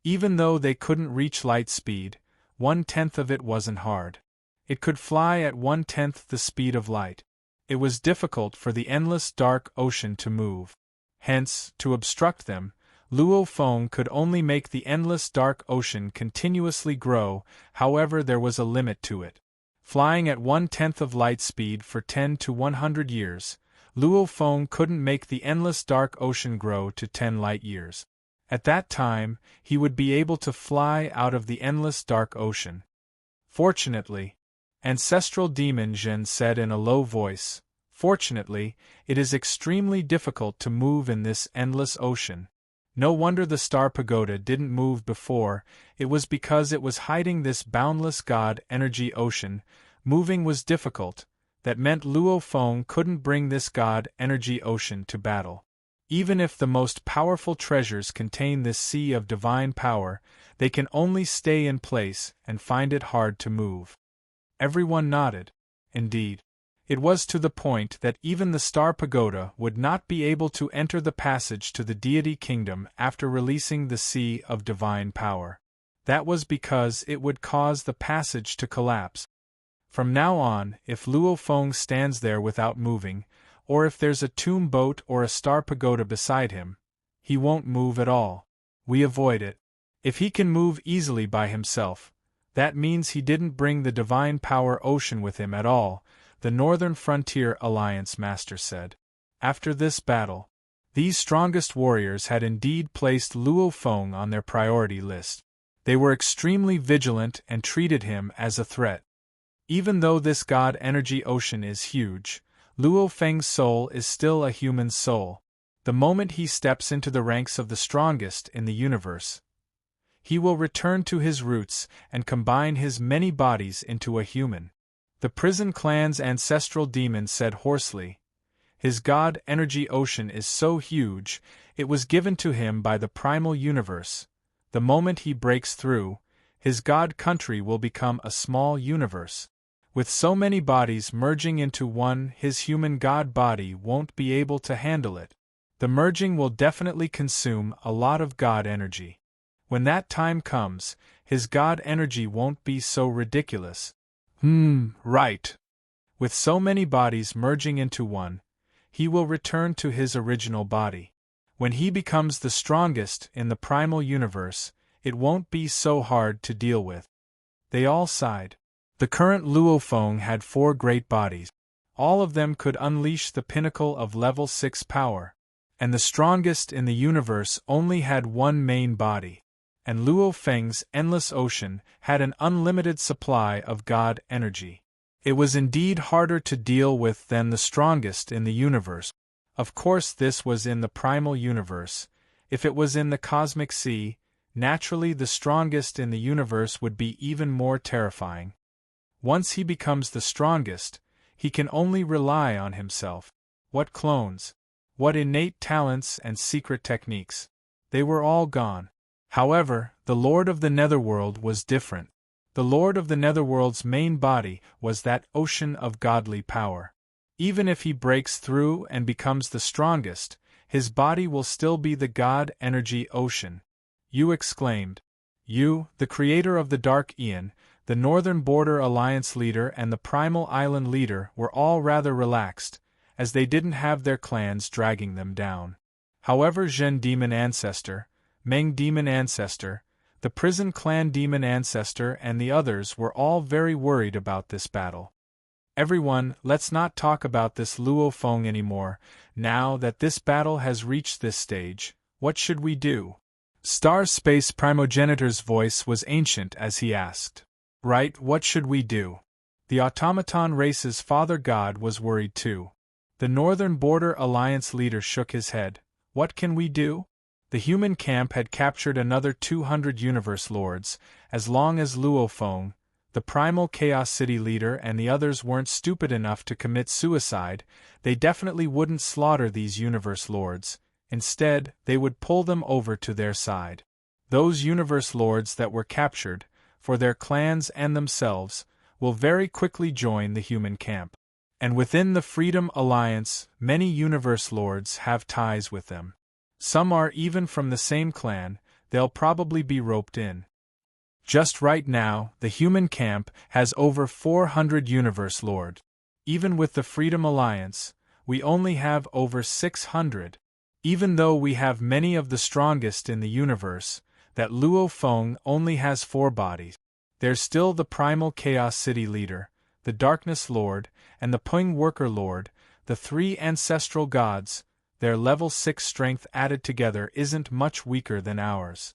S1: even though they couldn't reach light speed, 1/10 of it wasn't hard. It could fly at 1/10 the speed of light. It was difficult for the endless dark ocean to move. Hence, to obstruct them, Luo Feng could only make the endless dark ocean continuously grow. However, there was a limit to it. Flying at 1/10 of light speed for 10 to 100 years, Luo Feng couldn't make the endless dark ocean grow to 10 light years. At that time, he would be able to fly out of the endless dark ocean. Fortunately, Ancestral Demon Zhen said in a low voice, fortunately, it is extremely difficult to move in this endless ocean. No wonder the Star Pagoda didn't move before, it was because it was hiding this boundless god energy ocean. Moving was difficult, that meant Luo Feng couldn't bring this god energy ocean to battle. Even if the most powerful treasures contain this sea of divine power, they can only stay in place and find it hard to move. Everyone nodded. Indeed, it was to the point that even the Star Pagoda would not be able to enter the passage to the deity kingdom after releasing the sea of divine power. That was because it would cause the passage to collapse. From now on, if Luo Feng stands there without moving, or if there's a tomb boat or a Star Pagoda beside him, he won't move at all. We avoid it. If he can move easily by himself, that means he didn't bring the divine power ocean with him at all, the Northern Frontier Alliance master said. After this battle, these strongest warriors had indeed placed Luo Feng on their priority list. They were extremely vigilant and treated him as a threat. Even though this god energy ocean is huge, Luo Feng's soul is still a human soul. The moment he steps into the ranks of the strongest in the universe, he will return to his roots and combine his many bodies into a human. The prison clan's ancestral demon said hoarsely, his god energy ocean is so huge, it was given to him by the primal universe. The moment he breaks through, his god country will become a small universe. With so many bodies merging into one, his human god body won't be able to handle it. The merging will definitely consume a lot of god energy. When that time comes, his god energy won't be so ridiculous. Right. With so many bodies merging into one, he will return to his original body. When he becomes the strongest in the primal universe, it won't be so hard to deal with. They all sighed. The current Luo Feng had 4 great bodies. All of them could unleash the pinnacle of level 6 power. And the strongest in the universe only had one main body. And Luo Feng's endless ocean had an unlimited supply of god energy. It was indeed harder to deal with than the strongest in the universe. Of course, this was in the primal universe. If it was in the cosmic sea, naturally the strongest in the universe would be even more terrifying. Once he becomes the strongest, he can only rely on himself. What clones! What innate talents and secret techniques! They were all gone. However, the Lord of the Netherworld was different. The Lord of the Netherworld's main body was that ocean of godly power. Even if he breaks through and becomes the strongest, his body will still be the god energy ocean. You exclaimed. You, the creator of the Dark Aeon, the Northern Border Alliance leader and the Primal Island leader were all rather relaxed, as they didn't have their clans dragging them down. However, Zhen Demon Ancestor, Meng Demon Ancestor, the Prison Clan Demon Ancestor and the others were all very worried about this battle. Everyone, let's not talk about this Luo Feng anymore. Now that this battle has reached this stage, what should we do? Star Space Primogenitor's voice was ancient as he asked. Right, what should we do? The automaton race's father god was worried too. The Northern Border Alliance leader shook his head. What can we do? The human camp had captured another 200 Universe Lords. As long as Luo Feng, the primal Chaos City leader, and the others weren't stupid enough to commit suicide, they definitely wouldn't slaughter these Universe Lords. Instead, they would pull them over to their side. Those Universe Lords that were captured, for their clans and themselves, will very quickly join the human camp. And within the Freedom Alliance, many Universe Lords have ties with them. Some are even from the same clan. They'll probably be roped in. Just right now, the human camp has over 400 Universe Lords. Even with the Freedom Alliance, we only have over 600. Even though we have many of the strongest in the universe, that Luo Feng only has 4 bodies. There's still the primal Chaos City leader, the Darkness Lord, and the Peng Worker Lord, the 3 ancestral gods. Their level 6 strength added together isn't much weaker than ours.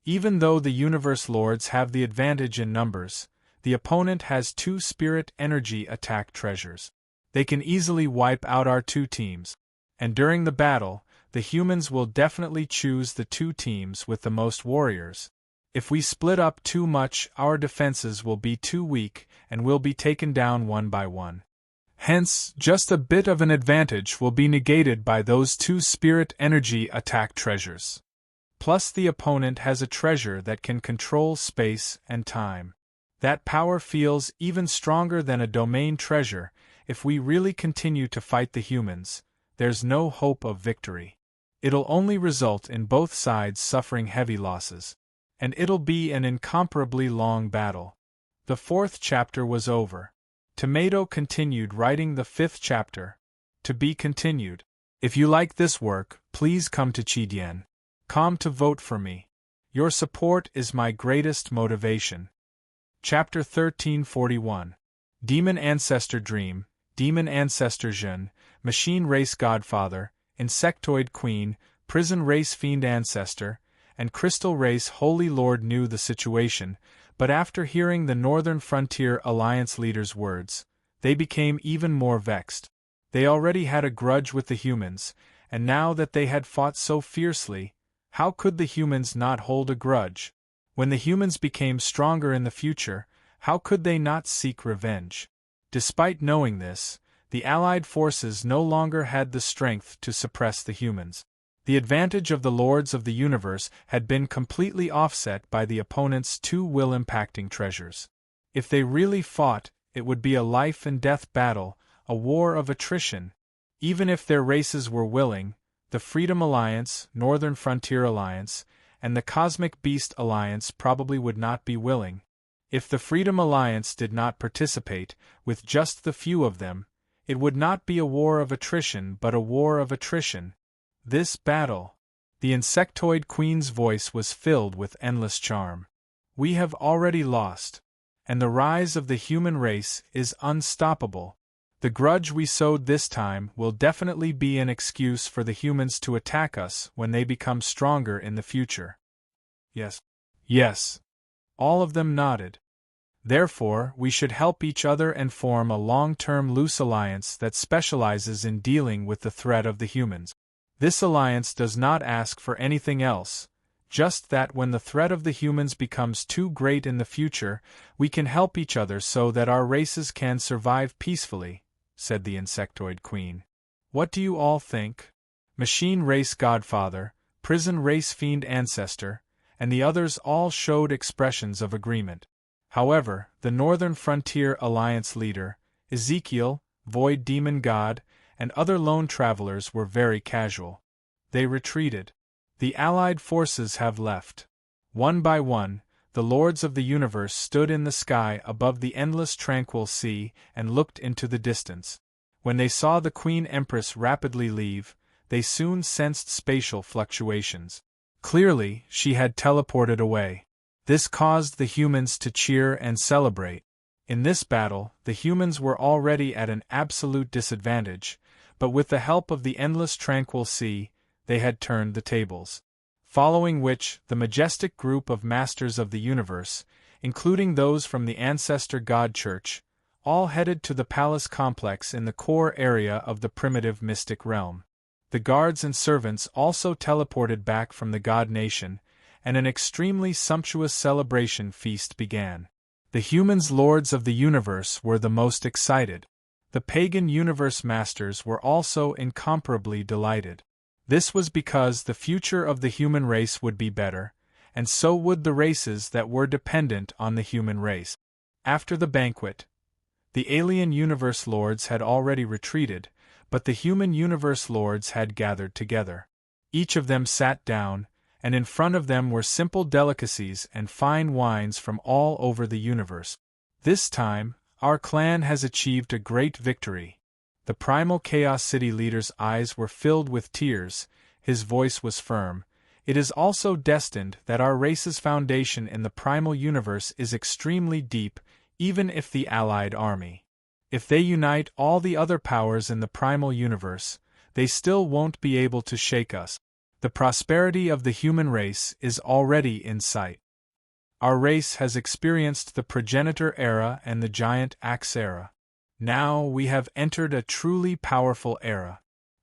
S1: Even though the Universe Lords have the advantage in numbers, the opponent has 2 spirit energy attack treasures. They can easily wipe out our 2 teams. And during the battle, the humans will definitely choose the 2 teams with the most warriors. If we split up too much, our defenses will be too weak and will be taken down one by one. Hence, just a bit of an advantage will be negated by those 2 spirit energy attack treasures. Plus, the opponent has a treasure that can control space and time. That power feels even stronger than a domain treasure. If we really continue to fight the humans, there's no hope of victory. It'll only result in both sides suffering heavy losses. And it'll be an incomparably long battle. The 4th chapter was over. Tomato continued writing the 5th chapter. To be continued. If you like this work, please come to Chidien.com to vote for me. Your support is my greatest motivation. Chapter 1341. Demon Ancestor Dream, Demon Ancestor Jun, Machine Race Godfather, Insectoid Queen, Prison Race Fiend Ancestor, and Crystal Race Holy Lord knew the situation, but after hearing the Northern Frontier Alliance leader's words, they became even more vexed. They already had a grudge with the humans, and now that they had fought so fiercely, how could the humans not hold a grudge? When the humans became stronger in the future, how could they not seek revenge? Despite knowing this, the Allied forces no longer had the strength to suppress the humans. The advantage of the Lords of the Universe had been completely offset by the opponent's 2 will-impacting treasures. If they really fought, it would be a life-and-death battle, a war of attrition. Even if their races were willing, the Freedom Alliance, Northern Frontier Alliance, and the Cosmic Beast Alliance probably would not be willing. If the Freedom Alliance did not participate, with just the few of them, it would not be a war of attrition but a war of attrition. This battle. The Insectoid Queen's voice was filled with endless charm. We have already lost. And the rise of the human race is unstoppable. The grudge we sowed this time will definitely be an excuse for the humans to attack us when they become stronger in the future. Yes. Yes. All of them nodded. Therefore, we should help each other and form a long-term loose alliance that specializes in dealing with the threat of the humans. This alliance does not ask for anything else, just that when the threat of the humans becomes too great in the future, we can help each other so that our races can survive peacefully, said the Insectoid Queen. What do you all think? Machine Race Godfather, Prison Race Fiend Ancestor, and the others all showed expressions of agreement. However, the Northern Frontier Alliance leader, Ezekiel, Void Demon God, and other lone travelers were very casual. They retreated. The Allied forces have left. One by one, the Lords of the Universe stood in the sky above the endless tranquil sea and looked into the distance. When they saw the Queen Empress rapidly leave, they soon sensed spatial fluctuations. Clearly, she had teleported away. This caused the humans to cheer and celebrate. In this battle, the humans were already at an absolute disadvantage, but with the help of the endless tranquil sea, they had turned the tables. Following which, the majestic group of Masters of the Universe, including those from the Ancestor God Church, all headed to the palace complex in the core area of the primitive mystic realm. The guards and servants also teleported back from the god nation, and an extremely sumptuous celebration feast began. The humans lords of the universe were the most excited. The pagan universe masters were also incomparably delighted. This was because the future of the human race would be better, and so would the races that were dependent on the human race. After the banquet, the alien universe lords had already retreated, but the human universe lords had gathered together. Each of them sat down, and in front of them were simple delicacies and fine wines from all over the universe. This time, our clan has achieved a great victory. The primal Chaos City leader's eyes were filled with tears, his voice was firm. It is also destined that our race's foundation in the primal universe is extremely deep, even if the allied army. If they unite all the other powers in the primal universe, they still won't be able to shake us. The prosperity of the human race is already in sight. Our race has experienced the progenitor era and the giant axe era. Now we have entered a truly powerful era.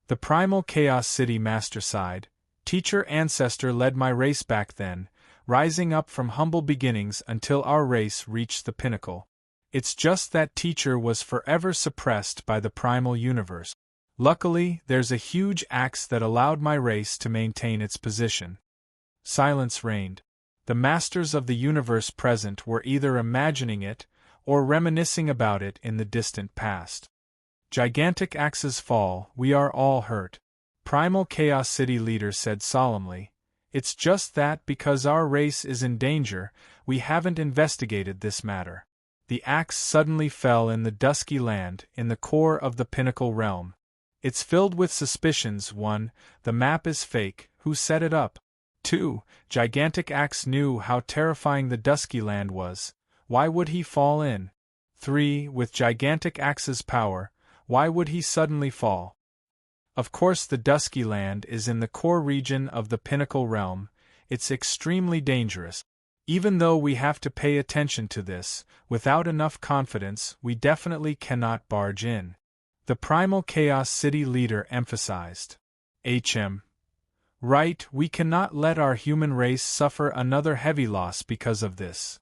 S1: The primal Chaos City master sighed. Teacher ancestor led my race back then, rising up from humble beginnings until our race reached the pinnacle. It's just that teacher was forever suppressed by the primal universe. Luckily, there's a huge axe that allowed my race to maintain its position. Silence reigned. The masters of the universe present were either imagining it, or reminiscing about it in the distant past. Gigantic axes fall, we are all hurt. Primal Chaos City leader said solemnly. It's just that because our race is in danger, we haven't investigated this matter. The axe suddenly fell in the dusky land, in the core of the pinnacle realm. It's filled with suspicions. 1. The map is fake, who set it up? 2. Gigantic axe knew how terrifying the dusky land was, why would he fall in? 3. With gigantic axe's power, why would he suddenly fall? Of course the dusky land is in the core region of the pinnacle realm, it's extremely dangerous. Even though we have to pay attention to this, without enough confidence we definitely cannot barge in. The primal Chaos City leader emphasized. Right, we cannot let our human race suffer another heavy loss because of this.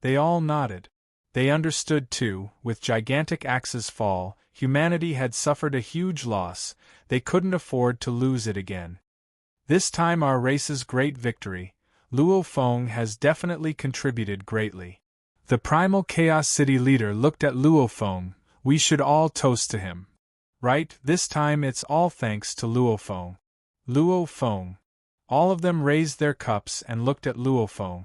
S1: They all nodded. They understood too, with gigantic axe's fall, humanity had suffered a huge loss, they couldn't afford to lose it again. This time our race's great victory, Luo Feng has definitely contributed greatly. The primal Chaos City leader looked at Luo Feng. We should all toast to him. Right, this time it's all thanks to Luo Feng. Luo Feng. All of them raised their cups and looked at Luo Feng.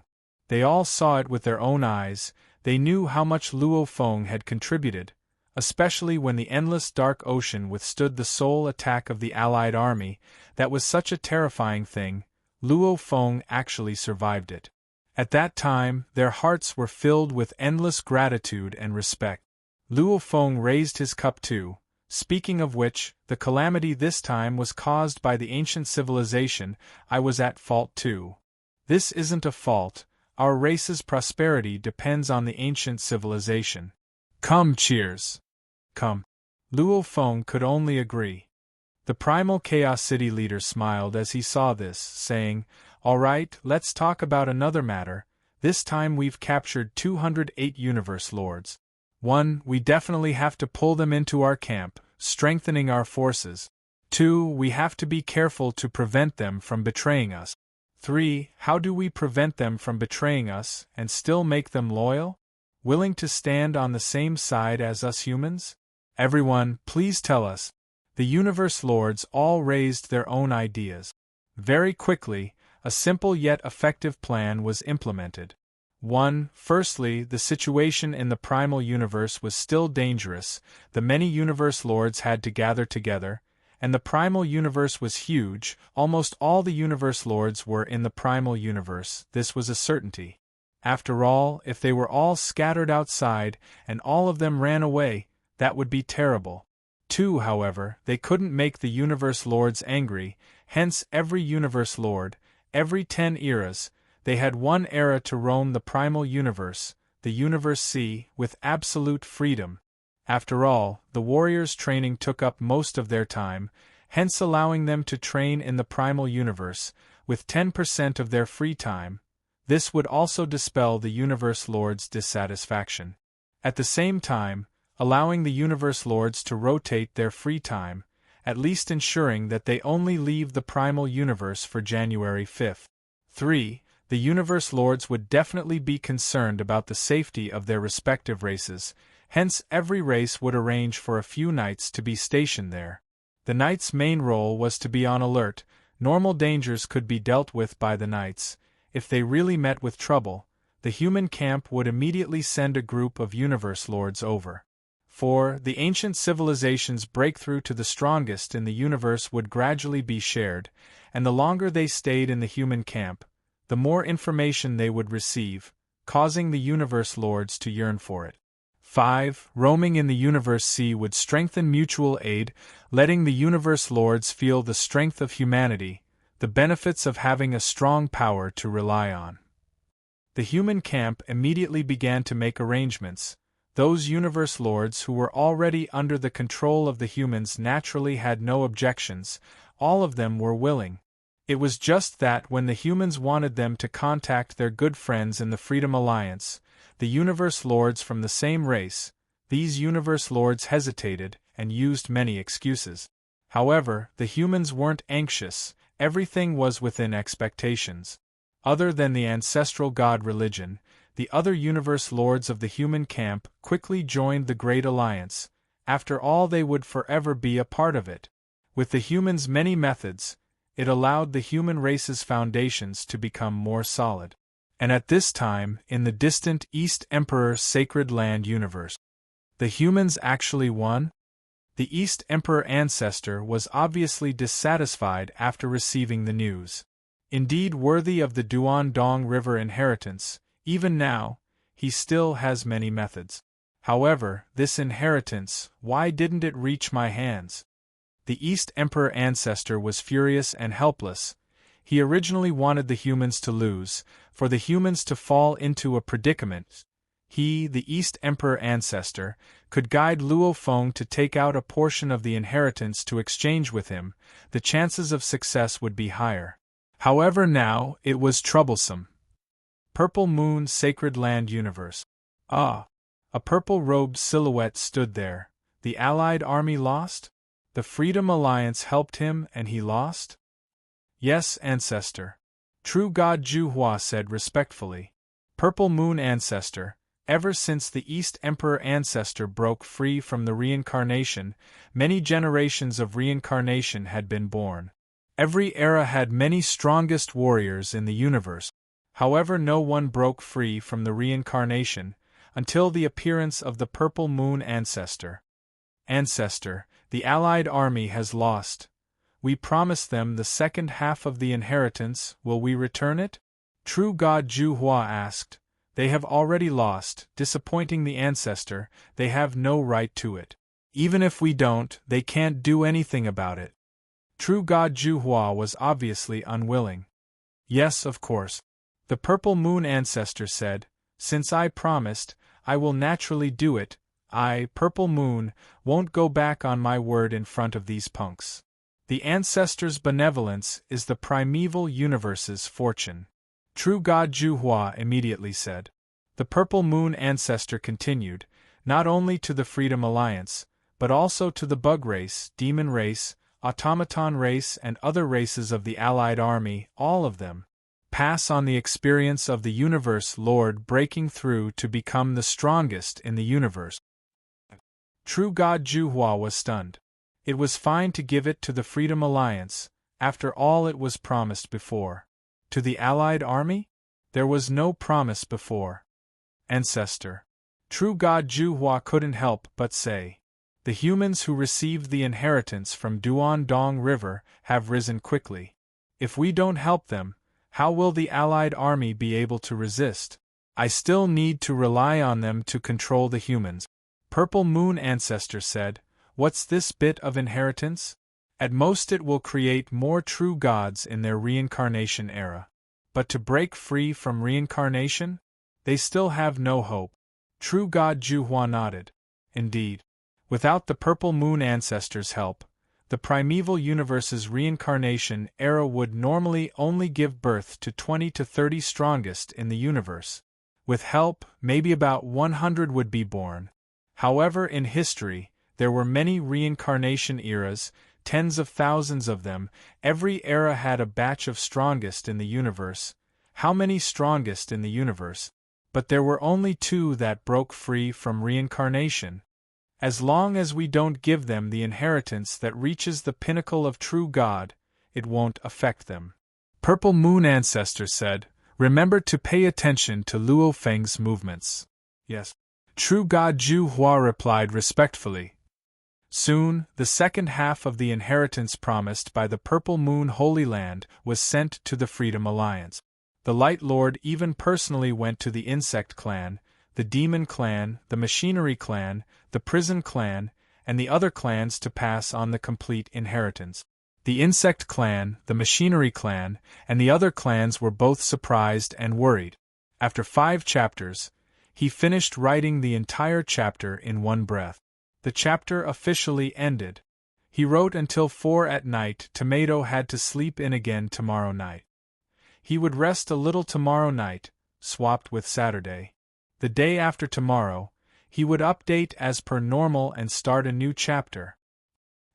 S1: They all saw it with their own eyes, they knew how much Luo Feng had contributed, especially when the endless dark ocean withstood the sole attack of the allied army. That was such a terrifying thing, Luo Feng actually survived it. At that time, their hearts were filled with endless gratitude and respect. Luo Feng raised his cup too. Speaking of which, the calamity this time was caused by the ancient civilization. I was at fault too. This isn't a fault, our race's prosperity depends on the ancient civilization. Come, cheers. Come. Luo Feng could only agree. The primal Chaos City leader smiled as he saw this, saying, All right, let's talk about another matter. This time we've captured 208 universe lords. 1. We definitely have to pull them into our camp, strengthening our forces. 2. We have to be careful to prevent them from betraying us. 3. How do we prevent them from betraying us and still make them loyal? Willing to stand on the same side as us humans? Everyone, please tell us. The universe lords all raised their own ideas. Very quickly, a simple yet effective plan was implemented. 1. Firstly, the situation in the primal universe was still dangerous, the many universe lords had to gather together, and the primal universe was huge, almost all the universe lords were in the primal universe, this was a certainty. After all, if they were all scattered outside, and all of them ran away, that would be terrible. 2. However, they couldn't make the universe lords angry, hence every universe lord, every 10 eras, they had one era to roam the primal universe, the Universe Sea, with absolute freedom. After all, the warriors' training took up most of their time, hence allowing them to train in the primal universe, with 10% of their free time. This would also dispel the Universe Lord's dissatisfaction. At the same time, allowing the Universe Lords to rotate their free time, at least ensuring that they only leave the primal universe for January 5th. 3. The Universe Lords would definitely be concerned about the safety of their respective races, hence every race would arrange for a few knights to be stationed there. The knights' main role was to be on alert. Normal dangers could be dealt with by the knights. If they really met with trouble, the human camp would immediately send a group of Universe Lords over. 4. The ancient civilization's breakthrough to the strongest in the universe would gradually be shared, and the longer they stayed in the human camp, the more information they would receive, causing the Universe Lords to yearn for it. 5. Roaming in the Universe Sea would strengthen mutual aid, letting the Universe Lords feel the strength of humanity, the benefits of having a strong power to rely on. The human camp immediately began to make arrangements. Those Universe Lords who were already under the control of the humans naturally had no objections, all of them were willing. It was just that when the humans wanted them to contact their good friends in the Freedom Alliance, the Universe Lords from the same race, these Universe Lords hesitated and used many excuses. However, the humans weren't anxious. Everything was within expectations. Other than the ancestral god religion, the other Universe Lords of the human camp quickly joined the Great Alliance. After all, they would forever be a part of it. With the humans' many methods, it allowed the human race's foundations to become more solid. And at this time, in the distant East Emperor Sacred Land universe, the humans actually won? The East Emperor ancestor was obviously dissatisfied after receiving the news. Indeed, worthy of the Duan-Dong River inheritance, even now, he still has many methods. However, this inheritance, why didn't it reach my hands? The East Emperor ancestor was furious and helpless. He originally wanted the humans to lose, for the humans to fall into a predicament. He, the East Emperor ancestor, could guide Luo Feng to take out a portion of the inheritance to exchange with him. The chances of success would be higher. However, now, it was troublesome. Purple Moon Sacred Land Universe. Ah! A purple-robed silhouette stood there. The Allied army lost? The Freedom Alliance helped him and he lost? Yes, ancestor. True God Ju Hua said respectfully. Purple Moon ancestor. Ever since the East Emperor ancestor broke free from the reincarnation, many generations of reincarnation had been born. Every era had many strongest warriors in the universe. However, no one broke free from the reincarnation until the appearance of the Purple Moon ancestor. Ancestor, the Allied army has lost. We promised them the second half of the inheritance. Will we return it? True God Ju Hua asked. They have already lost, disappointing the ancestor. They have no right to it. Even if we don't, they can't do anything about it. True God Ju Hua was obviously unwilling. Yes, of course. The Purple Moon ancestor said, since I promised, I will naturally do it. I, Purple Moon, won't go back on my word in front of these punks. The ancestor's benevolence is the primeval universe's fortune. True God Ju Hua immediately said. The Purple Moon ancestor continued, not only to the Freedom Alliance, but also to the bug race, demon race, automaton race and other races of the Allied army, all of them. Pass on the experience of the Universe Lord breaking through to become the strongest in the universe. True God Ju Hua was stunned. It was fine to give it to the Freedom Alliance, after all it was promised before. To the Allied army? There was no promise before. Ancestor. True God Ju Hua couldn't help but say. The humans who received the inheritance from Duan Dong River have risen quickly. If we don't help them, how will the Allied army be able to resist? I still need to rely on them to control the humans. Purple Moon ancestor said, what's this bit of inheritance? At most it will create more true gods in their reincarnation era. But to break free from reincarnation? They still have no hope. True God Ju Hua nodded. Indeed. Without the Purple Moon ancestors' help, the primeval universe's reincarnation era would normally only give birth to 20 to 30 strongest in the universe. With help, maybe about 100 would be born. However, in history, there were many reincarnation eras, tens of thousands of them. Every era had a batch of strongest in the universe. How many strongest in the universe? But there were only 2 that broke free from reincarnation. As long as we don't give them the inheritance that reaches the pinnacle of true God, it won't affect them. Purple Moon ancestor said, "Remember to pay attention to Luo Feng's movements." Yes. True God Zhu Hua replied respectfully. Soon, the second half of the inheritance promised by the Purple Moon Holy Land was sent to the Freedom Alliance. The Light Lord even personally went to the Insect Clan, the Demon Clan, the Machinery Clan, the Prison Clan, and the other clans to pass on the complete inheritance. The Insect Clan, the Machinery Clan, and the other clans were both surprised and worried. After 5 chapters, he finished writing the entire chapter in one breath. The chapter officially ended. He wrote until 4 at night. Tomato had to sleep in again tomorrow night. He would rest a little tomorrow night, swapped with Saturday. The day after tomorrow, he would update as per normal and start a new chapter.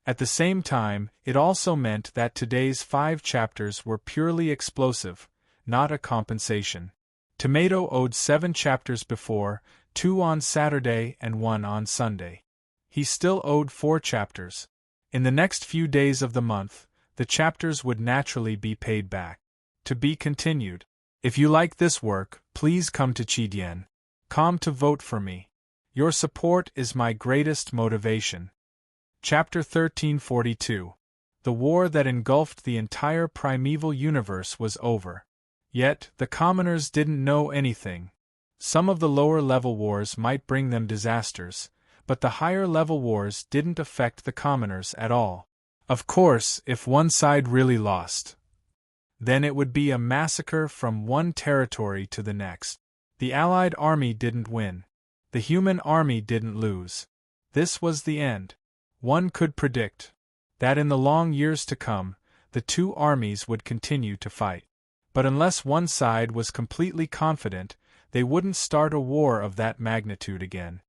S1: At the same time, it also meant that today's 5 chapters were purely explosive, not a compensation. Tomato owed 7 chapters before, 2 on Saturday and 1 on Sunday. He still owed 4 chapters. In the next few days of the month, the chapters would naturally be paid back. To be continued. If you like this work, please come to Chidien.com to vote for me. Your support is my greatest motivation. Chapter 1342. The war that engulfed the entire primeval universe was over. Yet, the commoners didn't know anything. Some of the lower-level wars might bring them disasters, but the higher-level wars didn't affect the commoners at all. Of course, if one side really lost, then it would be a massacre from one territory to the next. The Allied army didn't win. The human army didn't lose. This was the end. One could predict that in the long years to come, the 2 armies would continue to fight. But unless one side was completely confident, they wouldn't start a war of that magnitude again.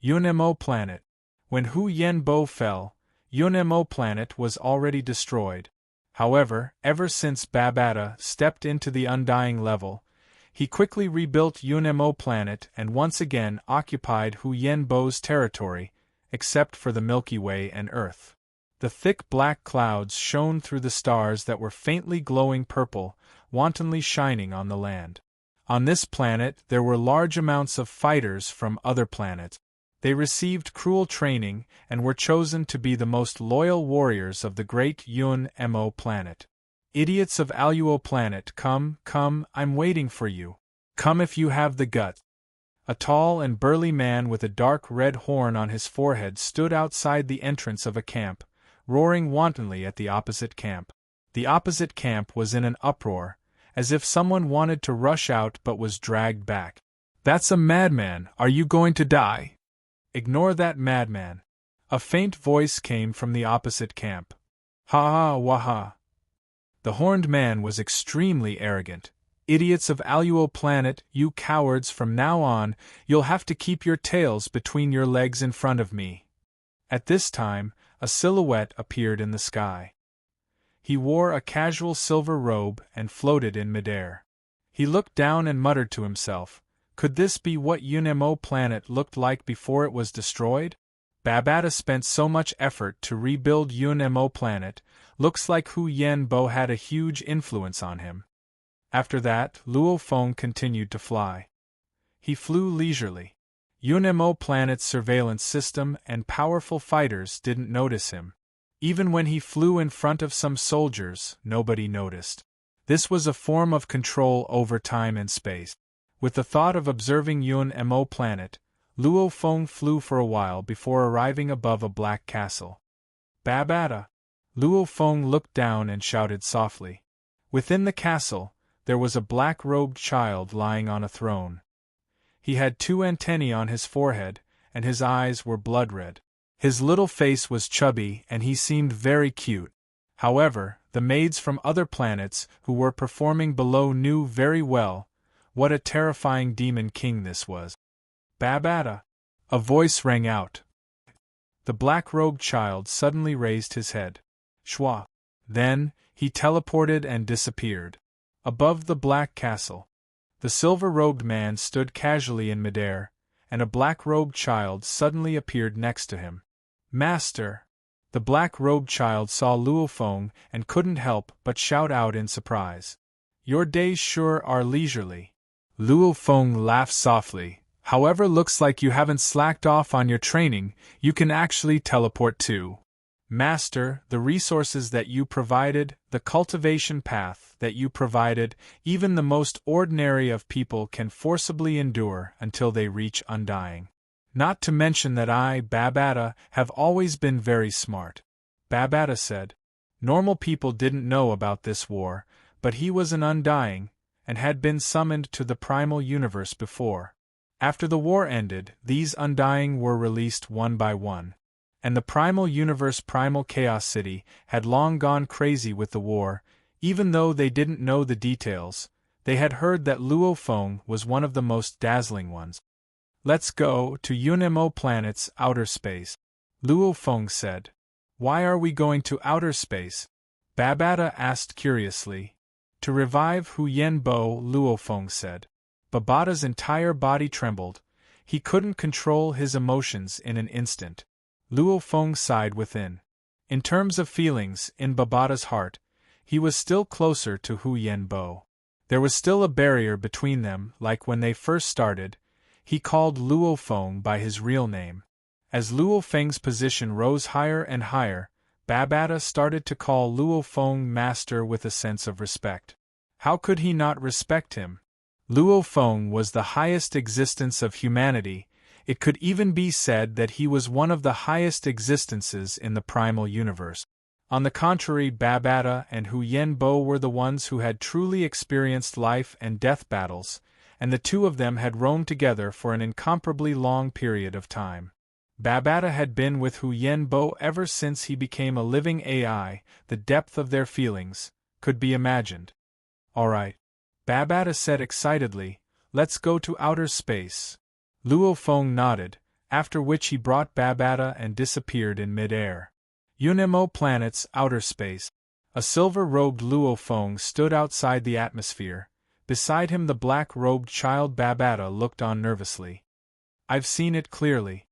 S1: Yunmo Planet. When Hu Yenbo fell, Yunmo Planet was already destroyed. However, ever since Babata stepped into the Undying level, he quickly rebuilt Yunmo Planet and once again occupied Hu Yenbo's territory, except for the Milky Way and Earth. The thick black clouds shone through the stars that were faintly glowing purple, wantonly shining on the land. On this planet there were large amounts of fighters from other planets. They received cruel training and were chosen to be the most loyal warriors of the great Yun-Mo planet. Idiots of Aluo planet, come, I'm waiting for you. Come if you have the guts. A tall and burly man with a dark red horn on his forehead stood outside the entrance of a camp, roaring wantonly at the opposite camp. The opposite camp was in an uproar, as if someone wanted to rush out but was dragged back. That's a madman, are you going to die? Ignore that madman. A faint voice came from the opposite camp. Ha ha waha. The horned man was extremely arrogant. Idiots of Aluo planet, you cowards, from now on, you'll have to keep your tails between your legs in front of me. At this time, a silhouette appeared in the sky. He wore a casual silver robe and floated in midair. He looked down and muttered to himself, could this be what Yunmo planet looked like before it was destroyed? Babata spent so much effort to rebuild Yunmo planet, looks like Hu Yenbo had a huge influence on him. After that, Luo Feng continued to fly. He flew leisurely. Yunmo planet's surveillance system and powerful fighters didn't notice him. Even when he flew in front of some soldiers, nobody noticed. This was a form of control over time and space. With the thought of observing Yunmo planet, Luo Feng flew for a while before arriving above a black castle. Babata! Luo Feng looked down and shouted softly. Within the castle, there was a black-robed child lying on a throne. He had 2 antennae on his forehead, and his eyes were blood-red. His little face was chubby and he seemed very cute. However, the maids from other planets who were performing below knew very well what a terrifying demon king this was. Babata! A voice rang out. The black-robed child suddenly raised his head. Shwa! Then, he teleported and disappeared. Above the black castle, the silver-robed man stood casually in midair, and a black-robed child suddenly appeared next to him. Master! The black-robed child saw Luo Feng and couldn't help but shout out in surprise. Your days sure are leisurely. Luo Feng laughed softly. However, looks like you haven't slacked off on your training. You can actually teleport too. Master, the resources that you provided, the cultivation path that you provided, even the most ordinary of people can forcibly endure until they reach undying. Not to mention that I, Babata, have always been very smart. Babata said. Normal people didn't know about this war, but he was an undying, and had been summoned to the primal universe before. After the war ended, these undying were released one by one. And the primal universe Primal Chaos City had long gone crazy with the war. Even though they didn't know the details, they had heard that Luo Feng was one of the most dazzling ones. Let's go to UNMO planet's outer space, Luo Feng said. Why are we going to outer space? Babata asked curiously. To revive Hu Yenbo, Luo Feng said. Babata's entire body trembled. He couldn't control his emotions in an instant. Luo Feng sighed within. In terms of feelings, in Babata's heart, he was still closer to Hu Yenbo. There was still a barrier between them, like when they first started. He called Luo Feng by his real name. As Luo Feng's position rose higher and higher, Babata started to call Luo Feng master with a sense of respect. How could he not respect him? Luo Feng was the highest existence of humanity. It could even be said that he was one of the highest existences in the primal universe. On the contrary, Babata and Hu Yenbo were the ones who had truly experienced life and death battles, and the two of them had roamed together for an incomparably long period of time. Babata had been with Hu Yenbo ever since he became a living AI. The depth of their feelings could be imagined. All right, Babata said excitedly, let's go to outer space. Luo Feng nodded, after which he brought Babata and disappeared in mid-air. UNMO planet's outer space. A silver-robed Luo Feng stood outside the atmosphere. Beside him the black-robed child Babata looked on nervously. I've seen it clearly,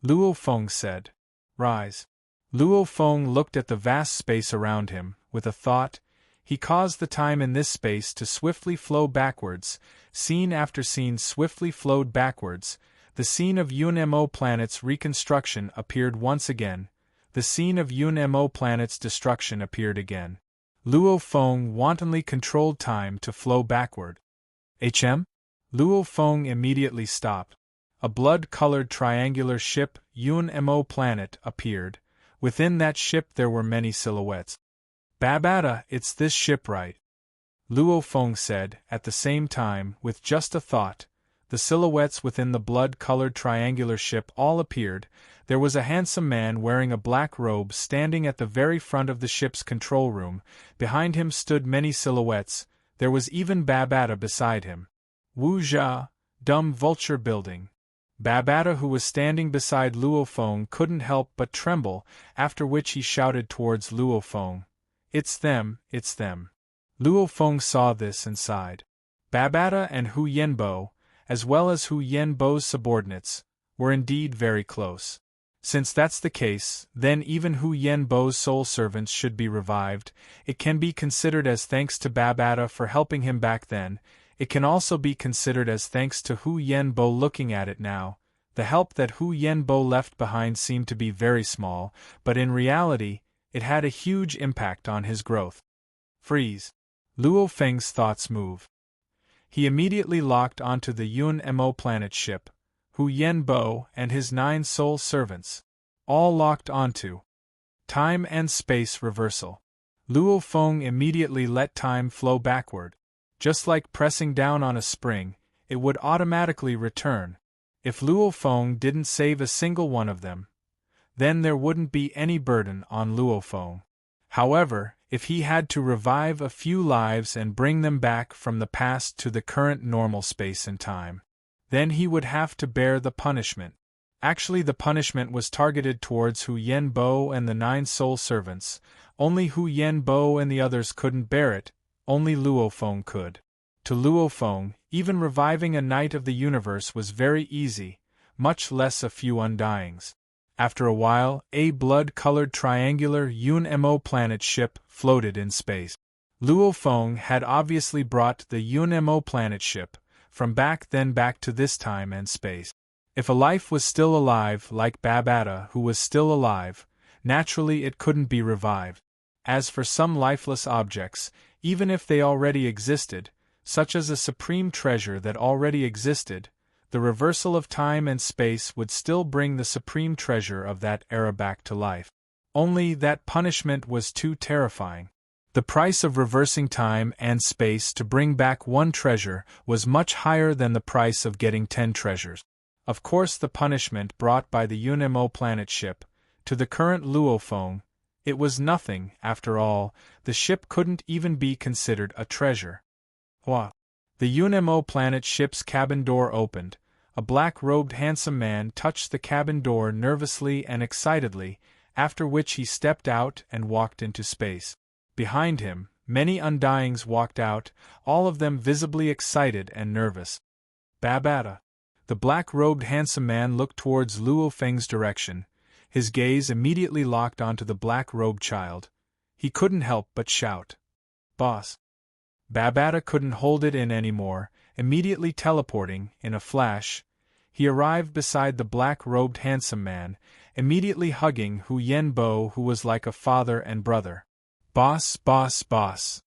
S1: Luo Feng said. Rise. Luo Feng looked at the vast space around him, with a thought. He caused the time in this space to swiftly flow backwards. Scene after scene swiftly flowed backwards. The scene of UNMO planet's reconstruction appeared once again. The scene of UNMO planet's destruction appeared again. Luo Feng wantonly controlled time to flow backward. Luo Feng immediately stopped. A blood-colored triangular ship, UNMO planet, appeared. Within that ship there were many silhouettes. Babata, it's this ship, right? Luo Feng said, at the same time, with just a thought. The silhouettes within the blood-colored triangular ship all appeared. There was a handsome man wearing a black robe standing at the very front of the ship's control room. Behind him stood many silhouettes. There was even Babata beside him. Wu Jia, dumb vulture building. Babata, who was standing beside Luo Feng, couldn't help but tremble, after which he shouted towards Luo Feng. It's them, it's them. Luo Feng saw this and sighed. Babata and Hu Yenbo, as well as Hu Yenbo's subordinates, were indeed very close. Since that's the case, then even Hu Yenbo's soul servants should be revived. It can be considered as thanks to Babata for helping him back then. It can also be considered as thanks to Hu Yenbo looking at it now. The help that Hu Yenbo left behind seemed to be very small, but in reality, it had a huge impact on his growth. Freeze. Luo Feng's thoughts move. He immediately locked onto the UNMO planet ship. Hu Yenbo and his 9 soul servants. All locked onto. Time and space reversal. Luo Feng immediately let time flow backward. Just like pressing down on a spring, it would automatically return. If Luo Feng didn't save a single one of them, then there wouldn't be any burden on Luo Feng. However, if he had to revive a few lives and bring them back from the past to the current normal space and time, then he would have to bear the punishment. Actually, the punishment was targeted towards Hu Yenbo and the 9 soul servants. Only Hu Yenbo and the others couldn't bear it, only Luo Feng could. To Luo Feng, even reviving a knight of the universe was very easy, much less a few undyings. After a while, a blood-colored triangular UNMO planet ship floated in space. Luo Feng had obviously brought the UNMO planet ship from back then back to this time and space. If a life was still alive, like Babata, who was still alive, naturally it couldn't be revived. As for some lifeless objects, even if they already existed, such as a supreme treasure that already existed, the reversal of time and space would still bring the supreme treasure of that era back to life. Only that punishment was too terrifying. The price of reversing time and space to bring back one treasure was much higher than the price of getting 10 treasures. Of course, the punishment brought by the UNMO planet ship to the current Luo Feng, it was nothing, after all, the ship couldn't even be considered a treasure. Hua! The UNMO planet ship's cabin door opened. A black-robed handsome man touched the cabin door nervously and excitedly, after which he stepped out and walked into space. Behind him, many undyings walked out, all of them visibly excited and nervous. Babata. The black-robed handsome man looked towards Luo Feng's direction. His gaze immediately locked onto the black-robed child. He couldn't help but shout, "Boss!" Babata couldn't hold it in anymore. Immediately teleporting, in a flash, he arrived beside the black-robed handsome man, immediately hugging Hu Yenbo, who was like a father and brother. "Boss, boss, boss!"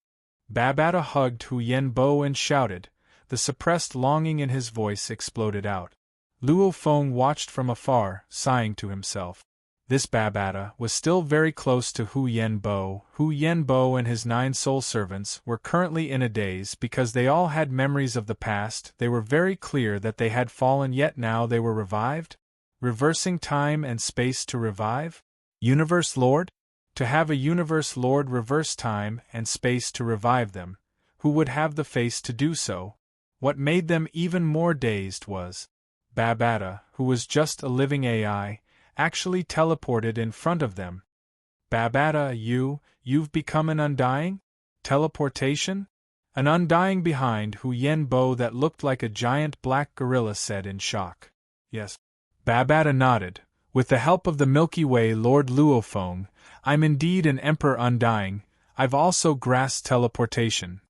S1: Babata hugged Hu Yenbo and shouted. The suppressed longing in his voice exploded out. Luo Feng watched from afar, sighing to himself. This Babata was still very close to Hu Yenbo. Hu Yenbo and his 9 soul servants were currently in a daze because they all had memories of the past. They were very clear that they had fallen, yet now they were revived? Reversing time and space to revive? Universe Lord? To have a Universe Lord reverse time and space to revive them, who would have the face to do so? What made them even more dazed was Babata, who was just a living AI, actually teleported in front of them. Babata, you've become an undying? Teleportation? An undying behind Hu Yenbo that looked like a giant black gorilla said in shock. Yes. Babata nodded. With the help of the Milky Way Lord Luo Feng, I'm indeed an Emperor Undying. I've also grasped teleportation.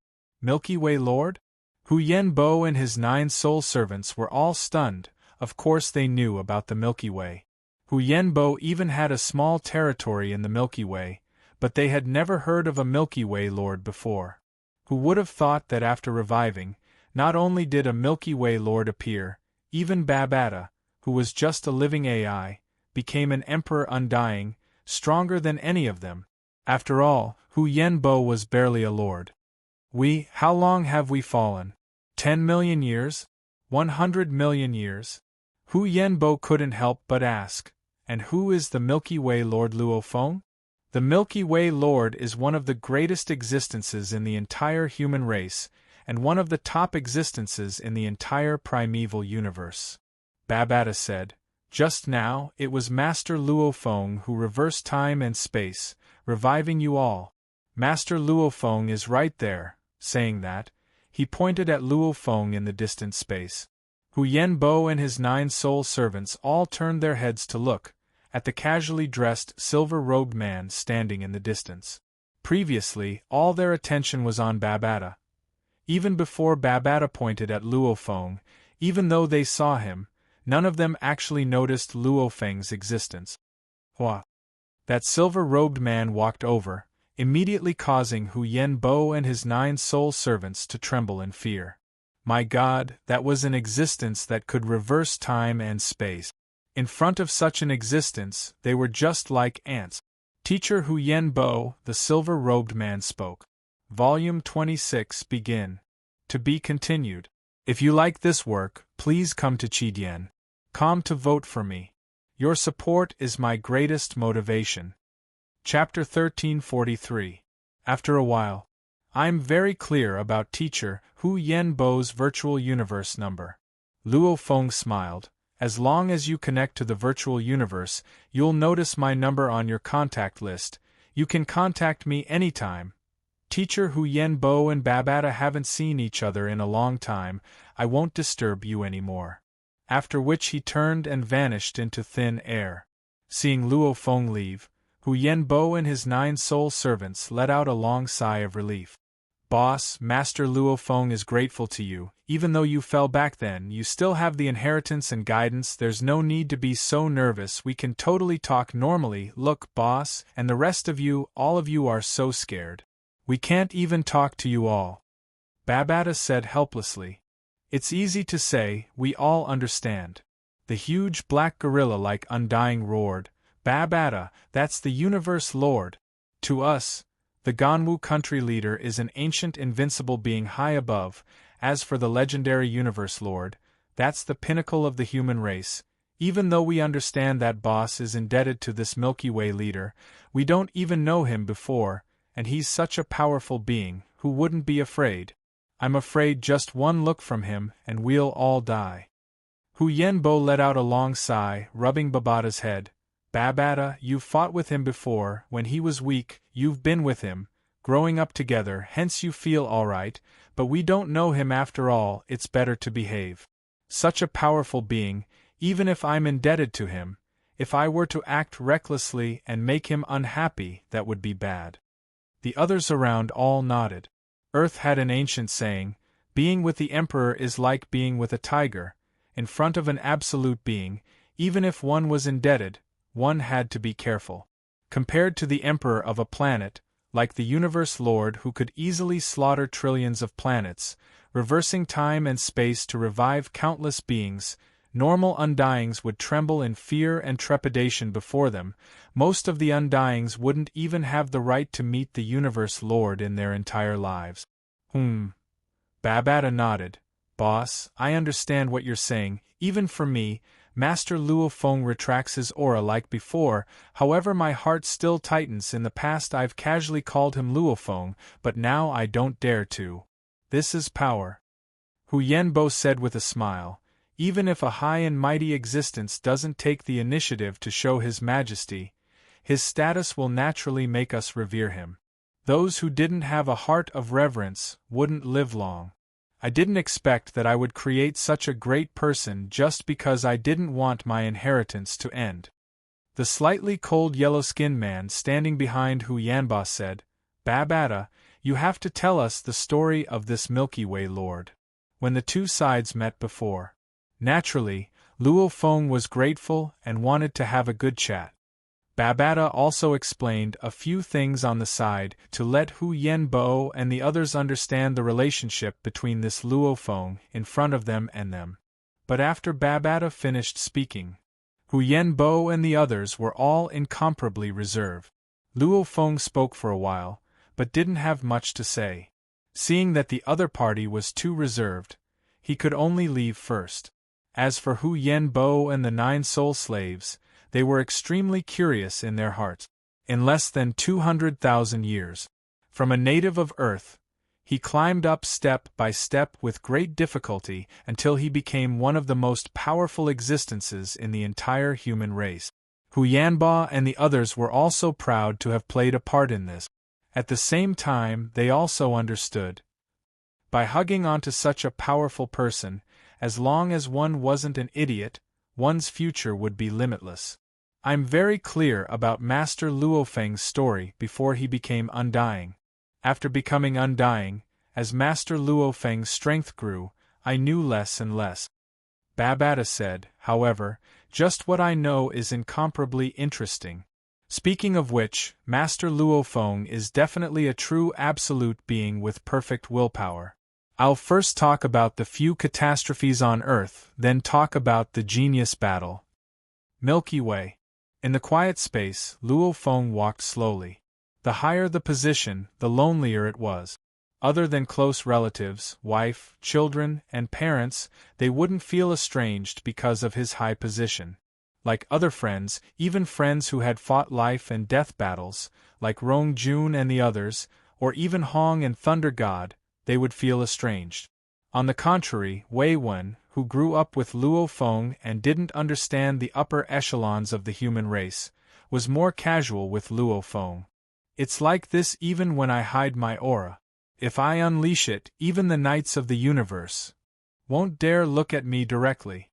S1: Milky Way Lord? Hu Yenbo and his 9 soul servants were all stunned. Of course they knew about the Milky Way. Hu Yenbo even had a small territory in the Milky Way, but they had never heard of a Milky Way Lord before. Who would have thought that after reviving, not only did a Milky Way Lord appear, even Babata, who was just a living AI, became an Emperor Undying, stronger than any of them. After all, Hu Yenbo was barely a lord. How long have we fallen? 10 million years? 100 million years? Hu Yenbo couldn't help but ask. And who is the Milky Way Lord Luo Feng? The Milky Way Lord is one of the greatest existences in the entire human race, and one of the top existences in the entire primeval universe. Babata said, "Just now, it was Master Luo Feng who reversed time and space, reviving you all. Master Luo Feng is right there." Saying that, he pointed at Luo Feng in the distant space. Hu Yenbo and his 9 soul servants all turned their heads to look at the casually dressed, silver-robed man standing in the distance. Previously, all their attention was on Babata. Even before Babata pointed at Luo Feng, even though they saw him, none of them actually noticed Luo Feng's existence. Hua! That silver-robed man walked over, immediately causing Hu Yenbo and his 9 soul servants to tremble in fear. My God, that was an existence that could reverse time and space. In front of such an existence, they were just like ants. Teacher Hu Yenbo, the silver-robed man spoke. Volume 26 begin. To be continued. If you like this work, please come to Chidian.com to vote for me. Your support is my greatest motivation. Chapter 1343. After a while. I'm very clear about teacher Hu Yenbo's virtual universe number. Luo Feng smiled. As long as you connect to the virtual universe, you'll notice my number on your contact list. You can contact me anytime. Teacher Hu Yenbo and Babata haven't seen each other in a long time. I won't disturb you anymore. After which he turned and vanished into thin air. Seeing Luo Feng leave, Hu Yenbo and his 9 soul servants let out a long sigh of relief. Boss, Master Luo Feng is grateful to you. Even though you fell back then, you still have the inheritance and guidance. There's no need to be so nervous. We can totally talk normally. Look, boss, and the rest of you, all of you are so scared. We can't even talk to you all. Babata said helplessly. It's easy to say, we all understand. The huge black gorilla like Undying roared. Babata, that's the universe lord. To us, the Ganwu country leader is an ancient invincible being high above. As for the legendary universe lord, that's the pinnacle of the human race. Even though we understand that boss is indebted to this Milky Way leader, we don't even know him before, and he's such a powerful being, who wouldn't be afraid? I'm afraid just one look from him, and we'll all die. Hu Yenbo let out a long sigh, rubbing Babata's head. Babata, you've fought with him before, when he was weak, you've been with him, growing up together, hence you feel alright, but we don't know him after all. It's better to behave. Such a powerful being, even if I'm indebted to him, if I were to act recklessly and make him unhappy, that would be bad. The others around all nodded. Earth had an ancient saying, being with the emperor is like being with a tiger. In front of an absolute being, even if one was indebted, one had to be careful. Compared to the emperor of a planet, like the universe lord who could easily slaughter trillions of planets, reversing time and space to revive countless beings, normal undyings would tremble in fear and trepidation before them. Most of the undyings wouldn't even have the right to meet the universe lord in their entire lives. Babata nodded. Boss, I understand what you're saying. Even for me, Master Luo Feng retracts his aura like before, however my heart still tightens. In the past I've casually called him Luo Feng, but now I don't dare to. This is power. Hu Yenbo said with a smile. Even if a high and mighty existence doesn't take the initiative to show his majesty, his status will naturally make us revere him. Those who didn't have a heart of reverence wouldn't live long. I didn't expect that I would create such a great person just because I didn't want my inheritance to end. The slightly cold yellow-skinned man standing behind Hu Yanba said, Babata, you have to tell us the story of this Milky Way lord. When the two sides met before. Naturally, Luo Feng was grateful and wanted to have a good chat. Babata also explained a few things on the side to let Hu Yenbo and the others understand the relationship between this Luo Feng in front of them and them. But after Babata finished speaking, Hu Yenbo and the others were all incomparably reserved. Luo Feng spoke for a while, but didn't have much to say. Seeing that the other party was too reserved, he could only leave first. As for Hu Yenbo and the 9 soul slaves, they were extremely curious in their hearts. In less than 200,000 years, from a native of Earth, he climbed up step by step with great difficulty until he became one of the most powerful existences in the entire human race. Hu Yanba and the others were also proud to have played a part in this. At the same time, they also understood. By hugging onto such a powerful person, as long as one wasn't an idiot, one's future would be limitless. I'm very clear about Master Luo Feng's story before he became undying. After becoming undying, as Master Luo Feng's strength grew, I knew less and less. Babata said, however, just what I know is incomparably interesting. Speaking of which, Master Luo Feng is definitely a true absolute being with perfect willpower. I'll first talk about the few catastrophes on Earth, then talk about the genius battle. Milky Way. In the quiet space, Luo Feng walked slowly. The higher the position, the lonelier it was. Other than close relatives, wife, children, and parents, they wouldn't feel estranged because of his high position. Like other friends, even friends who had fought life and death battles, like Rong Jun and the others, or even Hong and Thunder God, they would feel estranged. On the contrary, Wei Wen, who grew up with Luo Feng and didn't understand the upper echelons of the human race, was more casual with Luo Feng. It's like this even when I hide my aura. If I unleash it, even the knights of the universe won't dare look at me directly.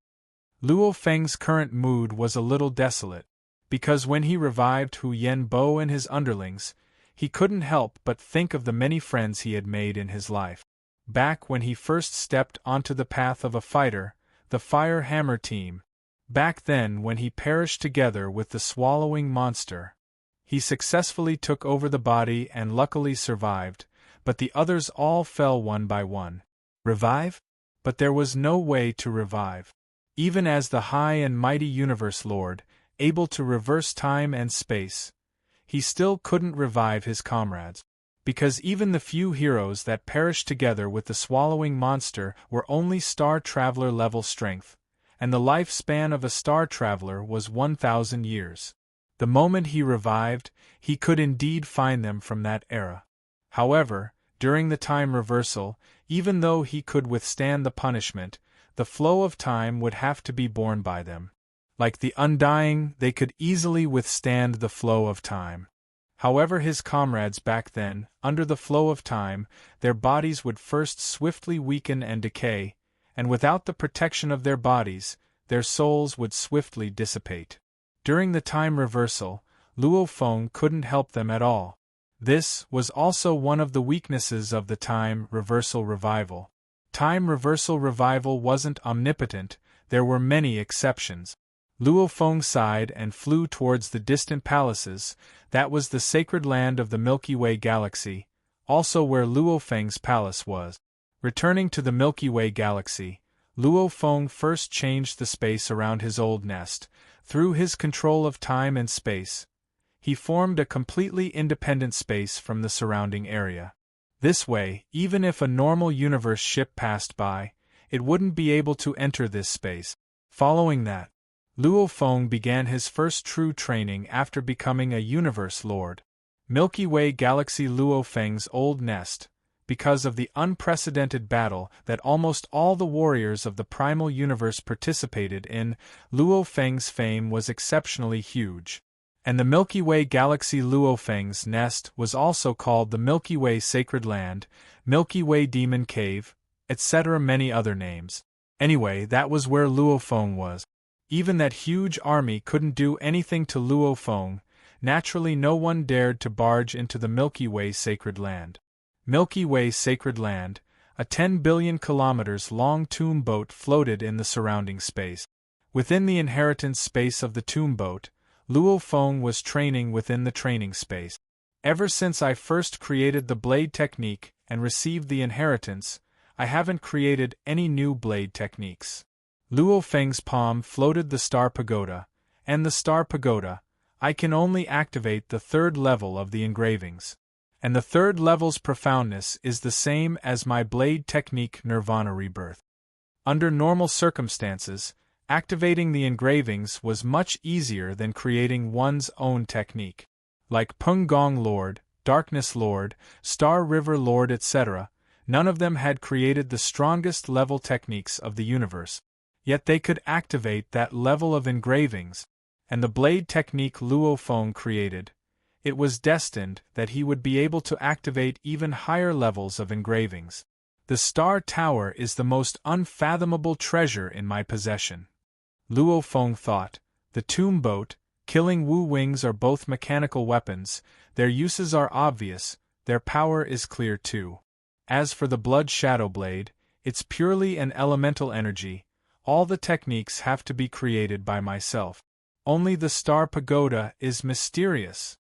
S1: Luo Feng's current mood was a little desolate, because when he revived Hu Yenbo and his underlings, he couldn't help but think of the many friends he had made in his life. Back when he first stepped onto the path of a fighter, the Fire Hammer team. Back then when he perished together with the swallowing monster. He successfully took over the body and luckily survived, but the others all fell one by one. Revive? But there was no way to revive. Even as the high and mighty Universe Lord, able to reverse time and space, he still couldn't revive his comrades. Because even the few heroes that perished together with the swallowing monster were only Star Traveler level strength, and the lifespan of a Star Traveler was 1,000 years. The moment he revived, he could indeed find them from that era. However, during the time reversal, even though he could withstand the punishment, the flow of time would have to be borne by them. Like the Undying, they could easily withstand the flow of time. However, his comrades back then, under the flow of time, their bodies would first swiftly weaken and decay, and without the protection of their bodies, their souls would swiftly dissipate. During the time reversal, Luo Feng couldn't help them at all. This was also one of the weaknesses of the time reversal revival. Time reversal revival wasn't omnipotent, there were many exceptions. Luo Feng sighed and flew towards the distant palaces. That was the sacred land of the Milky Way galaxy, also where Luo Feng's palace was. Returning to the Milky Way galaxy, Luo Feng first changed the space around his old nest. Through his control of time and space, he formed a completely independent space from the surrounding area. This way, even if a normal universe ship passed by, it wouldn't be able to enter this space. Following that, Luo Feng began his first true training after becoming a Universe Lord. Milky Way Galaxy Luo Feng's old nest, because of the unprecedented battle that almost all the warriors of the primal universe participated in, Luo Feng's fame was exceptionally huge. And the Milky Way Galaxy Luo Feng's nest was also called the Milky Way Sacred Land, Milky Way Demon Cave, etc. many other names. Anyway, that was where Luo Feng was. Even that huge army couldn't do anything to Luo Feng. Naturally, no one dared to barge into the Milky Way Sacred Land. Milky Way Sacred Land, a 10 billion kilometers long tomb boat floated in the surrounding space. Within the inheritance space of the tomb boat, Luo Feng was training within the training space. Ever since I first created the blade technique and received the inheritance, I haven't created any new blade techniques. Luo Feng's palm floated the Star Pagoda, and the Star Pagoda, I can only activate the third level of the engravings. And the third level's profoundness is the same as my blade technique Nirvana Rebirth. Under normal circumstances, activating the engravings was much easier than creating one's own technique. Like Peng Gong Lord, Darkness Lord, Star River Lord, etc., none of them had created the strongest level techniques of the universe. Yet they could activate that level of engravings, and the blade technique Luo Feng created. It was destined that he would be able to activate even higher levels of engravings. The Star Tower is the most unfathomable treasure in my possession. Luo Feng thought. The tomb boat, killing Wu Wings are both mechanical weapons, their uses are obvious, their power is clear too. As for the Blood Shadow Blade, it's purely an elemental energy. All the techniques have to be created by myself. Only the Star Pagoda is mysterious.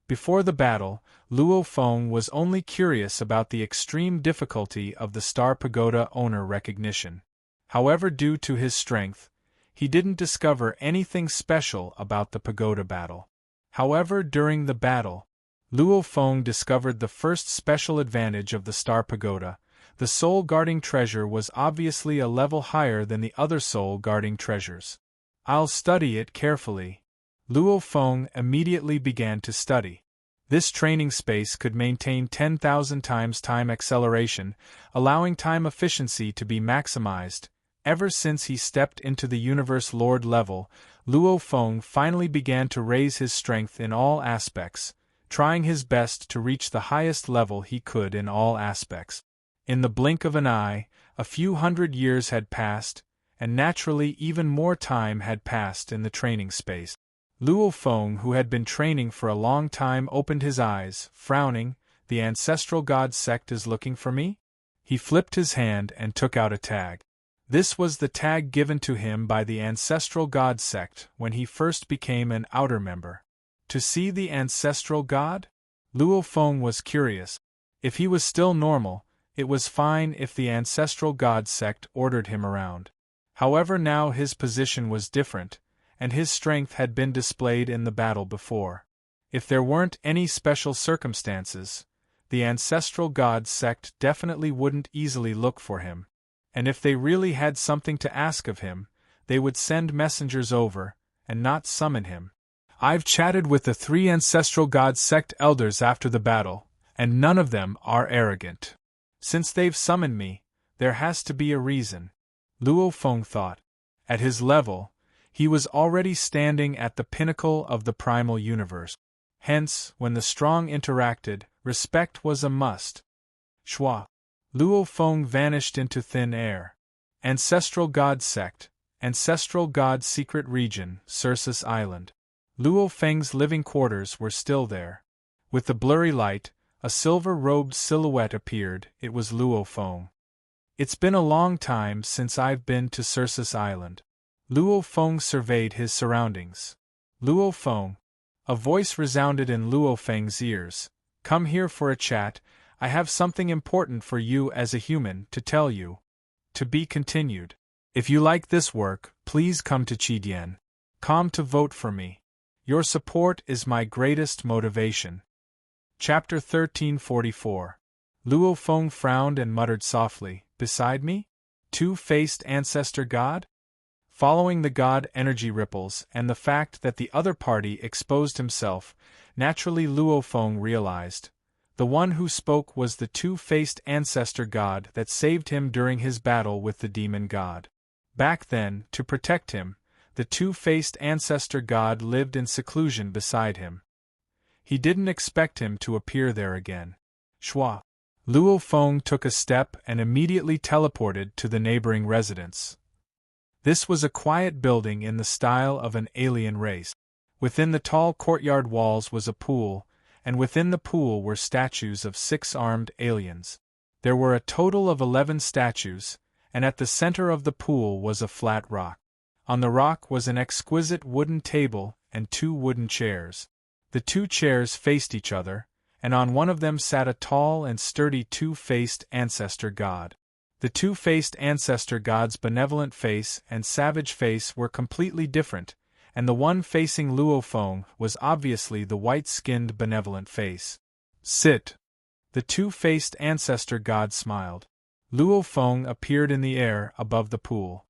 S1: Before the battle, Luo Feng was only curious about the extreme difficulty of the Star Pagoda owner recognition. However, due to his strength, he didn't discover anything special about the pagoda battle. However, during the battle, Luo Feng discovered the first special advantage of the Star Pagoda. The soul-guarding treasure was obviously a level higher than the other soul-guarding treasures. I'll study it carefully. Luo Feng immediately began to study. This training space could maintain 10,000 times time acceleration, allowing time efficiency to be maximized. Ever since he stepped into the Universe Lord level, Luo Feng finally began to raise his strength in all aspects, trying his best to reach the highest level he could in all aspects. In the blink of an eye, a few hundred years had passed, and naturally even more time had passed in the training space. Luo Feng, who had been training for a long time, opened his eyes, frowning. The ancestral god sect is looking for me? He flipped his hand and took out a tag. This was the tag given to him by the ancestral god sect when he first became an outer member. To see the ancestral god? Luo Feng was curious. If he was still normal, it was fine if the ancestral god sect ordered him around. However, now his position was different, and his strength had been displayed in the battle before. If there weren't any special circumstances, the ancestral god sect definitely wouldn't easily look for him, and if they really had something to ask of him, they would send messengers over, and not summon him. I've chatted with the 3 ancestral god sect elders after the battle, and none of them are arrogant. Since they've summoned me, there has to be a reason, Luo Feng thought. At his level, he was already standing at the pinnacle of the primal universe. Hence, when the strong interacted, respect was a must. Shua. Luo Feng vanished into thin air. Ancestral God Sect, Ancestral God Secret Region, Circus Island. Luo Feng's living quarters were still there. With the blurry light, a silver-robed silhouette appeared. It was Luo Feng. It's been a long time since I've been to Circus Island. Luo Feng surveyed his surroundings. Luo Feng. A voice resounded in Luo Feng's ears. Come here for a chat. I have something important for you as a human to tell you. To be continued. If you like this work, please come to Chidien.com to vote for me. Your support is my greatest motivation. Chapter 1344. Luo Feng frowned and muttered softly, Beside me? Two-faced ancestor god? Following the god energy ripples and the fact that the other party exposed himself, naturally Luo Feng realized. The one who spoke was the two-faced ancestor god that saved him during his battle with the demon god. Back then, to protect him, the two-faced ancestor god lived in seclusion beside him. He didn't expect him to appear there again. Shua. Luo Feng took a step and immediately teleported to the neighboring residence. This was a quiet building in the style of an alien race. Within the tall courtyard walls was a pool, and within the pool were statues of 6 armed aliens. There were a total of 11 statues, and at the center of the pool was a flat rock. On the rock was an exquisite wooden table and 2 wooden chairs. The 2 chairs faced each other, and on one of them sat a tall and sturdy two-faced ancestor god. The two-faced ancestor god's benevolent face and savage face were completely different, and the one facing Luo Feng was obviously the white-skinned benevolent face. Sit. The two-faced ancestor god smiled. Luo Feng appeared in the air above the pool.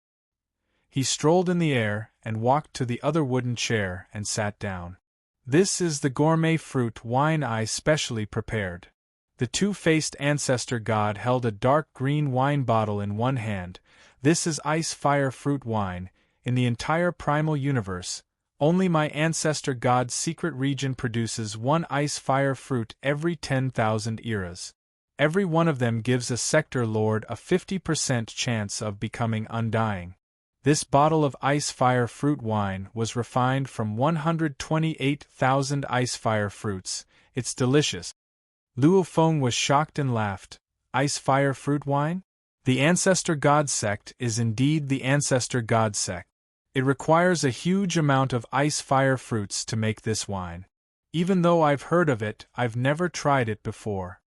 S1: He strolled in the air and walked to the other wooden chair and sat down. This is the gourmet fruit wine I specially prepared. The two-faced ancestor god held a dark green wine bottle in one hand. This is ice fire fruit wine. In the entire primal universe, only my ancestor god's secret region produces 1 ice fire fruit every 10,000 eras. Every one of them gives a sector lord a 50% chance of becoming undying. This bottle of ice fire fruit wine was refined from 128,000 ice fire fruits. It's delicious. Luo Feng was shocked and laughed. Ice fire fruit wine? The ancestor god sect is indeed the ancestor god sect. It requires a huge amount of ice fire fruits to make this wine. Even though I've heard of it, I've never tried it before.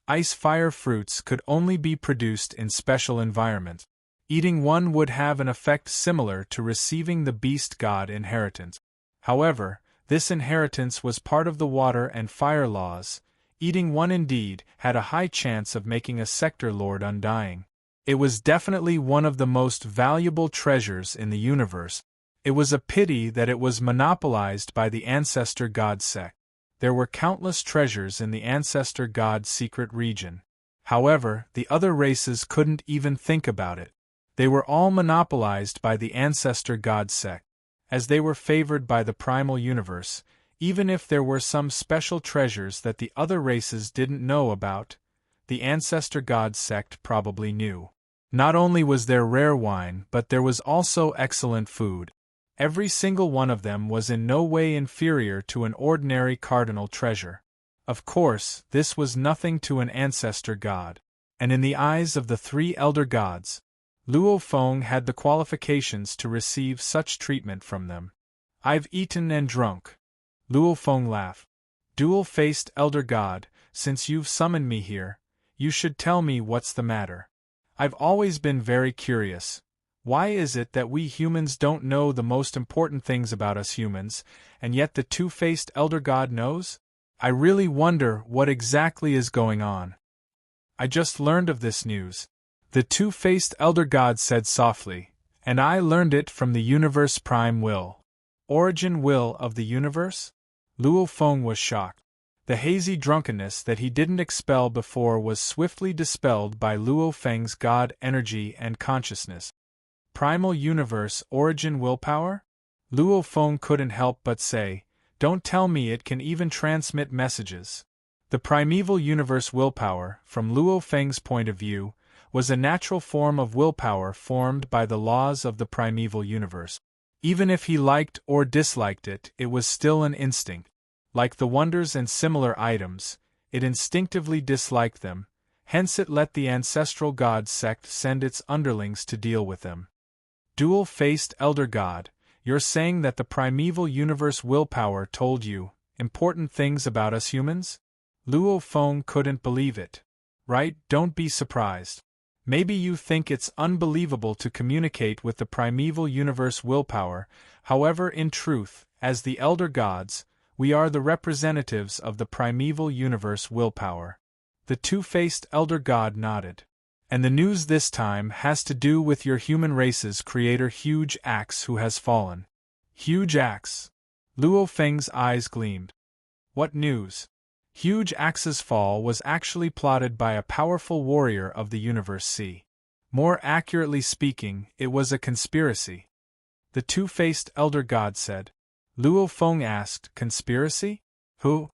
S1: Ice fire fruits could only be produced in special environments. Eating one would have an effect similar to receiving the beast god inheritance. However, this inheritance was part of the water and fire laws. Eating one indeed had a high chance of making a sector lord undying. It was definitely one of the most valuable treasures in the universe. It was a pity that it was monopolized by the Ancestor God sect. There were countless treasures in the Ancestor God secret region. However, the other races couldn't even think about it. They were all monopolized by the Ancestor God sect. As they were favored by the primal universe, even if there were some special treasures that the other races didn't know about, the Ancestor God sect probably knew. Not only was there rare wine, but there was also excellent food. Every single one of them was in no way inferior to an ordinary cardinal treasure. Of course, this was nothing to an ancestor god. And in the eyes of the three elder gods, Luo Feng had the qualifications to receive such treatment from them. I've eaten and drunk. Luo Feng laughed. Dual-faced elder god, since you've summoned me here, you should tell me what's the matter. I've always been very curious. Why is it that we humans don't know the most important things about us humans, and yet the two-faced elder god knows? I really wonder what exactly is going on. I just learned of this news. The two-faced elder god said softly, and I learned it from the universe prime will. Origin will of the universe? Luo Feng was shocked. The hazy drunkenness that he didn't expel before was swiftly dispelled by Luo Feng's god energy and consciousness. Primal universe origin willpower? Luo Feng couldn't help but say, don't tell me it can even transmit messages. The primeval universe willpower, from Luo Feng's point of view, was a natural form of willpower formed by the laws of the primeval universe. Even if he liked or disliked it, it was still an instinct. Like the wonders and similar items, it instinctively disliked them, hence it let the ancestral god sect send its underlings to deal with them. Dual-faced elder god, you're saying that the primeval universe willpower told you important things about us humans? Luo Feng couldn't believe it. Right, don't be surprised. Maybe you think it's unbelievable to communicate with the primeval universe willpower, however in truth, as the elder gods, we are the representatives of the primeval universe willpower. The two-faced elder god nodded. And the news this time has to do with your human race's creator Huge Axe who has fallen. Huge Axe. Luo Feng's eyes gleamed. What news? Huge Axe's fall was actually plotted by a powerful warrior of the Universe Sea. More accurately speaking, it was a conspiracy. The two-faced elder god said. Luo Feng asked, conspiracy? Who?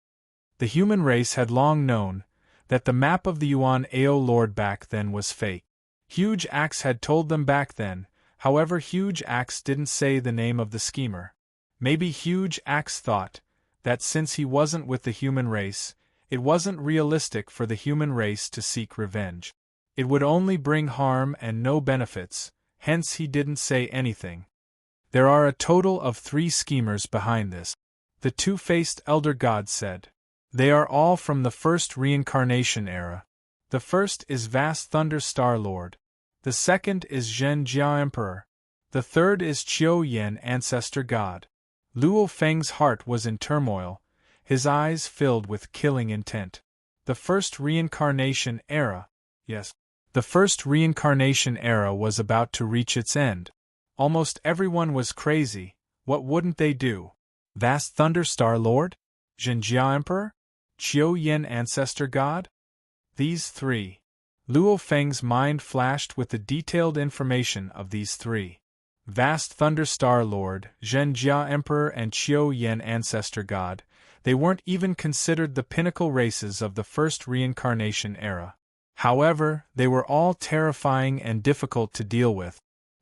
S1: The human race had long known that the map of the Yuan Ao Lord back then was fake. Huge Axe had told them back then, however Huge Axe didn't say the name of the schemer. Maybe Huge Axe thought that since he wasn't with the human race, it wasn't realistic for the human race to seek revenge. It would only bring harm and no benefits, hence he didn't say anything. There are a total of 3 schemers behind this. The two-faced elder god said. They are all from the first reincarnation era. The first is Vast Thunder Star Lord. The second is Zhen Jia Emperor. The third is Qiu Yen Ancestor God. Luo Feng's heart was in turmoil, his eyes filled with killing intent. The first reincarnation era. Yes. The first reincarnation era was about to reach its end. Almost everyone was crazy. What wouldn't they do? Vast Thunder Star Lord? Zhen Jia Emperor? Qiu Yen Ancestor God? These 3. Luo Feng's mind flashed with the detailed information of these 3. Vast Thunder Star Lord, Zhen Jia Emperor and Qiu Yen Ancestor God, they weren't even considered the pinnacle races of the first reincarnation era. However, they were all terrifying and difficult to deal with.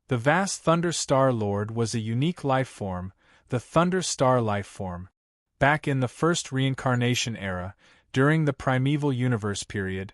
S1: The Vast Thunder Star Lord was a unique life form, the Thunder Star life form. Back in the first reincarnation era, during the primeval universe period,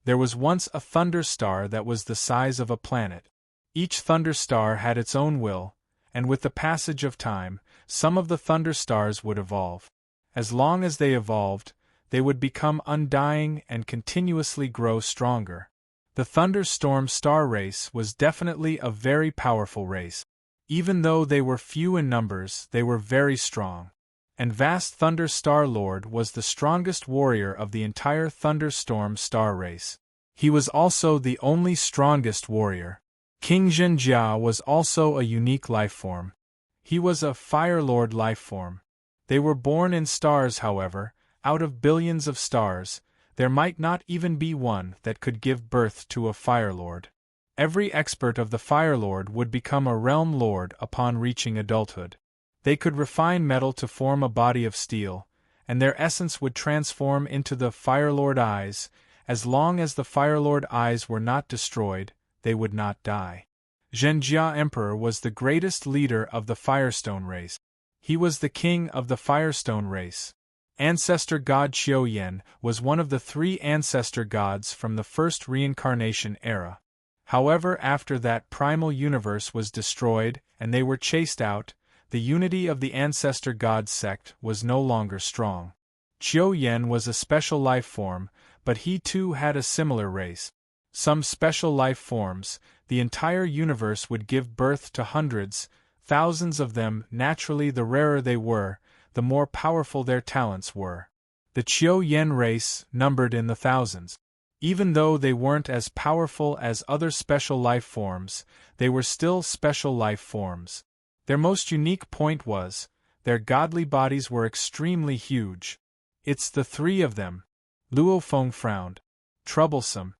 S1: there was once a thunder star that was the size of a planet. Each thunder star had its own will, and with the passage of time, some of the thunder stars would evolve. As long as they evolved, they would become undying and continuously grow stronger. The thunderstorm star race was definitely a very powerful race. Even though they were few in numbers, they were very strong. And Vast Thunder Star Lord was the strongest warrior of the entire thunderstorm star race. He was also the only strongest warrior. King Zhenjia was also a unique life form. He was a Fire Lord lifeform. They were born in stars, however, out of billions of stars. There might not even be one that could give birth to a Fire Lord. Every expert of the Fire Lord would become a Realm Lord upon reaching adulthood. They could refine metal to form a body of steel, and their essence would transform into the Fire Lord eyes. As long as the Fire Lord eyes were not destroyed, they would not die. Zhenjia Emperor was the greatest leader of the Firestone race. He was the king of the Firestone race. Ancestor god Qiu Yen was one of the 3 ancestor gods from the first reincarnation era. However, after that primal universe was destroyed and they were chased out, the unity of the ancestor god sect was no longer strong. Qiu Yen was a special life form, but he too had a similar race. Some special life forms, the entire universe would give birth to hundreds, thousands of them. Naturally, the rarer they were, the more powerful their talents were. The Qiu Yen race numbered in the thousands. Even though they weren't as powerful as other special life forms, they were still special life forms. Their most unique point was, their godly bodies were extremely huge. It's the 3 of them. Luo Feng frowned. Troublesome.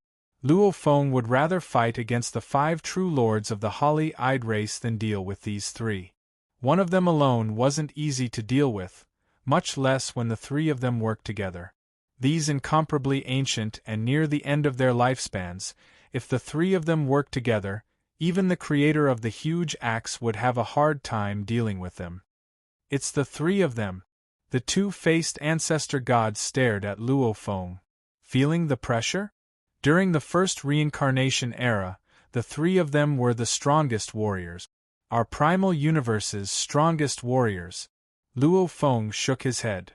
S1: Luo Feng would rather fight against the 5 true lords of the holly-eyed race than deal with these 3. One of them alone wasn't easy to deal with, much less when the 3 of them worked together. These incomparably ancient and near the end of their lifespans, if the 3 of them worked together, even the creator of the huge axe would have a hard time dealing with them. It's the 3 of them. The 2-faced ancestor gods stared at Luo Feng. Feeling the pressure? During the first reincarnation era, the 3 of them were the strongest warriors. Our primal universe's strongest warriors. Luo Feng shook his head.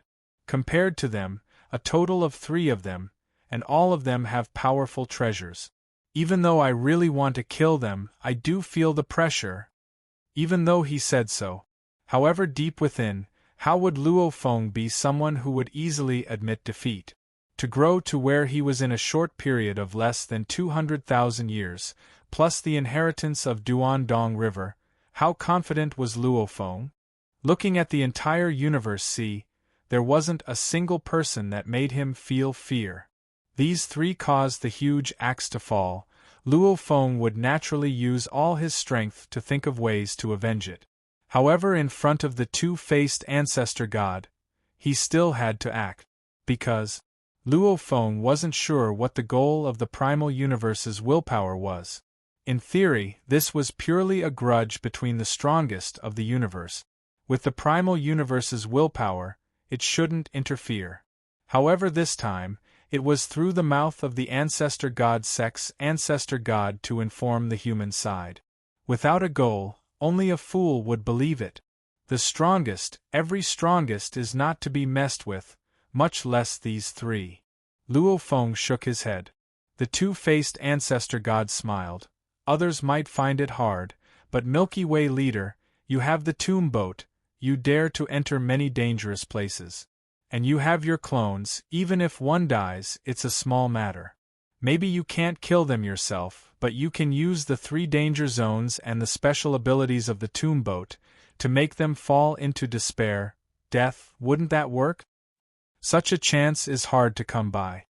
S1: Compared to them, a total of 3 of them, and all of them have powerful treasures. Even though I really want to kill them, I do feel the pressure. Even though he said so. However, deep within, how would Luo Feng be someone who would easily admit defeat? To grow to where he was in a short period of less than 200,000 years, plus the inheritance of Duandong River, how confident was Luo Feng? Looking at the entire universe, there wasn't a single person that made him feel fear. These 3 caused the huge axe to fall. Luo Feng would naturally use all his strength to think of ways to avenge it. However, in front of the 2-faced ancestor god, he still had to act. Because Luo Feng wasn't sure what the goal of the primal universe's willpower was. In theory, this was purely a grudge between the strongest of the universe. With the primal universe's willpower, it shouldn't interfere. However, this time, it was through the mouth of the ancestor god sect's ancestor god to inform the human side. Without a goal, only a fool would believe it. The strongest, every strongest is not to be messed with, much less these 3. Luo Feng shook his head. The 2-faced ancestor god smiled. Others might find it hard, but Milky Way leader, you have the tomb boat, you dare to enter many dangerous places. And you have your clones. Even if one dies, it's a small matter. Maybe you can't kill them yourself, but you can use the 3 danger zones and the special abilities of the tomb boat to make them fall into despair, death. Wouldn't that work? Such a chance is hard to come by.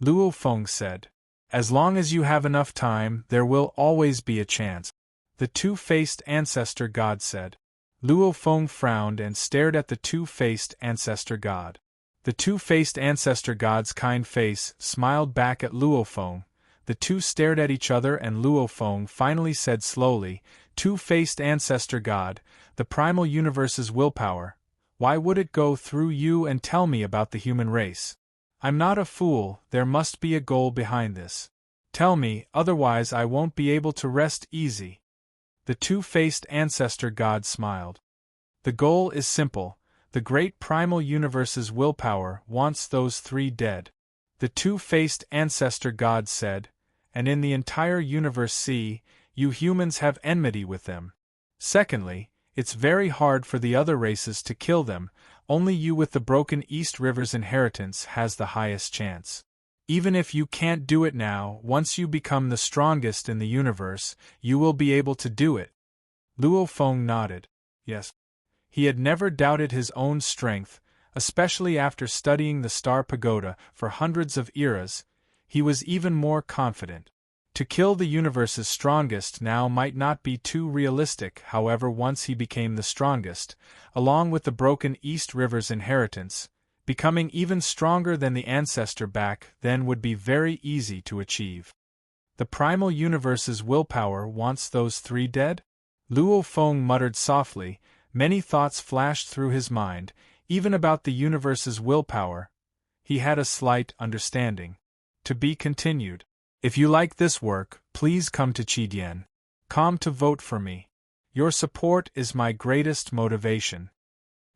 S1: Luo Feng said. As long as you have enough time, there will always be a chance. The 2-faced ancestor god said. Luo Feng frowned and stared at the 2-faced ancestor god. The 2-faced ancestor god's kind face smiled back at Luo Feng. The 2 stared at each other and Luo Feng finally said slowly, 2-faced ancestor god, the primal universe's willpower, why would it go through you and tell me about the human race? I'm not a fool, there must be a goal behind this. Tell me, otherwise I won't be able to rest easy. The 2-faced ancestor god smiled. The goal is simple. The great primal universe's willpower wants those 3 dead. The 2-faced ancestor god said, and in the entire universe you humans have enmity with them. Secondly, it's very hard for the other races to kill them, only you with the Broken East River's inheritance has the highest chance. Even if you can't do it now, once you become the strongest in the universe, you will be able to do it. Luo Feng nodded. Yes. He had never doubted his own strength, especially after studying the Star Pagoda for hundreds of eras. He was even more confident. To kill the universe's strongest now might not be too realistic. However, once he became the strongest, along with the broken East River's inheritance, becoming even stronger than the ancestor back then would be very easy to achieve. The primal universe's willpower wants those three dead? Luo Feng muttered softly. Many thoughts flashed through his mind, even about the universe's willpower. He had a slight understanding. To be continued. If you like this work, please come to Qidien.com to vote for me. Your support is my greatest motivation.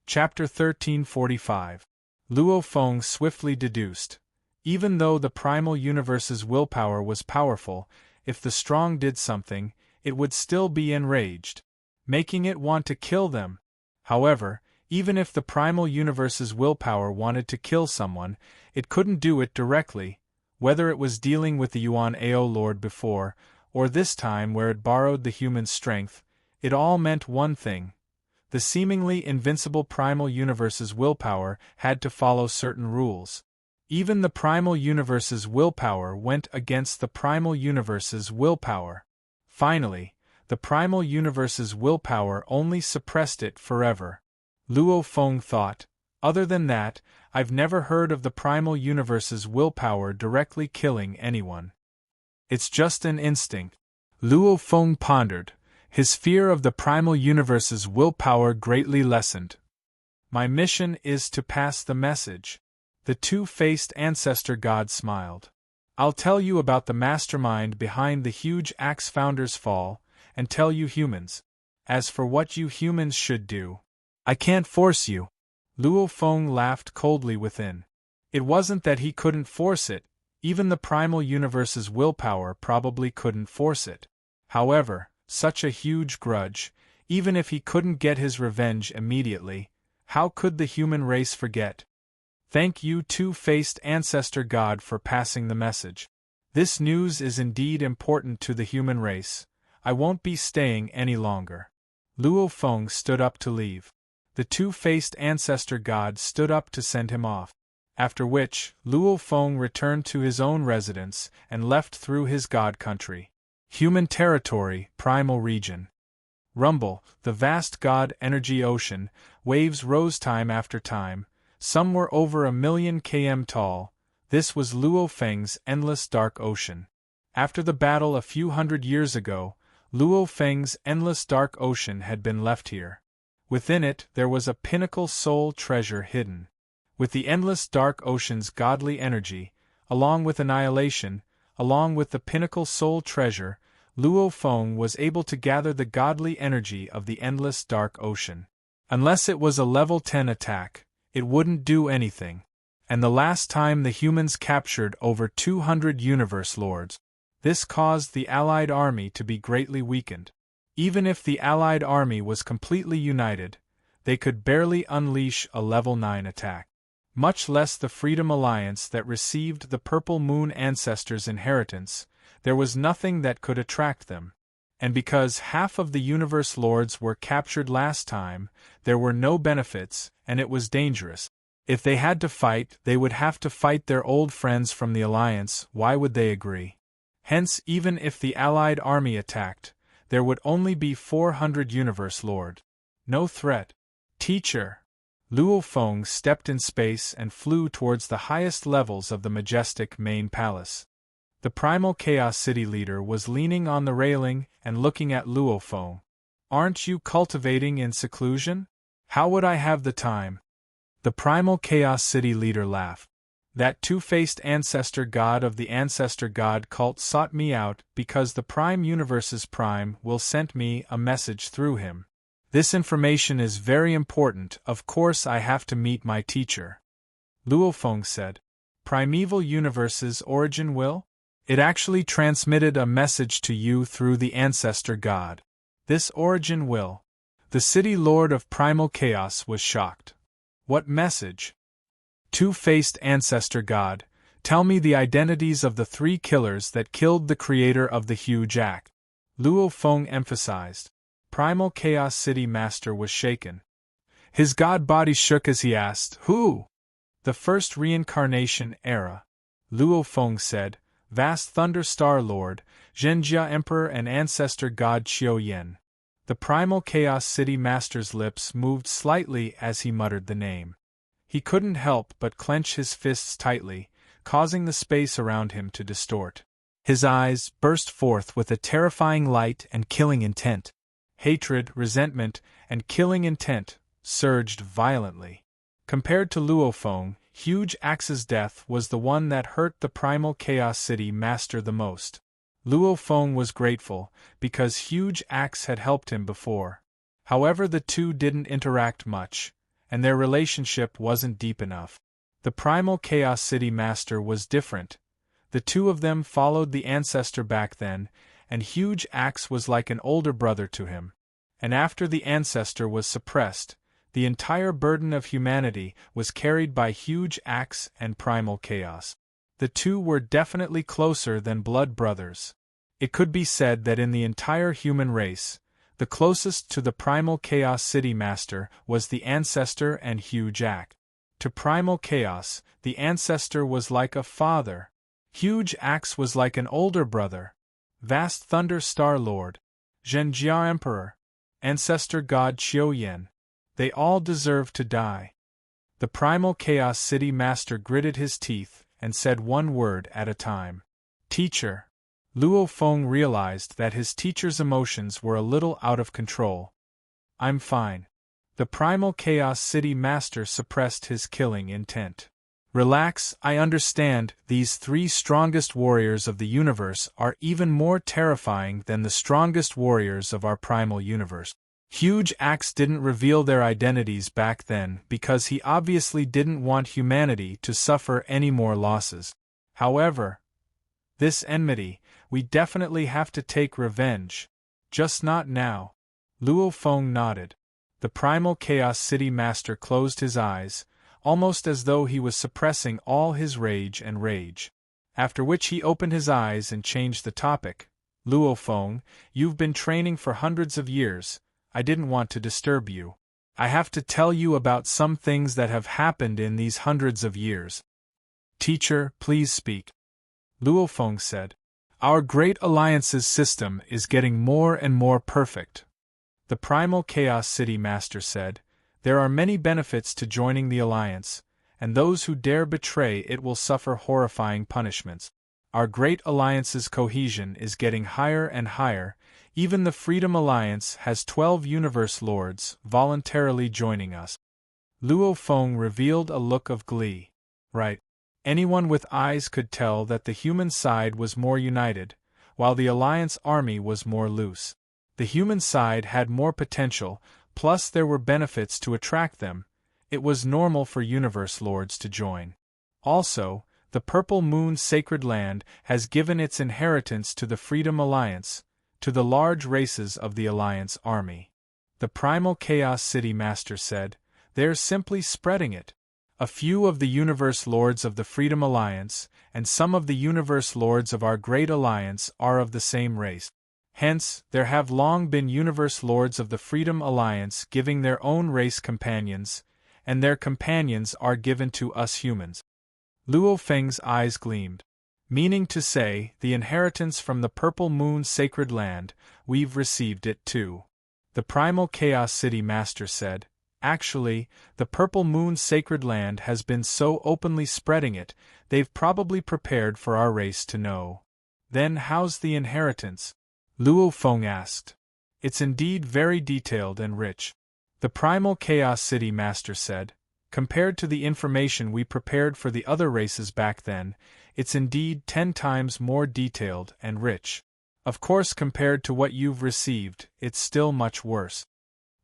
S1: Chapter 1345. Luo Feng swiftly deduced. Even though the primal universe's willpower was powerful, if the strong did something, it would still be enraged, making it want to kill them. However, even if the primal universe's willpower wanted to kill someone, it couldn't do it directly. Whether it was dealing with the Yuan Ao Lord before, or this time where it borrowed the human strength, it all meant one thing. The seemingly invincible primal universe's willpower had to follow certain rules. Even the primal universe's willpower went against the primal universe's willpower. Finally, the primal universe's willpower only suppressed it forever. Luo Feng thought, other than that, I've never heard of the primal universe's willpower directly killing anyone. It's just an instinct. Luo Feng pondered, his fear of the primal universe's willpower greatly lessened. My mission is to pass the message. The two-faced ancestor god smiled. I'll tell you about the mastermind behind the huge axe founder's fall, and tell you humans. As for what you humans should do, I can't force you. Luo Feng laughed coldly within. It wasn't that he couldn't force it, even the primal universe's willpower probably couldn't force it. However, such a huge grudge, even if he couldn't get his revenge immediately, how could the human race forget? Thank you, two-faced ancestor god, for passing the message. This news is indeed important to the human race. I won't be staying any longer. Luo Feng stood up to leave. The two-faced ancestor god stood up to send him off, after which Luo Feng returned to his own residence and left through his god country. Human territory, primal region. Rumble, the vast god energy ocean, waves rose time after time, some were over 1,000,000 km tall. This was Luo Feng's endless dark ocean. After the battle a few hundred years ago, Luo Feng's endless dark ocean had been left here. Within it there was a pinnacle soul treasure hidden. With the endless dark ocean's godly energy, along with annihilation, along with the pinnacle soul treasure, Luo Feng was able to gather the godly energy of the endless dark ocean. Unless it was a level 10 attack, it wouldn't do anything. And the last time the humans captured over 200 universe lords, this caused the Allied army to be greatly weakened. Even if the Allied army was completely united, they could barely unleash a level 9 attack. Much less the Freedom Alliance that received the Purple Moon Ancestors' inheritance. There was nothing that could attract them. And because half of the universe lords were captured last time, there were no benefits, and it was dangerous. If they had to fight, they would have to fight their old friends from the Alliance. Why would they agree? Hence, even if the Allied army attacked, there would only be 400 universe lords. No threat. Teacher. Luo Feng stepped in space and flew towards the highest levels of the majestic main palace. The primal Chaos City leader was leaning on the railing and looking at Luo Feng. Aren't you cultivating in seclusion? How would I have the time? The primal Chaos City leader laughed. That two-faced ancestor god of the ancestor god cult sought me out because the Prime Universe's Prime will sent me a message through him. This information is very important. Of course I have to meet my teacher. Luo Feng said. Primeval Universe's origin will? It actually transmitted a message to you through the ancestor god. This origin will. The city lord of primal chaos was shocked. What message? Two-faced ancestor god, tell me the identities of the 3 killers that killed the creator of the huge act. Luo Feng emphasized. Primal Chaos City Master was shaken. His god body shook as he asked, "Who?" "The first reincarnation era," Luo Feng said, "vast Thunder Star Lord, Zhenjia Emperor and ancestor god Qiu Yen." The primal Chaos City Master's lips moved slightly as he muttered the name. He couldn't help but clench his fists tightly, causing the space around him to distort. His eyes burst forth with a terrifying light and killing intent. Hatred, resentment, and killing intent surged violently. Compared to Luo Feng, Huge Axe's death was the one that hurt the primal Chaos City Master the most. Luo Feng was grateful, because Huge Axe had helped him before. However, the two didn't interact much, and their relationship wasn't deep enough. The primal Chaos City Master was different. The two of them followed the ancestor back then, and Huge Axe was like an older brother to him. And after the ancestor was suppressed, the entire burden of humanity was carried by Huge Axe and Primal Chaos. The two were definitely closer than blood brothers. It could be said that in the entire human race, the closest to the Primal Chaos City Master was the ancestor and Huge Axe. To Primal Chaos, the ancestor was like a father. Huge Axe was like an older brother. Vast Thunder Star Lord, Zhenjia Emperor, ancestor god Qiu Yen. They all deserve to die. The Primal Chaos City Master gritted his teeth and said one word at a time. "Teacher." Luo Feng realized that his teacher's emotions were a little out of control. "I'm fine." The Primal Chaos City Master suppressed his killing intent. "Relax, I understand. These three strongest warriors of the universe are even more terrifying than the strongest warriors of our primal universe." Huge Axe didn't reveal their identities back then because he obviously didn't want humanity to suffer any more losses. However, this enmity, we definitely have to take revenge. Just not now. Luo Feng nodded. The Primal Chaos City Master closed his eyes, almost as though he was suppressing all his rage and rage. After which he opened his eyes and changed the topic. "Luo Feng, you've been training for hundreds of years. I didn't want to disturb you. I have to tell you about some things that have happened in these hundreds of years." "Teacher, please speak," Luo Feng said. "Our Great Alliance's system is getting more and more perfect." The Primal Chaos City Master said, "There are many benefits to joining the Alliance, and those who dare betray it will suffer horrifying punishments. Our Great Alliance's cohesion is getting higher and higher. Even the Freedom Alliance has 12 Universe Lords voluntarily joining us." Luo Feng revealed a look of glee. Right. Anyone with eyes could tell that the human side was more united, while the Alliance army was more loose. The human side had more potential, plus there were benefits to attract them. It was normal for Universe Lords to join. Also, the Purple Moon Sacred Land has given its inheritance to the Freedom Alliance, to the large races of the Alliance army. The Primal Chaos City Master said, "They're simply spreading it. A few of the Universe Lords of the Freedom Alliance, and some of the Universe Lords of our Great Alliance are of the same race. Hence, there have long been Universe Lords of the Freedom Alliance giving their own race companions, and their companions are given to us humans." Luo Feng's eyes gleamed. "Meaning to say, the inheritance from the Purple Moon Sacred Land, we've received it too." The Primal Chaos City Master said, "Actually, the Purple Moon Sacred Land has been so openly spreading it, they've probably prepared for our race to know." "Then how's the inheritance?" Luo Feng asked. "It's indeed very detailed and rich." The Primal Chaos City Master said, "Compared to the information we prepared for the other races back then, it's indeed 10 times more detailed and rich. Of course, compared to what you've received, it's still much worse."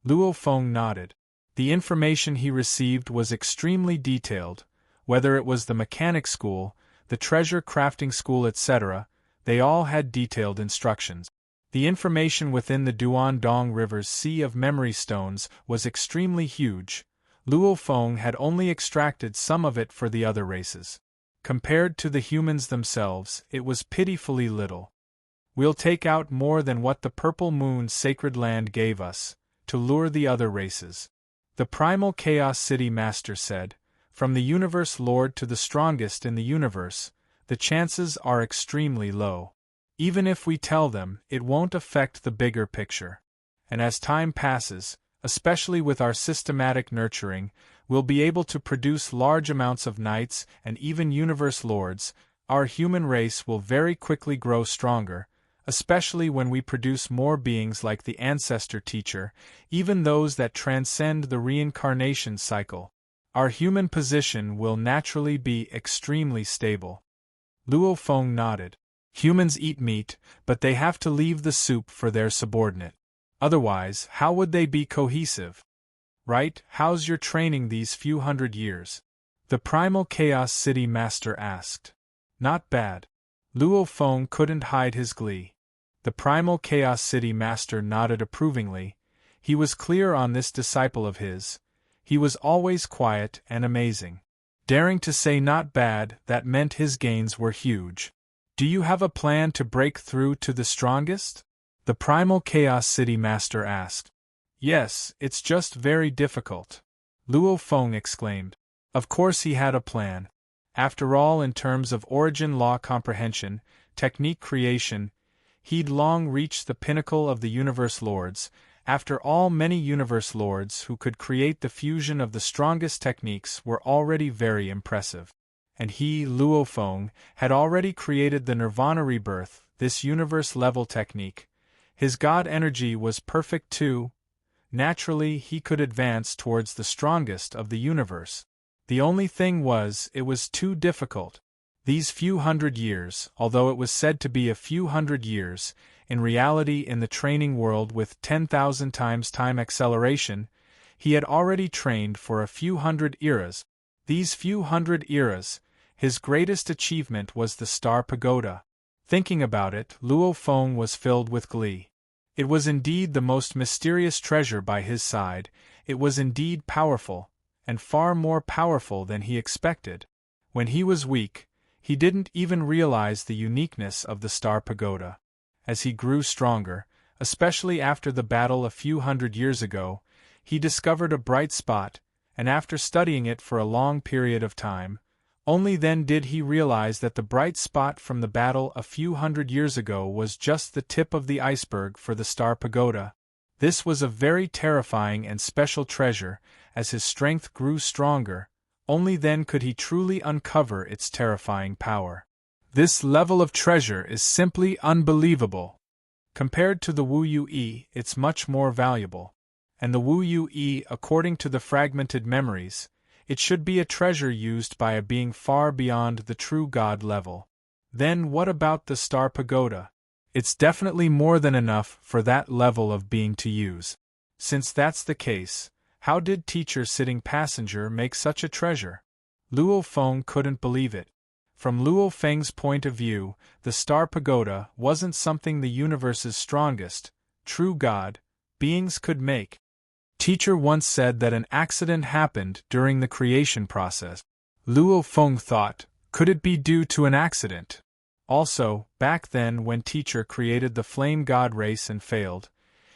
S1: Luo Feng nodded. The information he received was extremely detailed, whether it was the mechanic school, the treasure crafting school, etc., they all had detailed instructions. The information within the Duandong River's sea of memory stones was extremely huge. Luo Feng had only extracted some of it for the other races. Compared to the humans themselves, it was pitifully little. "We'll take out more than what the Purple Moon Sacred Land gave us, to lure the other races." The primal Chaos City Master said, "From the Universe Lord to the strongest in the universe, the chances are extremely low. Even if we tell them, it won't affect the bigger picture. And as time passes, especially with our systematic nurturing, we'll be able to produce large amounts of knights and even universe lords. Our human race will very quickly grow stronger, especially when we produce more beings like the ancestor teacher, even those that transcend the reincarnation cycle. Our human position will naturally be extremely stable." Luo Feng nodded. "Humans eat meat, but they have to leave the soup for their subordinate. Otherwise, how would they be cohesive? Right? How's your training these few hundred years?" the primal Chaos City Master asked. "Not bad." Luo Feng couldn't hide his glee. The primal Chaos City Master nodded approvingly. He was clear on this disciple of his. He was always quiet and amazing. Daring to say not bad, that meant his gains were huge. "Do you have a plan to break through to the strongest?" the primal Chaos City Master asked. "Yes, it's just very difficult," Luo Feng exclaimed. Of course he had a plan. After all, in terms of origin law comprehension, technique creation, he'd long reached the pinnacle of the Universe Lords. After all, many Universe Lords who could create the fusion of the strongest techniques were already very impressive. And he, Luo Feng, had already created the Nirvana Rebirth, this universe-level technique. His God energy was perfect too. Naturally, he could advance towards the strongest of the universe. The only thing was, it was too difficult. These few hundred years, although it was said to be a few hundred years, in reality in the training world with 10,000 times time acceleration, he had already trained for a few hundred eras. These few hundred eras, his greatest achievement was the Star Pagoda. Thinking about it, Luo Feng was filled with glee. It was indeed the most mysterious treasure by his side. It was indeed powerful, and far more powerful than he expected. When he was weak, he didn't even realize the uniqueness of the Star Pagoda. As he grew stronger, especially after the battle a few hundred years ago, he discovered a bright spot, and after studying it for a long period of time, only then did he realize that the bright spot from the battle a few hundred years ago was just the tip of the iceberg for the Star Pagoda. This was a very terrifying and special treasure. As his strength grew stronger, only then could he truly uncover its terrifying power. This level of treasure is simply unbelievable. Compared to the Wu Yue, it's much more valuable. And the Wu Yue, according to the fragmented memories, it should be a treasure used by a being far beyond the true God level. Then what about the Star Pagoda? It's definitely more than enough for that level of being to use. Since that's the case, how did Teacher Sitting Passenger make such a treasure? Luo Feng couldn't believe it. From Luo Feng's point of view, the Star Pagoda wasn't something the universe's strongest, true God, beings could make. Teacher once said that an accident happened during the creation process. Luo Feng thought, could it be due to an accident? Also, back then when Teacher created the Flame God race and failed,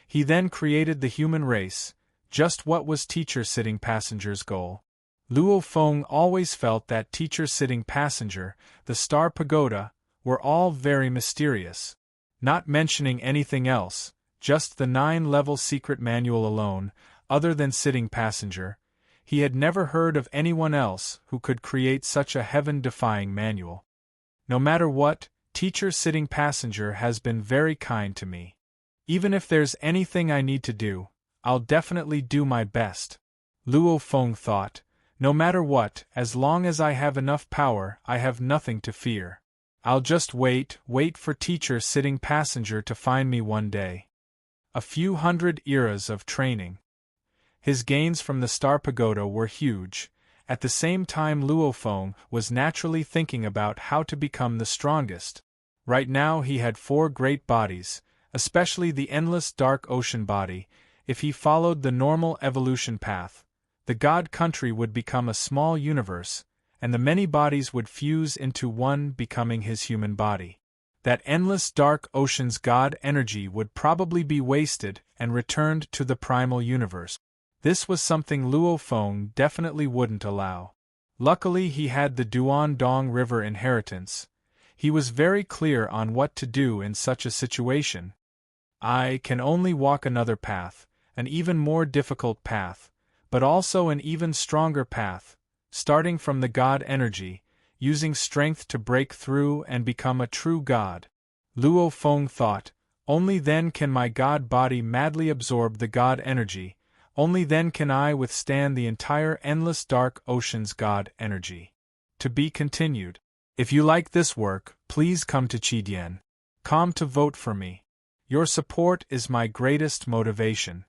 S1: he then created the human race. Just what was Teacher Sitting Passenger's goal? Luo Feng always felt that Teacher Sitting Passenger, the Star Pagoda, were all very mysterious. Not mentioning anything else, just the 9-level secret manual alone, other than Sitting Passenger, he had never heard of anyone else who could create such a heaven-defying manual. No matter what, Teacher Sitting Passenger has been very kind to me. Even if there's anything I need to do, I'll definitely do my best. Luo Feng thought, no matter what, as long as I have enough power, I have nothing to fear. I'll just wait for Teacher Sitting Passenger to find me one day. A few hundred eras of training. His gains from the Star Pagoda were huge. At the same time, Luo Feng was naturally thinking about how to become the strongest. Right now he had 4 great bodies, especially the endless dark ocean body. If he followed the normal evolution path, the God country would become a small universe, and the many bodies would fuse into one, becoming his human body. That endless dark ocean's God energy would probably be wasted and returned to the primal universe. This was something Luo Feng definitely wouldn't allow. Luckily he had the Duan Dong River inheritance. He was very clear on what to do in such a situation. I can only walk another path, an even more difficult path, but also an even stronger path, starting from the God energy, using strength to break through and become a true God. Luo Feng thought, only then can my God body madly absorb the God energy, only then can I withstand the entire endless dark ocean's God energy. To be continued. If you like this work, please come to Qidien.com to vote for me. Your support is my greatest motivation.